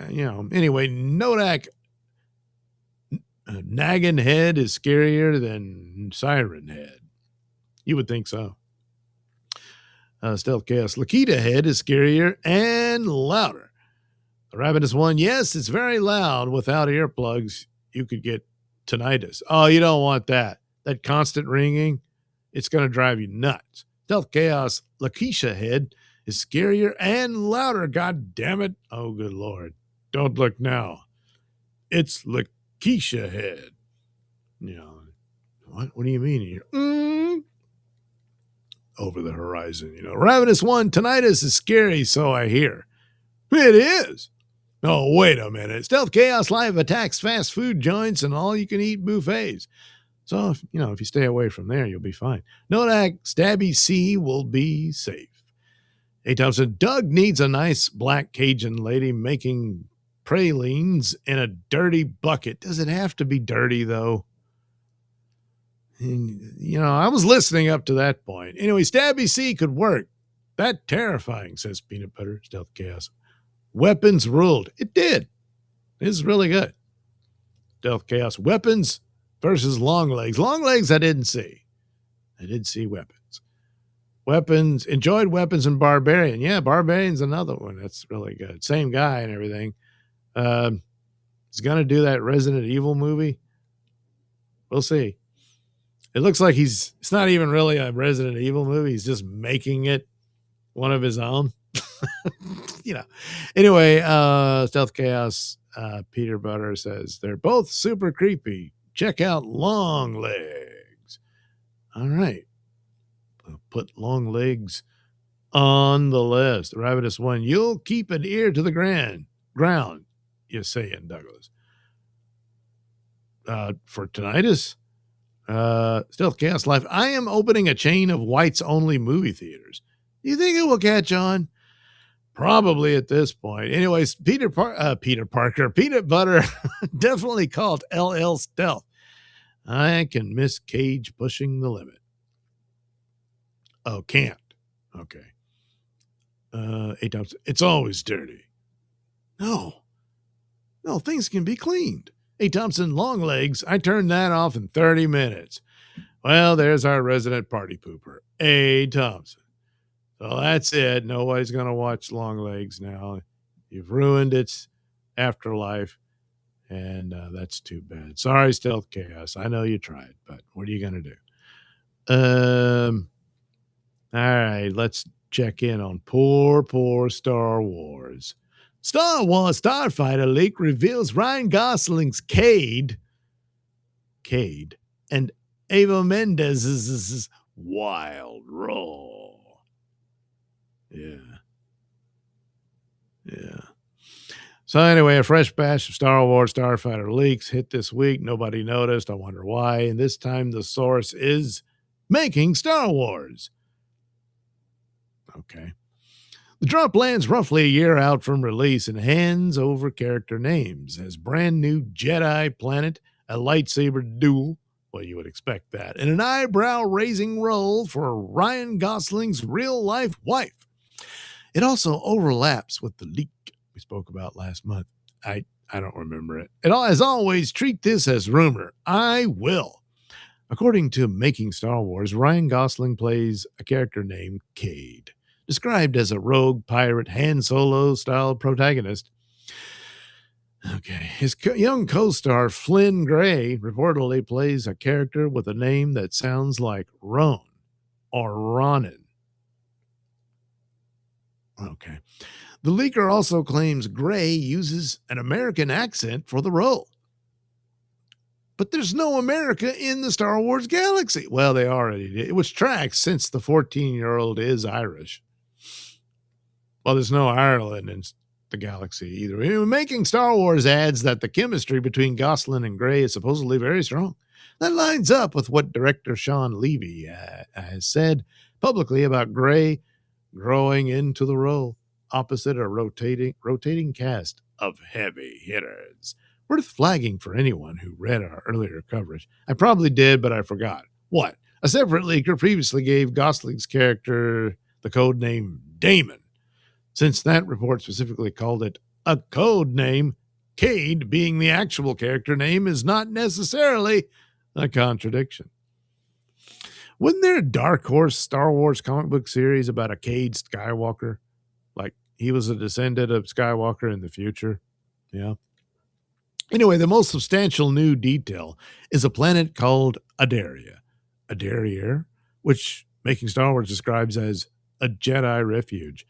You know, anyway, Nodak, Nagging Head is scarier than Siren Head. You would think so. Stealth Chaos. Lakita Head is scarier and louder. The Rabbitous One. Yes, it's very loud. Without earplugs, you could get tinnitus. Oh, you don't want that. That constant ringing, it's going to drive you nuts. Stealth Chaos. Lakeisha Head is scarier and louder. God damn it. Oh, good Lord. Don't look now. It's Lakeisha Head. You know, what do you mean? You're, over the horizon, you know. Ravenous One, tinnitus is scary, so I hear. It is. Oh, wait a minute. Stealth Chaos Live attacks fast food joints and all-you-can-eat buffets. So, if you stay away from there, you'll be fine. Nodak, Stabby C will be safe. Hey, Thompson, Doug needs a nice black Cajun lady making pralines in a dirty bucket. Does it have to be dirty, though? You know, I was listening up to that point. Anyway, Stabby C could work. That terrifying, says Peanut Butter, Stealth Chaos. Weapons ruled. It did. This is really good. Stealth Chaos. Weapons versus Long Legs. Long Legs I didn't see. I did see Weapons. Weapons. Enjoyed Weapons and Barbarian. Yeah, Barbarian's another one. That's really good. Same guy and everything. He's going to do that Resident Evil movie. We'll see. It looks like it's not even really a Resident Evil movie. He's just making it one of his own. You know. Anyway, Stealth Chaos, Peter Butter says, they're both super creepy. Check out Long Legs. All right. I'll put Long Legs on the list. The Rabbitous One, you'll keep an ear to the ground, you're saying, Douglas. For tinnitus? Stealth Chaos Life. I am opening a chain of whites only movie theaters. Do you think it will catch on? Probably at this point. Anyways, Peter Parker, Peanut Butter definitely called LL Stealth. I can miss Cage pushing the limit. Oh, can't. Okay. 8 times. It's always dirty. No, things can be cleaned. Hey, Thompson, Longlegs, I turned that off in 30 minutes. Well, there's our resident party pooper, A. Thompson. So that's it. Nobody's going to watch Longlegs now. You've ruined its afterlife, and that's too bad. Sorry, Stealth Chaos. I know you tried, but what are you going to do? All right, let's check in on poor Star Wars. Star Wars Starfighter leak reveals Ryan Gosling's Cade and Ava Mendez's wild role. Yeah. So anyway, a fresh batch of Star Wars Starfighter leaks hit this week. Nobody noticed. I wonder why. And this time the source is Making Star Wars. Okay. The drop lands roughly a year out from release and hands over character names as brand new Jedi planet, a lightsaber duel, well, you would expect that, and an eyebrow-raising role for Ryan Gosling's real-life wife. It also overlaps with the leak we spoke about last month. I don't remember it. As always, treat this as rumor. I will. According to Making Star Wars, Ryan Gosling plays a character named Cade, described as a rogue pirate Han Solo-style protagonist. Okay, his young co-star Flynn Gray reportedly plays a character with a name that sounds like Ron or Ronan. Okay. The leaker also claims Gray uses an American accent for the role. But there's no America in the Star Wars galaxy. Well, they already did, which tracks since the 14-year-old is Irish. Well, there's no Ireland in the galaxy either. Making Star Wars adds that the chemistry between Gosling and Gray is supposedly very strong. That lines up with what director Sean Levy has said publicly about Gray growing into the role opposite a rotating cast of heavy hitters. Worth flagging for anyone who read our earlier coverage. I probably did, but I forgot. What? A separate leaker previously gave Gosling's character the code name Damon. Since that report specifically called it a code name, Cade being the actual character name is not necessarily a contradiction. Wasn't there a Dark Horse Star Wars comic book series about a Cade Skywalker? Like he was a descendant of Skywalker in the future? Yeah. Anyway, the most substantial new detail is a planet called Adarier, which Making Star Wars describes as a Jedi refuge.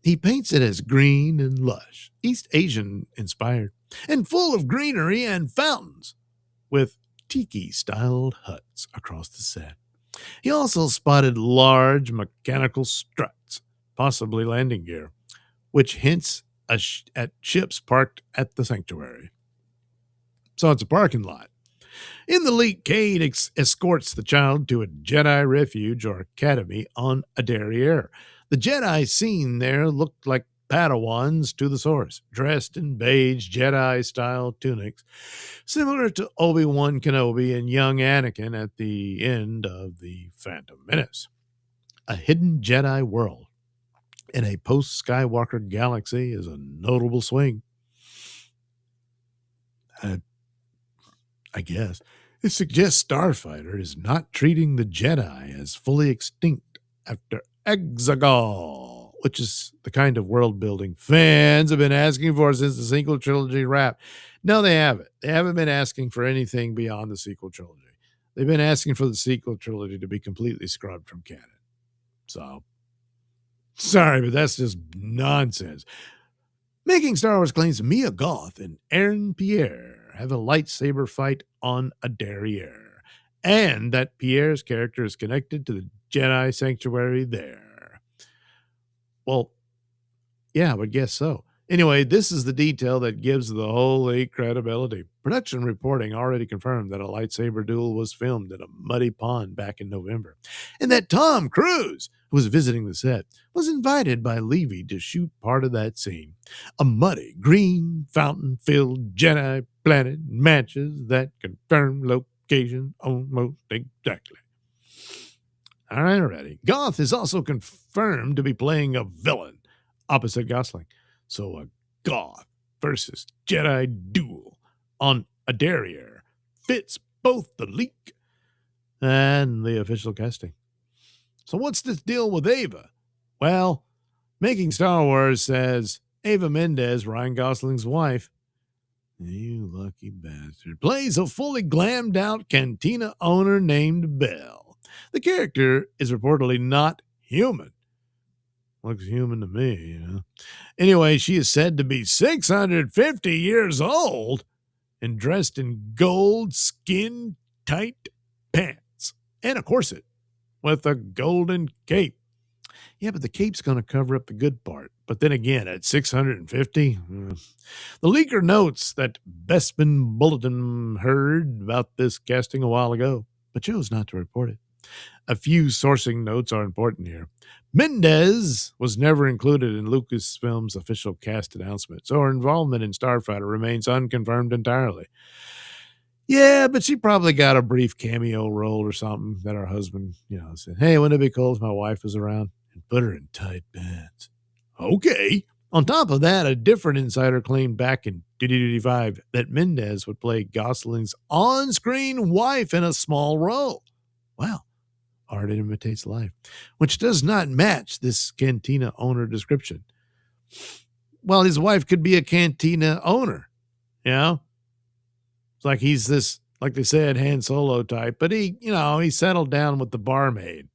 He paints it as green and lush, East Asian inspired, and full of greenery and fountains, with tiki-styled huts across the set. He also spotted large mechanical struts, possibly landing gear, which hints at ships parked at the sanctuary. So it's a parking lot. In the leak, Cade escorts the child to a Jedi refuge or academy on Adarier. The Jedi seen there looked like Padawans to the source, dressed in beige Jedi-style tunics, similar to Obi-Wan Kenobi and young Anakin at the end of The Phantom Menace. A hidden Jedi world in a post-Skywalker galaxy is a notable swing. I guess. It suggests Starfighter is not treating the Jedi as fully extinct after Exegol, which is the kind of world building fans have been asking for since the sequel trilogy wrapped. No, they haven't. They haven't been asking for anything beyond the sequel trilogy. They've been asking for the sequel trilogy to be completely scrubbed from canon. So, sorry, but that's just nonsense. Making Star Wars claims Mia Goth and Aaron Pierre have a lightsaber fight on Adarier, and that Pierre's character is connected to the Jedi Sanctuary there. Well, yeah, I would guess so. Anyway, this is the detail that gives the whole leak credibility. Production reporting already confirmed that a lightsaber duel was filmed in a muddy pond back in November, and that Tom Cruise, who was visiting the set, was invited by Levy to shoot part of that scene. A muddy, green, fountain-filled Jedi planet matches that confirmed location almost exactly. All right, already. Goth is also confirmed to be playing a villain opposite Gosling. So a Goth versus Jedi duel on a derriere. Fits both the leak and the official casting. So what's this deal with Ava? Well, Making Star Wars says Ava Mendez, Ryan Gosling's wife, you lucky bastard, plays a fully glammed out cantina owner named Belle. The character is reportedly not human. Looks human to me, you know. Anyway, she is said to be 650 years old and dressed in gold skin-tight pants and a corset with a golden cape. Yeah, but the cape's going to cover up the good part. But then again, at 650, the leaker notes that Bespin Bulletin heard about this casting a while ago, but chose not to report it. A few sourcing notes are important here. Mendez was never included in Lucasfilm's official cast announcement, so her involvement in Starfighter remains unconfirmed entirely. Yeah, but she probably got a brief cameo role or something that her husband, said, hey, wouldn't it be cool if my wife was around? And put her in tight pants. Okay. On top of that, a different insider claimed back in 1985 that Mendez would play Gosling's on-screen wife in a small role. Wow. Art imitates life, which does not match this cantina owner description. Well, his wife could be a cantina owner, It's like he's this, like they said, Han Solo type, but he settled down with the barmaid.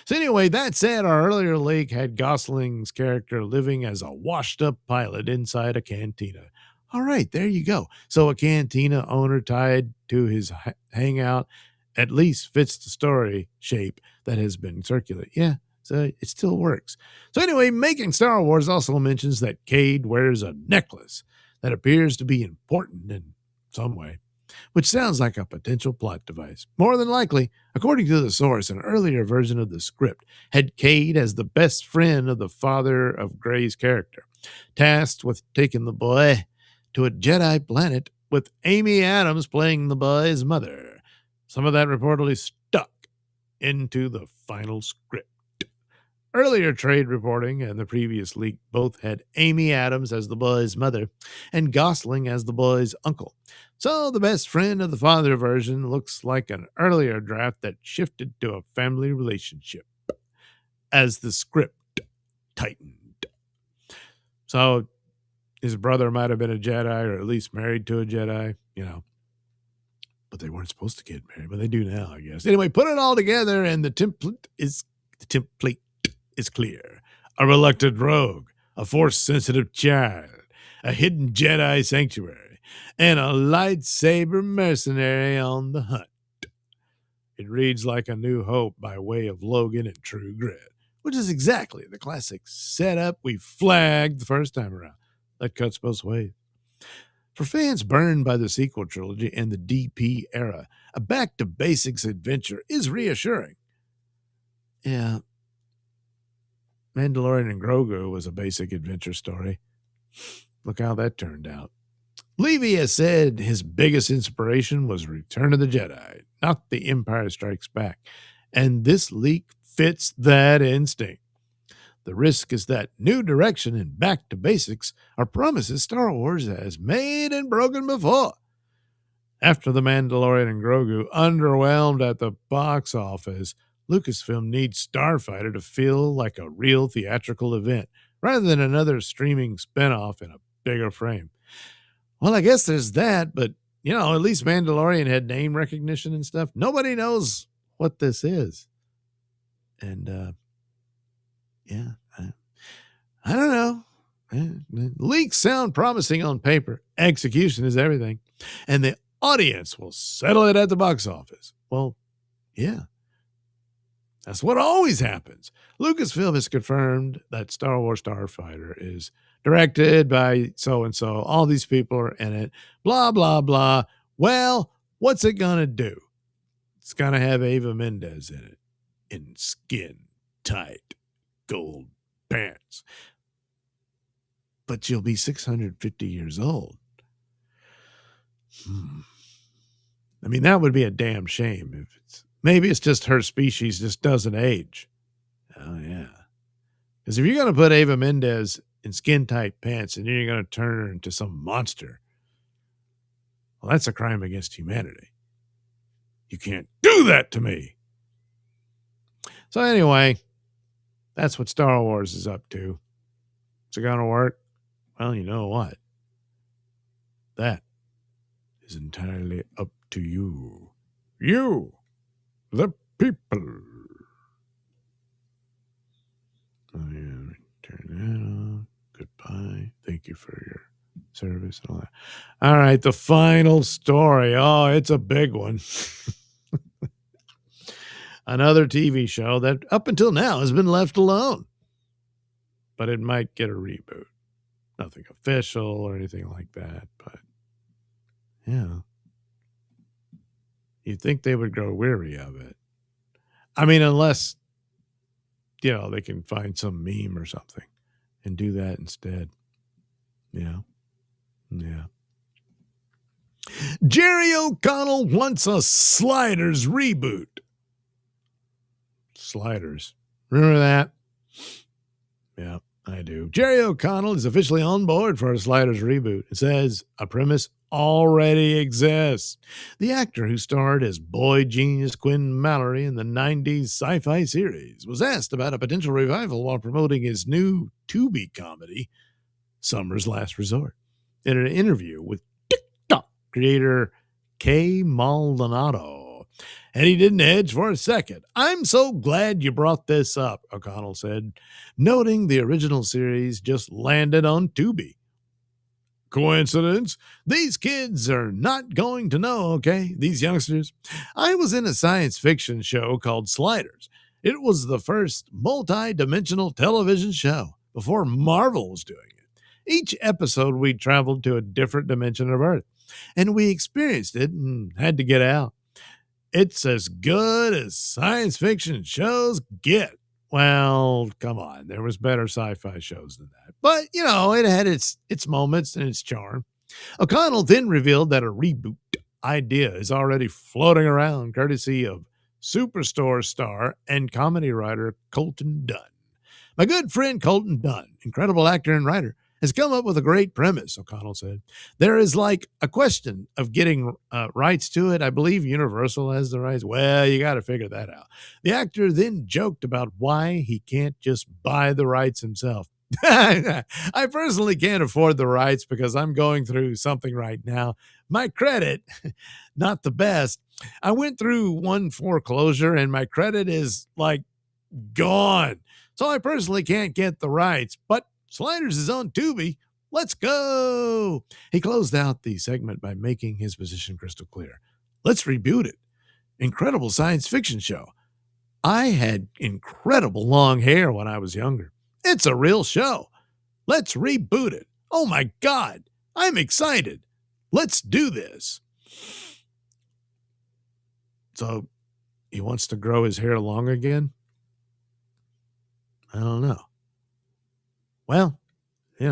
So anyway, that said, our earlier leak had Gosling's character living as a washed-up pilot inside a cantina. All right, there you go. So a cantina owner tied to his hangout at least fits the story shape that has been circulated. Yeah, so it still works. So anyway, Making Star Wars also mentions that Cade wears a necklace that appears to be important in some way, which sounds like a potential plot device. More than likely, according to the source, an earlier version of the script had Cade as the best friend of the father of Gray's character, tasked with taking the boy to a Jedi planet with Amy Adams playing the boy's mother. Some of that reportedly stuck into the final script. Earlier trade reporting and the previous leak both had Amy Adams as the boy's mother and Gosling as the boy's uncle. So the best friend of the father version looks like an earlier draft that shifted to a family relationship as the script tightened. So his brother might have been a Jedi or at least married to a Jedi, but they weren't supposed to get married, but they do now, I guess. Anyway, put it all together and the template is clear. A reluctant rogue, a force-sensitive child, a hidden Jedi sanctuary, and a lightsaber mercenary on the hunt. It reads like A New Hope by way of Logan and True Grit, which is exactly the classic setup we flagged the first time around. That cuts both ways. For fans burned by the sequel trilogy and the DP era, a back-to-basics adventure is reassuring. Yeah, Mandalorian and Grogu was a basic adventure story. Look how that turned out. Levy has said his biggest inspiration was Return of the Jedi, not The Empire Strikes Back, and this leak fits that instinct. The risk is that new direction and back to basics are promises Star Wars has made and broken before. After The Mandalorian and Grogu underwhelmed at the box office, Lucasfilm needs Starfighter to feel like a real theatrical event rather than another streaming spinoff in a bigger frame. Well, I guess there's that, but, at least Mandalorian had name recognition and stuff. Nobody knows what this is. And, I don't know. Leaks sound promising on paper. Execution is everything. And the audience will settle it at the box office. Well, yeah. That's what always happens. Lucasfilm has confirmed that Star Wars Starfighter is directed by so-and-so. All these people are in it. Blah, blah, blah. Well, what's it going to do? It's going to have Ava Mendez in it. In skin-tight gold pants. But she'll be 650 years old. I mean, that would be a damn shame if maybe it's just her species just doesn't age. Oh, yeah. Because if you're going to put Ava Mendez in skin-tight pants and then you're going to turn her into some monster, Well, that's a crime against humanity. You can't do that to me. So anyway, that's what Star Wars is up to. Is it going to work? Well, you know what? That is entirely up to you. You, the people. Oh, yeah. Turn that on. Goodbye. Thank you for your service and all that. All right, the final story. Oh, it's a big one. Another TV show that up until now has been left alone, but it might get a reboot. Nothing official or anything like that, but yeah. You'd think they would grow weary of it. I mean, unless, they can find some meme or something and do that instead. Yeah. Jerry O'Connell wants a Sliders reboot. Sliders. Remember that? Yeah, I do. Jerry O'Connell is officially on board for a Sliders reboot. It says a premise already exists. The actor who starred as boy genius Quinn Mallory in the 90s sci-fi series was asked about a potential revival while promoting his new Tubi comedy, Summer's Last Resort, in an interview with TikTok creator Kay Maldonado. And he didn't hedge for a second. I'm so glad you brought this up, O'Connell said, noting the original series just landed on Tubi. Coincidence? These kids are not going to know, okay? These youngsters. I was in a science fiction show called Sliders. It was the first multi-dimensional television show before Marvel was doing it. Each episode, we traveled to a different dimension of Earth, and we experienced it and had to get out. It's as good as science fiction shows get. Well, come on. There was better sci-fi shows than that. But, it had its moments and its charm. O'Connell then revealed that a reboot idea is already floating around, courtesy of Superstore star and comedy writer Colton Dunn. My good friend Colton Dunn, incredible actor and writer, has come up with a great premise, O'Connell said. There is like a question of getting rights to it. I believe Universal has the rights. Well, you got to figure that out. The actor then joked about why he can't just buy the rights himself. I personally can't afford the rights because I'm going through something right now. My credit, not the best. I went through one foreclosure and my credit is like gone. So I personally can't get the rights, but Sliders is on Tubi. Let's go. He closed out the segment by making his position crystal clear. Let's reboot it. Incredible science fiction show. I had incredible long hair when I was younger. It's a real show. Let's reboot it. Oh my God. I'm excited. Let's do this. So he wants to grow his hair long again? I don't know. Well, it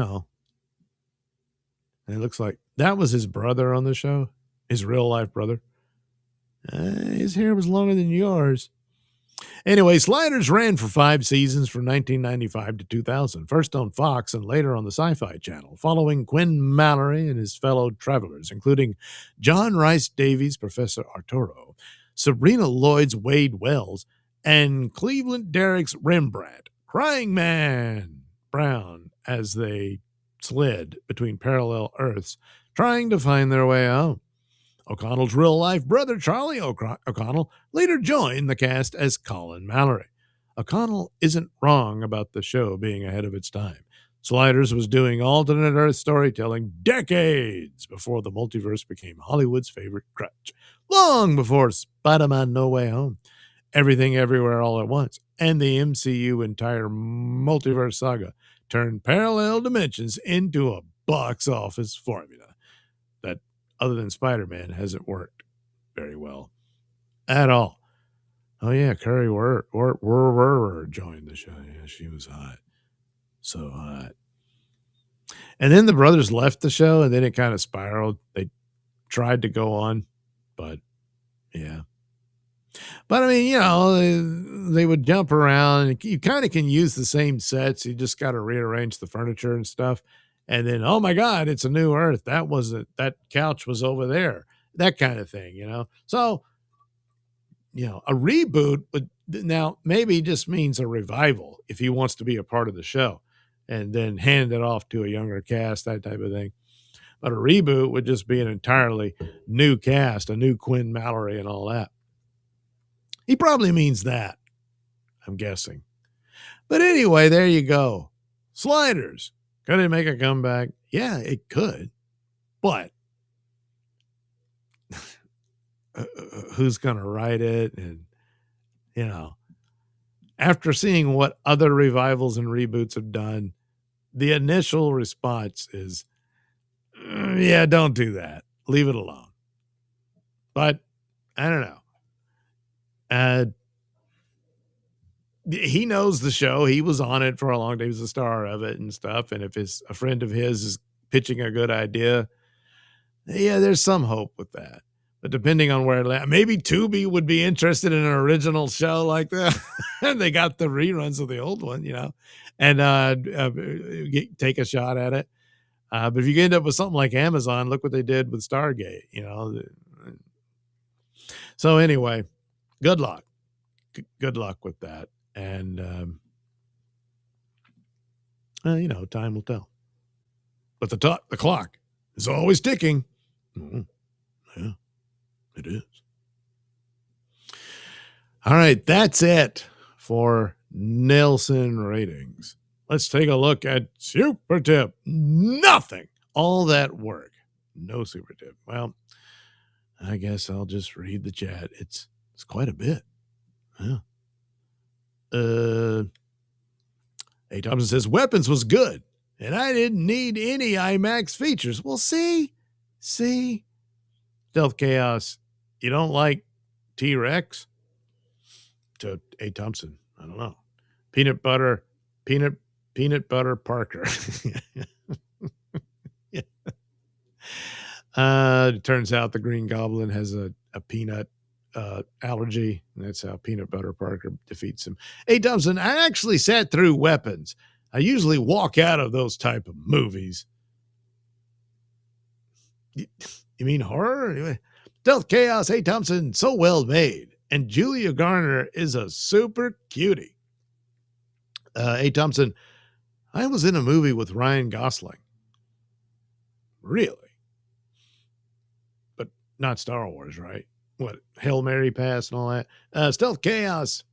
looks like that was his brother on the show, his real life brother. His hair was longer than yours. Anyway, Sliders ran for 5 seasons from 1995 to 2000, first on Fox and later on the Sci-Fi Channel, following Quinn Mallory and his fellow travelers, including John Rice Davies, Professor Arturo, Sabrina Lloyd's Wade Wells, and Cleveland Derrick's Rembrandt, Crying Man Brown, as they slid between parallel Earths, trying to find their way home. O'Connell's real-life brother, Charlie O'Connell, later joined the cast as Colin Mallory. O'Connell isn't wrong about the show being ahead of its time. Sliders was doing alternate Earth storytelling decades before the multiverse became Hollywood's favorite crutch, long before Spider-Man No Way Home, Everything Everywhere All at Once, and the MCU entire multiverse saga turned parallel dimensions into a box office formula that, other than Spider-Man, hasn't worked very well at all. Oh yeah, Curry joined the show. Yeah, she was hot. So hot. And then the brothers left the show, and then it kind of spiraled. They tried to go on, but yeah. But I mean, they would jump around, and you kind of can use the same sets. You just got to rearrange the furniture and stuff. And then, oh my God, it's a new Earth. That couch was over there. That kind of thing, you know? So, you know, a reboot would now maybe just means a revival if he wants to be a part of the show and then hand it off to a younger cast, that type of thing. But a reboot would just be an entirely new cast, a new Quinn Mallory and all that. He probably means that, I'm guessing. But anyway, there you go. Sliders. Could it make a comeback? Yeah, it could. But who's going to write it? And, you know, after seeing what other revivals and reboots have done, the initial response is, yeah, don't do that. Leave it alone. But I don't know. He knows the show. He was on it for a long time. He was the star of it and stuff. And if a friend of his is pitching a good idea, yeah, there's some hope with that. But depending on where it lands, maybe Tubi would be interested in an original show like that. And they got the reruns of the old one, you know, and take a shot at it. But if you end up with something like Amazon, look what they did with Stargate, you know. So anyway, good luck. Good luck with that. And, you know, time will tell. But the clock is always ticking. Yeah, it is. All right, that's it for Nailsin ratings. Let's take a look at Super Tip. Nothing. All that work. No Super Tip. Well, I guess I'll just read the chat. It's quite a bit. Yeah. A. Thompson says, Weapons was good, and I didn't need any IMAX features. Well, see? Stealth Chaos, you don't like T-Rex? To A. Thompson, I don't know. Peanut Butter Parker. Yeah. It turns out the Green Goblin has a peanut allergy, and that's how Peanut Butter Parker defeats him. Hey, Thompson, I actually sat through Weapons. I usually walk out of those type of movies. You mean horror? Stealth Chaos, hey, Thompson, so well made. And Julia Garner is a super cutie. Hey, Thompson, I was in a movie with Ryan Gosling. Really? But not Star Wars, right? What, Hail Mary Pass and all that? Stealth Chaos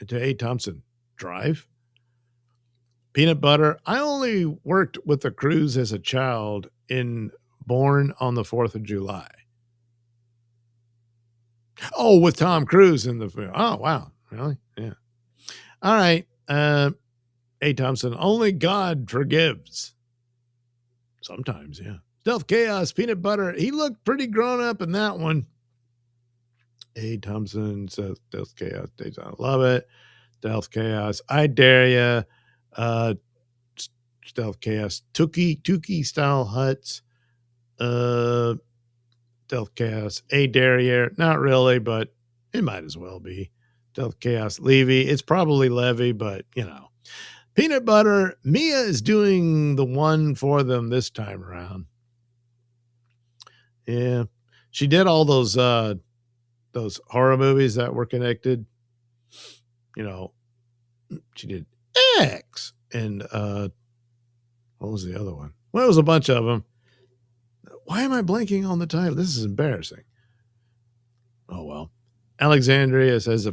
to A. Thompson. Drive. Peanut Butter. I only worked with the crews as a child in Born on the 4th of July. Oh, with Tom Cruise in the film. Oh, wow. Really? Yeah. All right. A. Thompson. Only God forgives. Sometimes, yeah. Stealth Chaos. Peanut Butter. He looked pretty grown up in that one. A. Thompson says Stealth Chaos. I love it. Stealth Chaos. I dare ya. Stealth Chaos. Tukey style huts. Stealth Chaos. A. Derriere. Not really, but it might as well be. Stealth Chaos. Levy. It's probably Levy, but you know. Peanut Butter. Mia is doing the one for them this time around. Yeah. She did all those horror movies that were connected. You know, she did X and what was the other one? Well, it was a bunch of them. Why am I blanking on the title? This is embarrassing. Oh, well. Alexandria says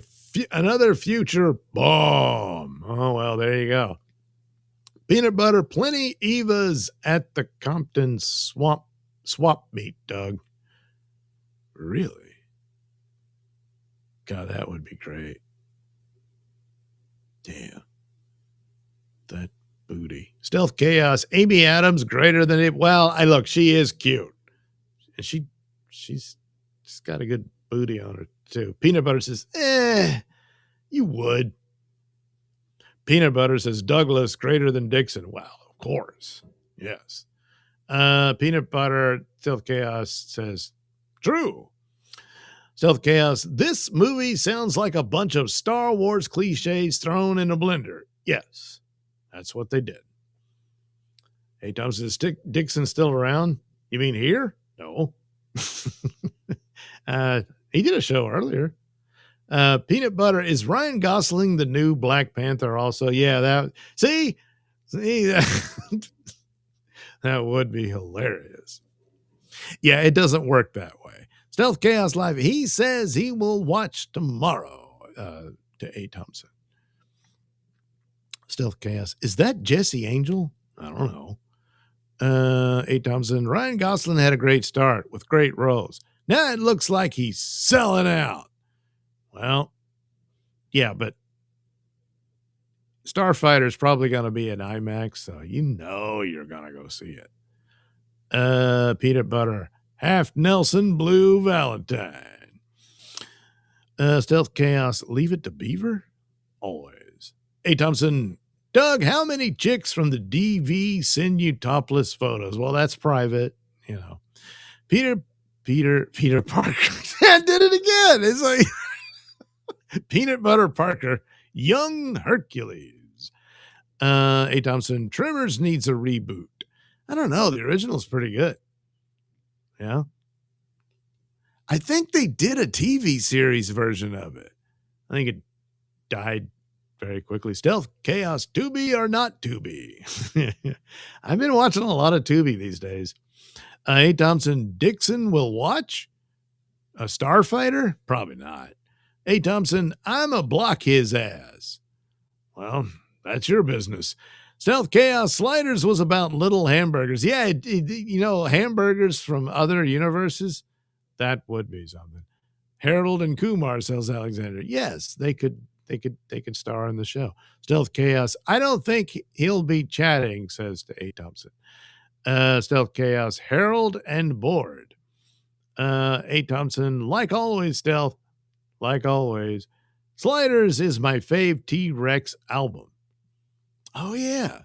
another future bomb. Oh, well, there you go. Peanut Butter, plenty Evas at the Compton swap meet, Doug. Really? God, that would be great. Yeah. That booty. Stealth Chaos. Amy Adams, greater than it. Well, look, she is cute. And she's got a good booty on her, too. Peanut Butter says, you would. Peanut Butter says, Douglas, greater than Dixon. Well, of course. Yes. Peanut Butter, Stealth Chaos says, true. Stealth Chaos, this movie sounds like a bunch of Star Wars cliches thrown in a blender. Yes, that's what they did. Hey, Thompson, is Dixon still around? You mean here? No. He did a show earlier. Peanut butter. Is Ryan Gosling the new Black Panther also? Yeah, see, that, that would be hilarious. Yeah, it doesn't work that way. Stealth Chaos Live. He says he will watch tomorrow. To A. Thompson. Stealth Chaos. Is that Jesse Angel? I don't know. A. Thompson. Ryan Gosling had a great start with great roles. Now it looks like he's selling out. Well, yeah, but Starfighter's probably going to be an IMAX, so you know you're going to go see it. Peanut butter. Half Nelson Blue Valentine. Stealth Chaos. Leave it to Beaver? Always. A. Thompson. Doug, how many chicks from the DV send you topless photos? Well, that's private, you know. Peter Parker. I did it again. It's like Peanut Butter Parker, Young Hercules. A. Thompson. Tremors needs a reboot. I don't know. The original's pretty good. Yeah. I think they did a TV series version of it. I think it died very quickly. Stealth Chaos, Tubi or not Tubi? I've been watching a lot of Tubi these days. A. Thompson. Dixon will watch a Starfighter? Probably not. A. Thompson. I'ma block his ass. Well, that's your business. Stealth Chaos. Sliders was about little hamburgers. Yeah, you know, hamburgers from other universes. That would be something. Harold and Kumar sells Alexander. Yes, they could star in the show. Stealth Chaos. I don't think he'll be chatting, says to A. Thompson. Stealth Chaos. Harold and Board. A. Thompson. Like always, Stealth. Like always. Sliders is my fave T-Rex album. Oh, yeah.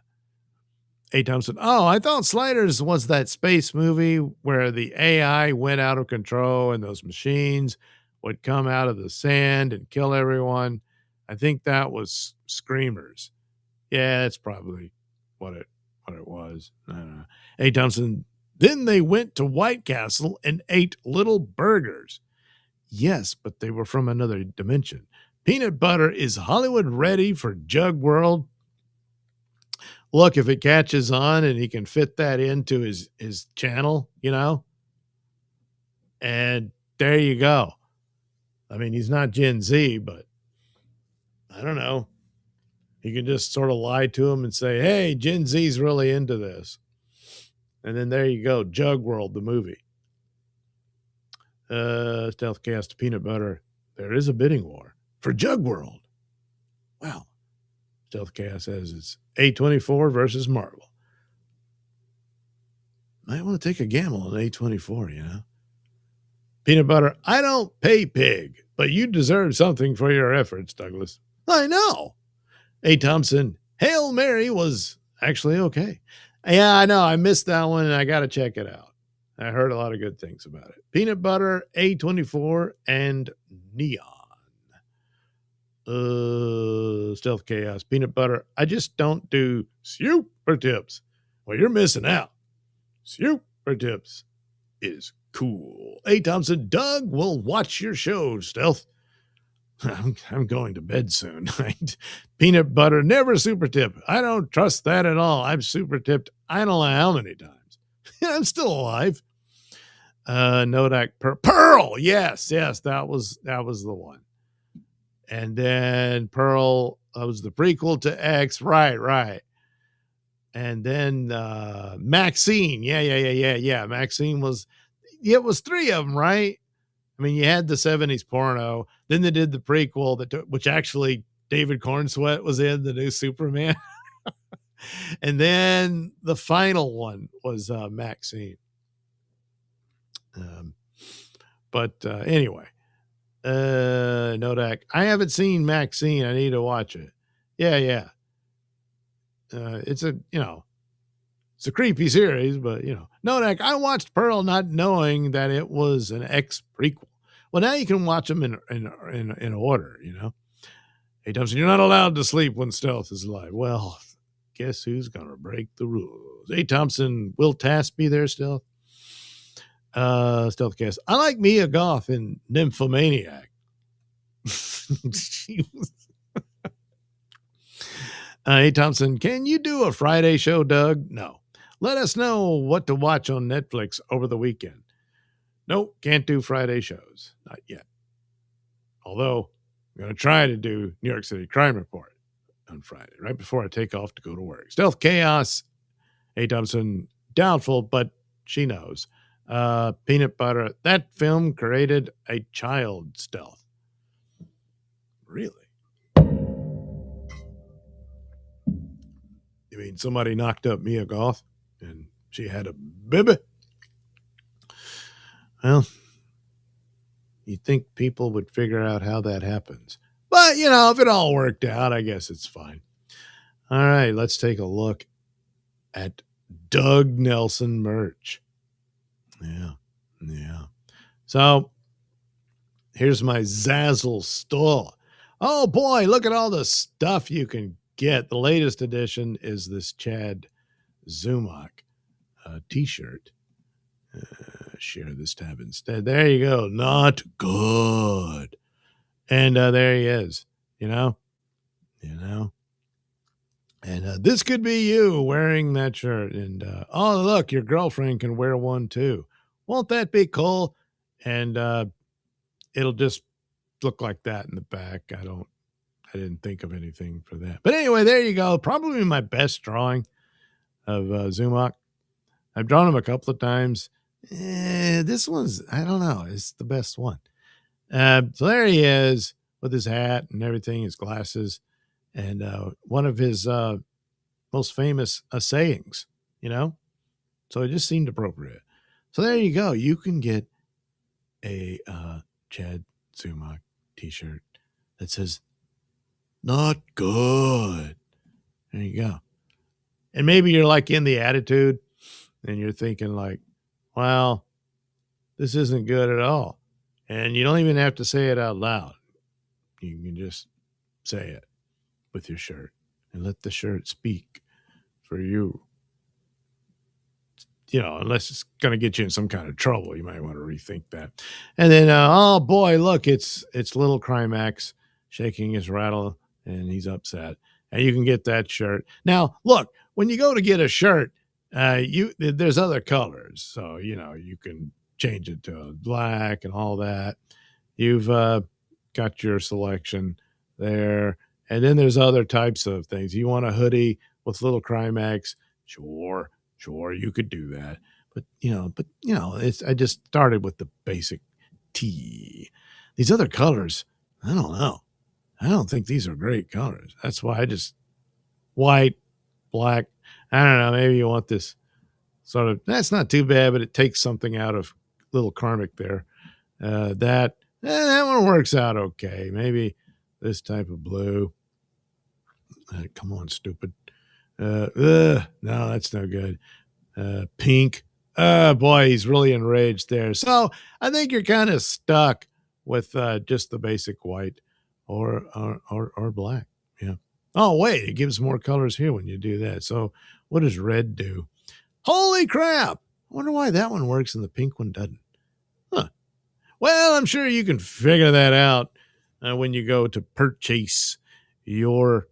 A. Thompson. Oh, I thought Sliders was that space movie where the AI went out of control and those machines would come out of the sand and kill everyone. I think that was Screamers. Yeah, that's probably what it was. I don't know. A. Thompson. Then they went to White Castle and ate little burgers. Yes, but they were from another dimension. Peanut butter. Is Hollywood ready for Jug World? Look, if it catches on and he can fit that into his channel, you know, and there you go. I mean, he's not Gen Z, but I don't know. You can just sort of lie to him and say, hey, Gen Z's really into this. And then there you go. Jug World, the movie. Stealth Cast Peanut Butter. There is a bidding war for Jug World. Wow. Stealth Cast says it's A24 versus Marvel. Might want to take a gamble on A24, you know. Peanut butter. I don't pay pig, but you deserve something for your efforts, Douglas. I know. A. Thompson. Hail Mary was actually okay. Yeah, I know. I missed that one and I got to check it out. I heard a lot of good things about it. Peanut butter, A24, and Neon. Stealth Chaos. Peanut butter. I just don't do super tips. Well, you're missing out. Super tips is cool. A. Thompson. Doug will watch your show, Stealth. I'm going to bed soon. Peanut butter. Never super tip. I don't trust that at all. I've super tipped I don't know how many times. I'm still alive. Nodak Pearl. Yes, that was the one. And then Pearl was the prequel to X. Right. And then Maxine. Yeah. Maxine was, it was three of them, right? I mean, you had the 70s porno. Then they did the prequel, which actually David Cornsweet was in, the new Superman. And then the final one was Maxine. But anyway, Nodak. I haven't seen Maxine. I need to watch it. Yeah. It's a creepy series, but Nodak. I watched Pearl not knowing that it was an X prequel. Well, now you can watch them in order. Hey, Thompson, you're not allowed to sleep when Stealth is alive. Well, guess who's gonna break the rules? Hey, Thompson, will Tass be there still? Stealth cast. I like Mia Goth in Nymphomaniac. She was- hey, Thompson, can you do a Friday show, Doug? No. Let us know what to watch on Netflix over the weekend. Nope, can't do Friday shows. Not yet. Although, I'm going to try to do New York City Crime Report on Friday, right before I take off to go to work. Stealth Chaos. Hey, Thompson, doubtful, but she knows. Peanut Butter. That film created a child stealth. Really? You mean somebody knocked up Mia Goth and she had a baby? Well, you'd think people would figure out how that happens. But, if it all worked out, I guess it's fine. All right, let's take a look at Doug Nailsin merch. Yeah. So, here's my Zazzle store. Oh, boy, look at all the stuff you can get. The latest edition is this Chad Zumach t-shirt. Share this tab instead. There you go. Not good. And there he is. And this could be you wearing that shirt. And oh, look, your girlfriend can wear one too. Won't that be cool? And it'll just look like that in the back. I didn't think of anything for that. But anyway, there you go. Probably my best drawing of Zumach. I've drawn him a couple of times. This one's, I don't know, it's the best one. So there he is with his hat and everything, his glasses, and one of his most famous sayings, So it just seemed appropriate. So there you go. You can get a Chad Zumach t-shirt that says, not good. There you go. And maybe you're like in the attitude and you're thinking like, well, this isn't good at all. And you don't even have to say it out loud. You can just say it with your shirt and let the shirt speak for you. Unless it's going to get you in some kind of trouble, you might want to rethink that. And then, oh boy, look, it's Little Crimax shaking his rattle and he's upset. And you can get that shirt. Now, look, when you go to get a shirt, there's other colors. So, you can change it to black and all that. You've got your selection there. And then there's other types of things. You want a hoodie with Little Crimax? Sure, you could do that. But I just started with the basic tee. These other colors, I don't know. I don't think these are great colors. That's why I just white, black. I don't know. Maybe you want this sort of, that's not too bad, but it takes something out of Little Karmic there. That one works out okay. Maybe this type of blue. Come on, stupid. No, that's no good. Pink. Boy, he's really enraged there. So I think you're kind of stuck with just the basic white or black. Yeah. Oh, wait, it gives more colors here when you do that. So what does red do? Holy crap. I wonder why that one works and the pink one doesn't. Huh. Well, I'm sure you can figure that out when you go to purchase your,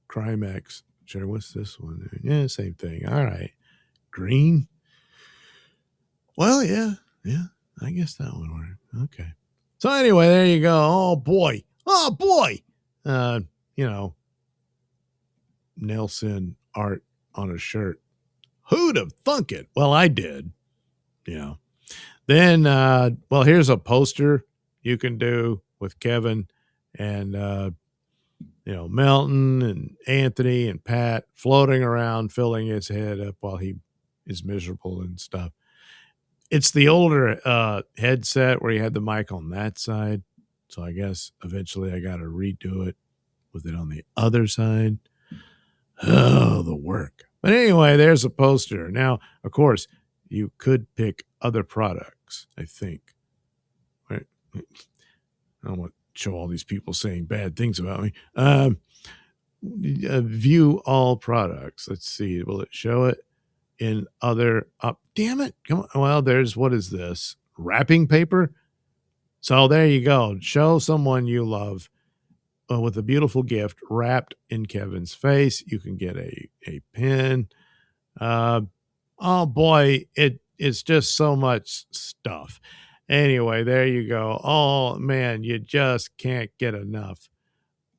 Crimex. Sure, what's this one? Yeah, same thing. All right. Green. Well, yeah, I guess that one worked. Okay. So anyway, there you go. Oh, boy. Nailsin art on a shirt. Who'd have thunk it? Well, I did. Yeah. Then, here's a poster you can do with Kevin and, Melton and Anthony and Pat floating around, filling his head up while he is miserable and stuff. It's the older headset where you had the mic on that side. So I guess eventually I got to redo it with it on the other side. Oh, the work. But anyway, there's a poster. Now, of course, you could pick other products, I think. Right? I don't want to show all these people saying bad things about me. view all products. Let's see. Will it show it in other? Damn it. Come on. Well, what is this? Wrapping paper? So there you go. Show someone you love with a beautiful gift wrapped in Kevin's face. You can get a pin. Oh boy, it's just so much stuff. Anyway, there you go. Oh man, you just can't get enough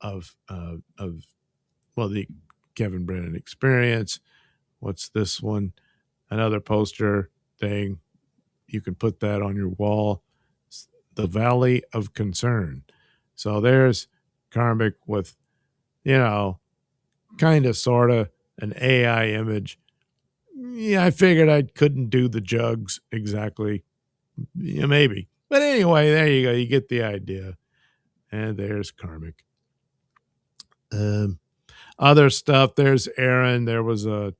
of the Kevin Brennan experience. What's this one? Another poster thing. You can put that on your wall. The Valley of Concern. So there's Karmic with, kind of, sort of an AI image. Yeah, I figured I couldn't do the jugs exactly. Yeah, maybe. But anyway, there you go. You get the idea. And there's Karmic. Other stuff. There's Aaron. There was a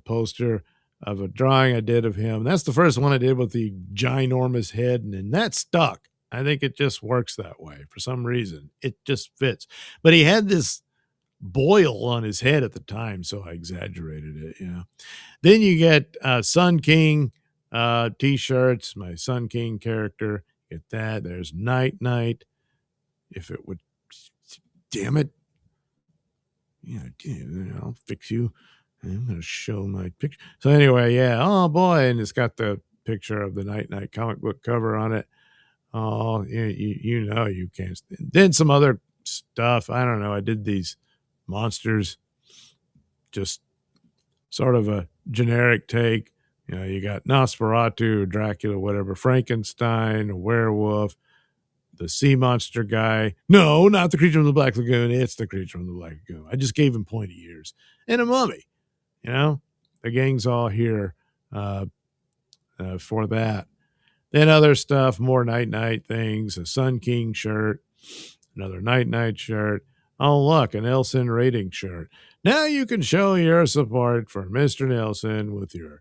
poster of a drawing I did of him. That's the first one I did with the ginormous head, and that stuck. I think it just works that way for some reason. It just fits. But he had this boil on his head at the time, so I exaggerated it. Then you get Sun King t-shirts, my Sun King character. Get that. There's Night Night. If it would, damn it. I'll fix you. I'm going to show my picture. So anyway, yeah. Oh boy. And it's got the picture of the Night Night comic book cover on it. Oh, you can't. Then some other stuff. I don't know. I did these monsters, just sort of a generic take. You got Nosferatu, Dracula, whatever, Frankenstein, a werewolf, the sea monster guy. No, not the Creature from the Black Lagoon. It's the Creature from the Black Lagoon. I just gave him pointy ears. And a mummy. The gang's all here for that. Then other stuff, more Night Night things, a Sun King shirt, another Night Night shirt. Oh, look, a Nailsin rating shirt. Now you can show your support for Mr. Nailsin with the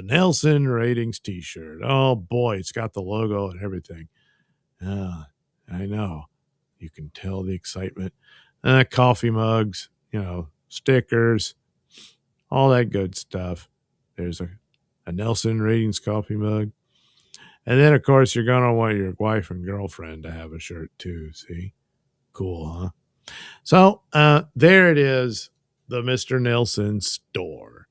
Nailsin Ratings t-shirt. Oh, boy, it's got the logo and everything. I know. You can tell the excitement. Coffee mugs, stickers, all that good stuff. There's a Nailsin Ratings coffee mug. And then, of course, you're going to want your wife and girlfriend to have a shirt too. See? Cool, huh? So there it is, the Mr. Nailsin Store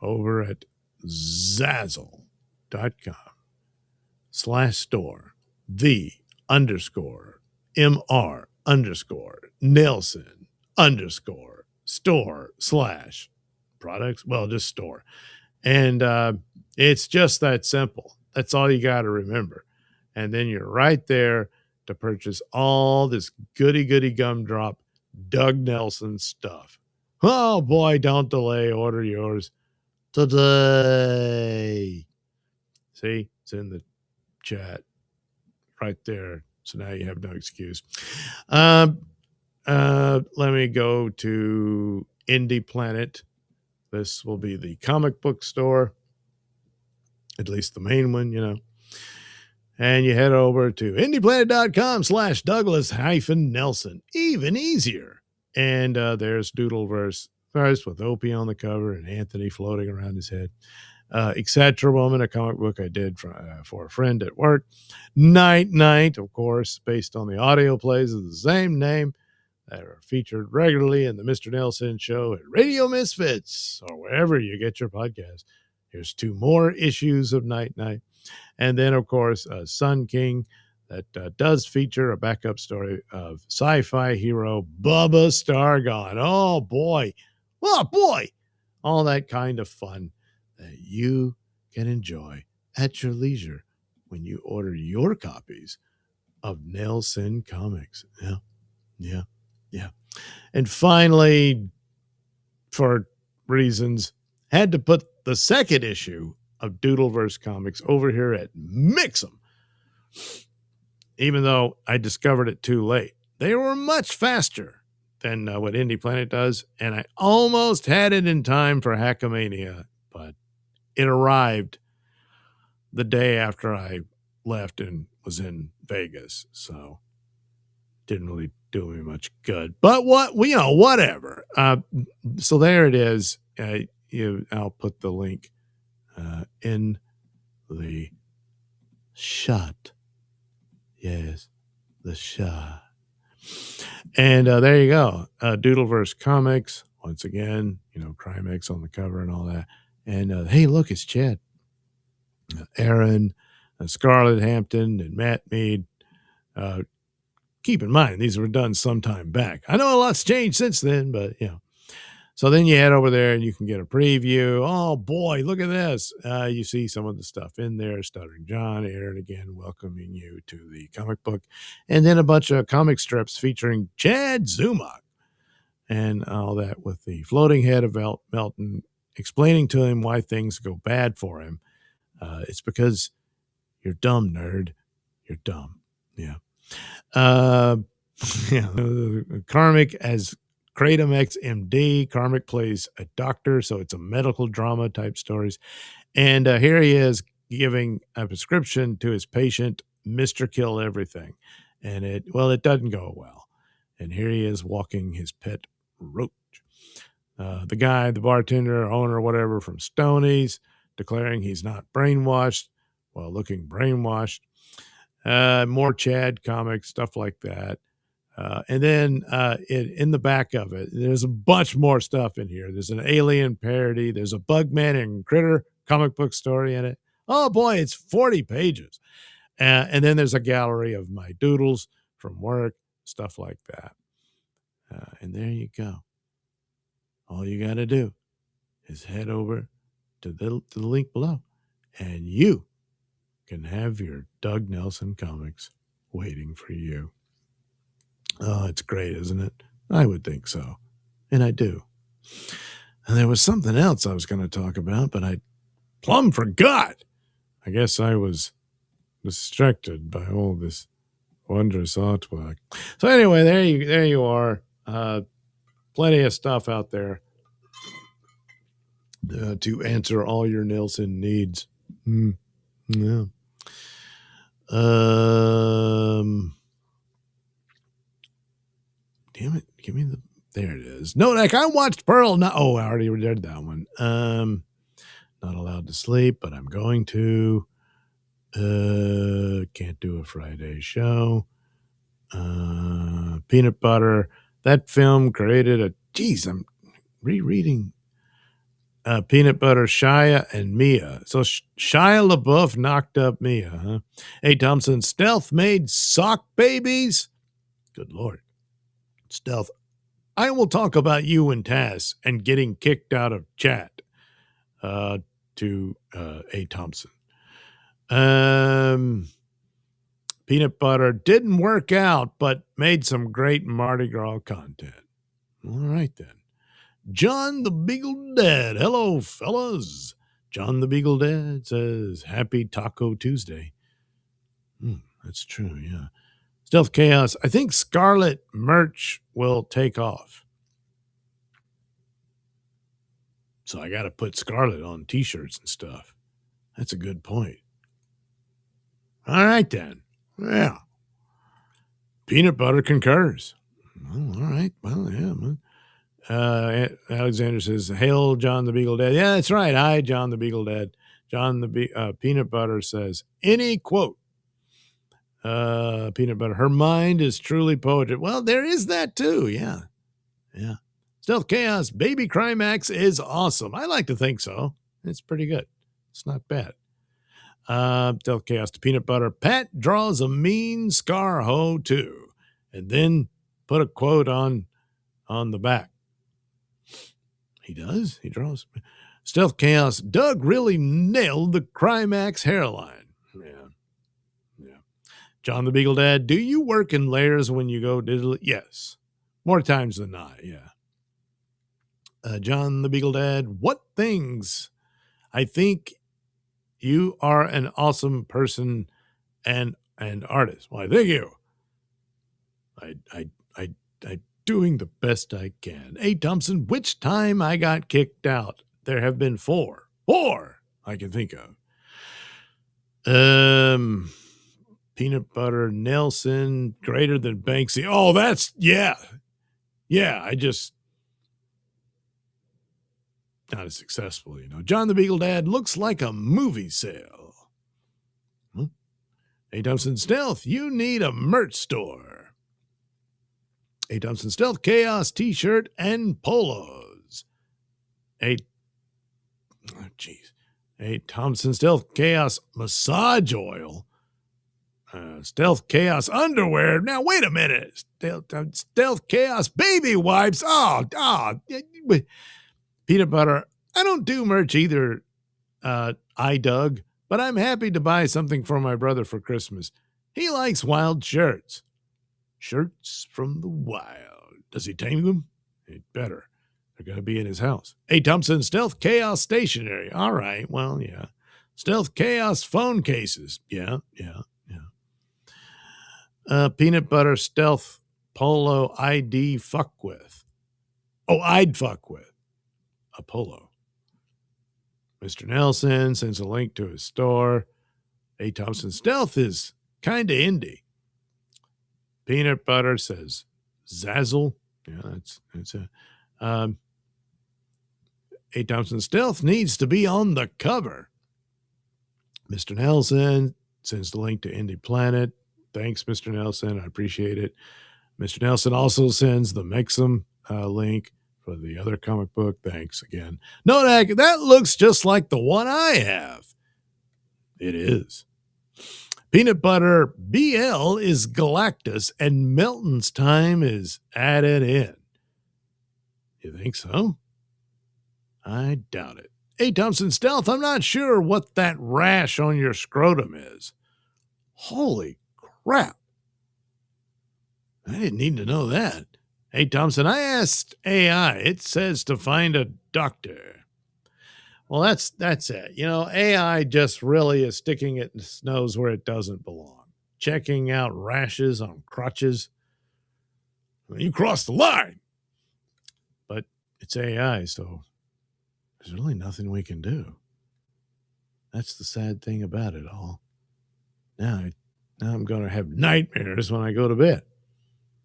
over at Zazzle.com/store, the_MR_Nailsin_store/products. Well, just store. And it's just that simple. That's all you got to remember. And then you're right there to purchase all this goody gumdrop Doug Nelson stuff. Oh boy, don't delay. Order yours today. See, it's in the chat right there. So now you have no excuse. Let me go to Indie Planet. This will be the comic book store, at least the main one, And you head over to indieplanet.com/Douglas-Nelson. Even easier. And there's Doodleverse first with Opie on the cover and Anthony floating around his head. Etc. Woman, a comic book I did for a friend at work. Night Night, of course, based on the audio plays of the same name that are featured regularly in the Mr. Nailsin Show at Radio Misfits or wherever you get your podcast. Here's 2 more issues of Night Night. And then, of course, Sun King that does feature a backup story of sci-fi hero Bubba Stargone. Oh, boy. All that kind of fun that you can enjoy at your leisure when you order your copies of Nailsin Comics. Yeah. And finally, for reasons, had to put the second issue of Doodleverse Comics over here at Mix'em. Even though I discovered it too late. They were much faster than what Indie Planet does, and I almost had it in time for Hackamania, but it arrived the day after I left and was in Vegas. So didn't really do me much good. But whatever. So there it is. I'll put the link in the shot. Yes, the shot. And there you go. Doodleverse Comics. Once again, Crimex on the cover and all that. And hey, look, it's Chad. Aaron, Scarlett Hampton, and Matt Mead. Keep in mind, these were done some time back. I know a lot's changed since then, but So then you head over there and you can get a preview. Oh boy, look at this. You see some of the stuff in there. Stuttering John, Aaron again, welcoming you to the comic book. And then a bunch of comic strips featuring Chad Zumach and all that, with the floating head of Melton explaining to him why things go bad for him. It's because you're dumb, nerd. You're dumb. Yeah. Karmic as Kratom X MD. Karmic plays a doctor, so it's a medical drama type stories. And here he is giving a prescription to his patient, Mr. Kill Everything. And it doesn't go well. And here he is walking his pet roach. The guy, the bartender, owner, whatever, from Stoney's, declaring he's not brainwashed while looking brainwashed. More Chad comics, stuff like that. And then in the back of it, there's a bunch more stuff in here. There's an alien parody. There's a Bugman and Critter comic book story in it. Oh, boy, it's 40 pages. And then there's a gallery of my doodles from work, stuff like that. And there you go. All you got to do is head over to the link below, and you can have your Doug Nelson comics waiting for you. Oh, it's great, isn't it? I would think so. And I do. And there was something else I was going to talk about, but I plumb forgot. I guess I was distracted by all this wondrous artwork. So anyway, there you are. Plenty of stuff out there to answer all your Nailsin needs. Yeah. Damn it. Give me there it is. No, like I watched Pearl. I already did that one. Not allowed to sleep, but I'm going to. Can't do a Friday show. Peanut Butter. That film created I'm rereading Peanut Butter, Shia, and Mia. So Shia LaBeouf knocked up Mia, huh? A. Thompson, Stealth made sock babies? Good Lord. Stealth, I will talk about you and Taz and getting kicked out of chat to A. Thompson. Peanut Butter didn't work out, but made some great Mardi Gras content. All right, then. John the Beagle Dad. Hello, fellas. John the Beagle Dad says, Happy Taco Tuesday. That's true, yeah. Stealth Chaos. I think Scarlet merch will take off. So I got to put Scarlet on t-shirts and stuff. That's a good point. All right, then. Yeah. Peanut Butter concurs. Well, all right. Well, yeah, man. Alexander says, Hail, John the Beagle Dad. Yeah, that's right. Hi, John the Beagle Dad. John the Peanut Butter says, any quote. Peanut Butter, her mind is truly poetry. Well, there is that too. Yeah. Yeah. Stealth Chaos, Baby Crimax is awesome. I like to think so. It's pretty good. It's not bad. Stealth Chaos to Peanut Butter. Pat draws a mean scar hoe too. And then put a quote on the back. He does. He draws. Stealth Chaos. Doug really nailed the Crimax hairline. Yeah. Yeah. John the Beagle Dad. Do you work in layers when you go digital? Yes. More times than not. Yeah. John the Beagle Dad. What things? I think you are an awesome person and artist. Why, thank you. I doing the best I can. Hey, Thompson, which time I got kicked out? There have been four I can think of. Peanut Butter Nailsin greater than Banksy. Oh, that's, yeah. Yeah, I just, not as successful, you know. John the Beagle Dad looks like a movie sale. A Thompson Stealth, you need a merch store. A Thompson Stealth Chaos t-shirt and polos. A Thompson Stealth Chaos massage oil. Stealth Chaos underwear. Now, wait a minute. Stealth Chaos baby wipes. Peanut Butter. I don't do merch either, Doug, but I'm happy to buy something for my brother for Christmas. He likes wild shirts. Shirts from the wild. Does he tame them? He'd better. They're going to be in his house. A Thompson Stealth Chaos stationery. All right. Well, yeah. Stealth Chaos phone cases. Yeah. Peanut Butter Stealth Polo ID fuck with. Oh, I'd fuck with a polo. Mr. Nailsin sends a link to his store. A Thompson Stealth is kind of indie. Peanut Butter says Zazzle. Yeah, that's it. A Thompson Stealth needs to be on the cover. Mr. Nailsin sends the link to Indie Planet. Thanks, Mr. Nailsin. I appreciate it. Mr. Nailsin also sends the Mexum link for the other comic book. Thanks again. No, that looks just like the one I have. It is. Peanut Butter BL is Galactus, and Milton's time is added in. You think so? I doubt it. Hey, Thompson Stealth, I'm not sure what that rash on your scrotum is. Holy crap. I didn't need to know that. Hey, Thompson, I asked AI. It says to find a doctor. Well, that's it. You know, AI just really is sticking its nose where it doesn't belong. Checking out rashes on crotches. Well, you crossed the line. But it's AI, so there's really nothing we can do. That's the sad thing about it all. Now I'm going to have nightmares when I go to bed.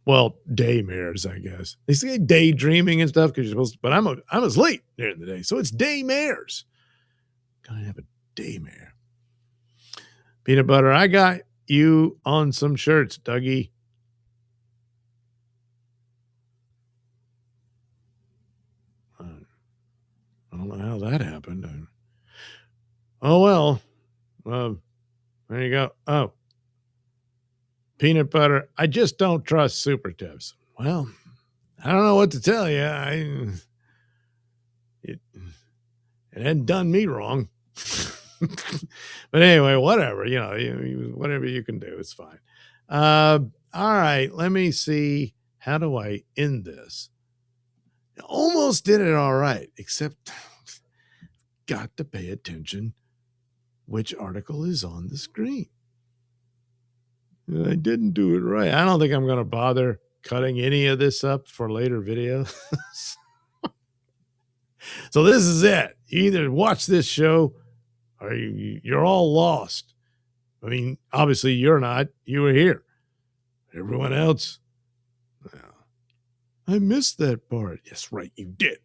Well, daymares, I guess. They say daydreaming and stuff because you're supposed to, but I'm asleep during the day, so it's daymares. Gonna have a daymare. Peanut Butter, I got you on some shirts, Dougie. I don't know how that happened. Oh well. There you go. Oh. Peanut Butter, I just don't trust super tips. Well, I don't know what to tell you. It hadn't done me wrong. But anyway, whatever, whatever you can do, it's fine. All right, let me see. How do I end this? Almost did it all right, except got to pay attention which article is on the screen. I didn't do it right. I don't think I'm going to bother cutting any of this up for later videos. So this is it. You either watch this show or you're all lost. I mean, obviously you're not. You were here. Everyone else, well, I missed that part. Yes, right. You did.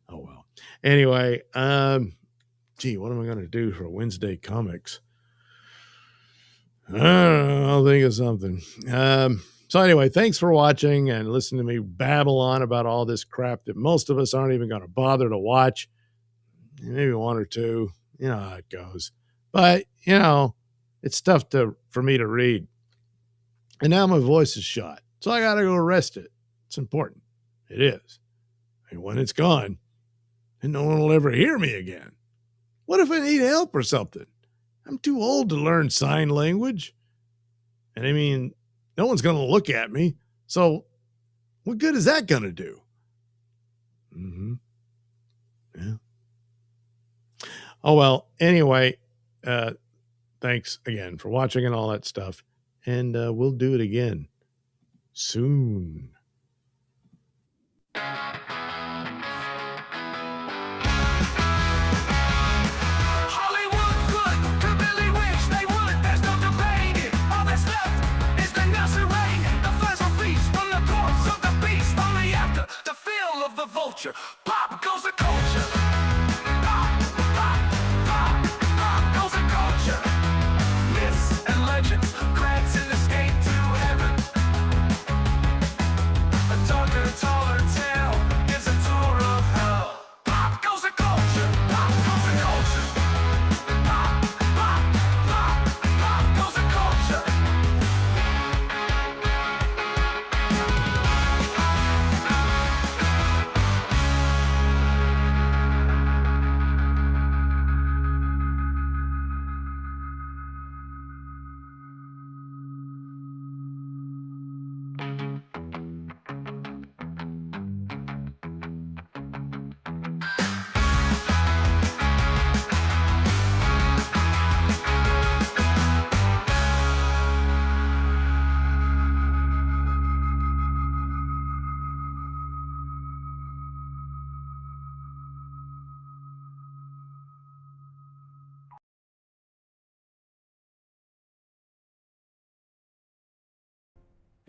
Oh, well. Anyway, what am I going to do for Wednesday comics? I don't know, I'll think of something. So anyway, thanks for watching and listening to me babble on about all this crap that most of us aren't even going to bother to watch. Maybe one or two. You know how it goes. But, it's tough for me to read. And now my voice is shot. So I got to go rest it. It's important. It is. And when it's gone, then no one will ever hear me again. What if I need help or something? I'm too old to learn sign language. And I mean, no one's going to look at me. So what good is that going to do? Yeah. Oh, well, anyway, thanks again for watching and all that stuff. And we'll do it again soon. Hollywood could, to Billy wish they would. There's no a vulture. Pop goes the culture. Pop, pop, pop, pop goes the culture. Myths and legends, grants an escape to heaven. A darker, taller tale is a tour of hell. Pop goes the culture. Pop goes the culture. Pop, pop, pop, pop goes the culture.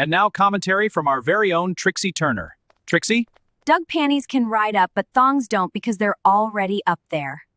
And now commentary from our very own Trixie Turner. Trixie? Doug panties can ride up, but thongs don't because they're already up there.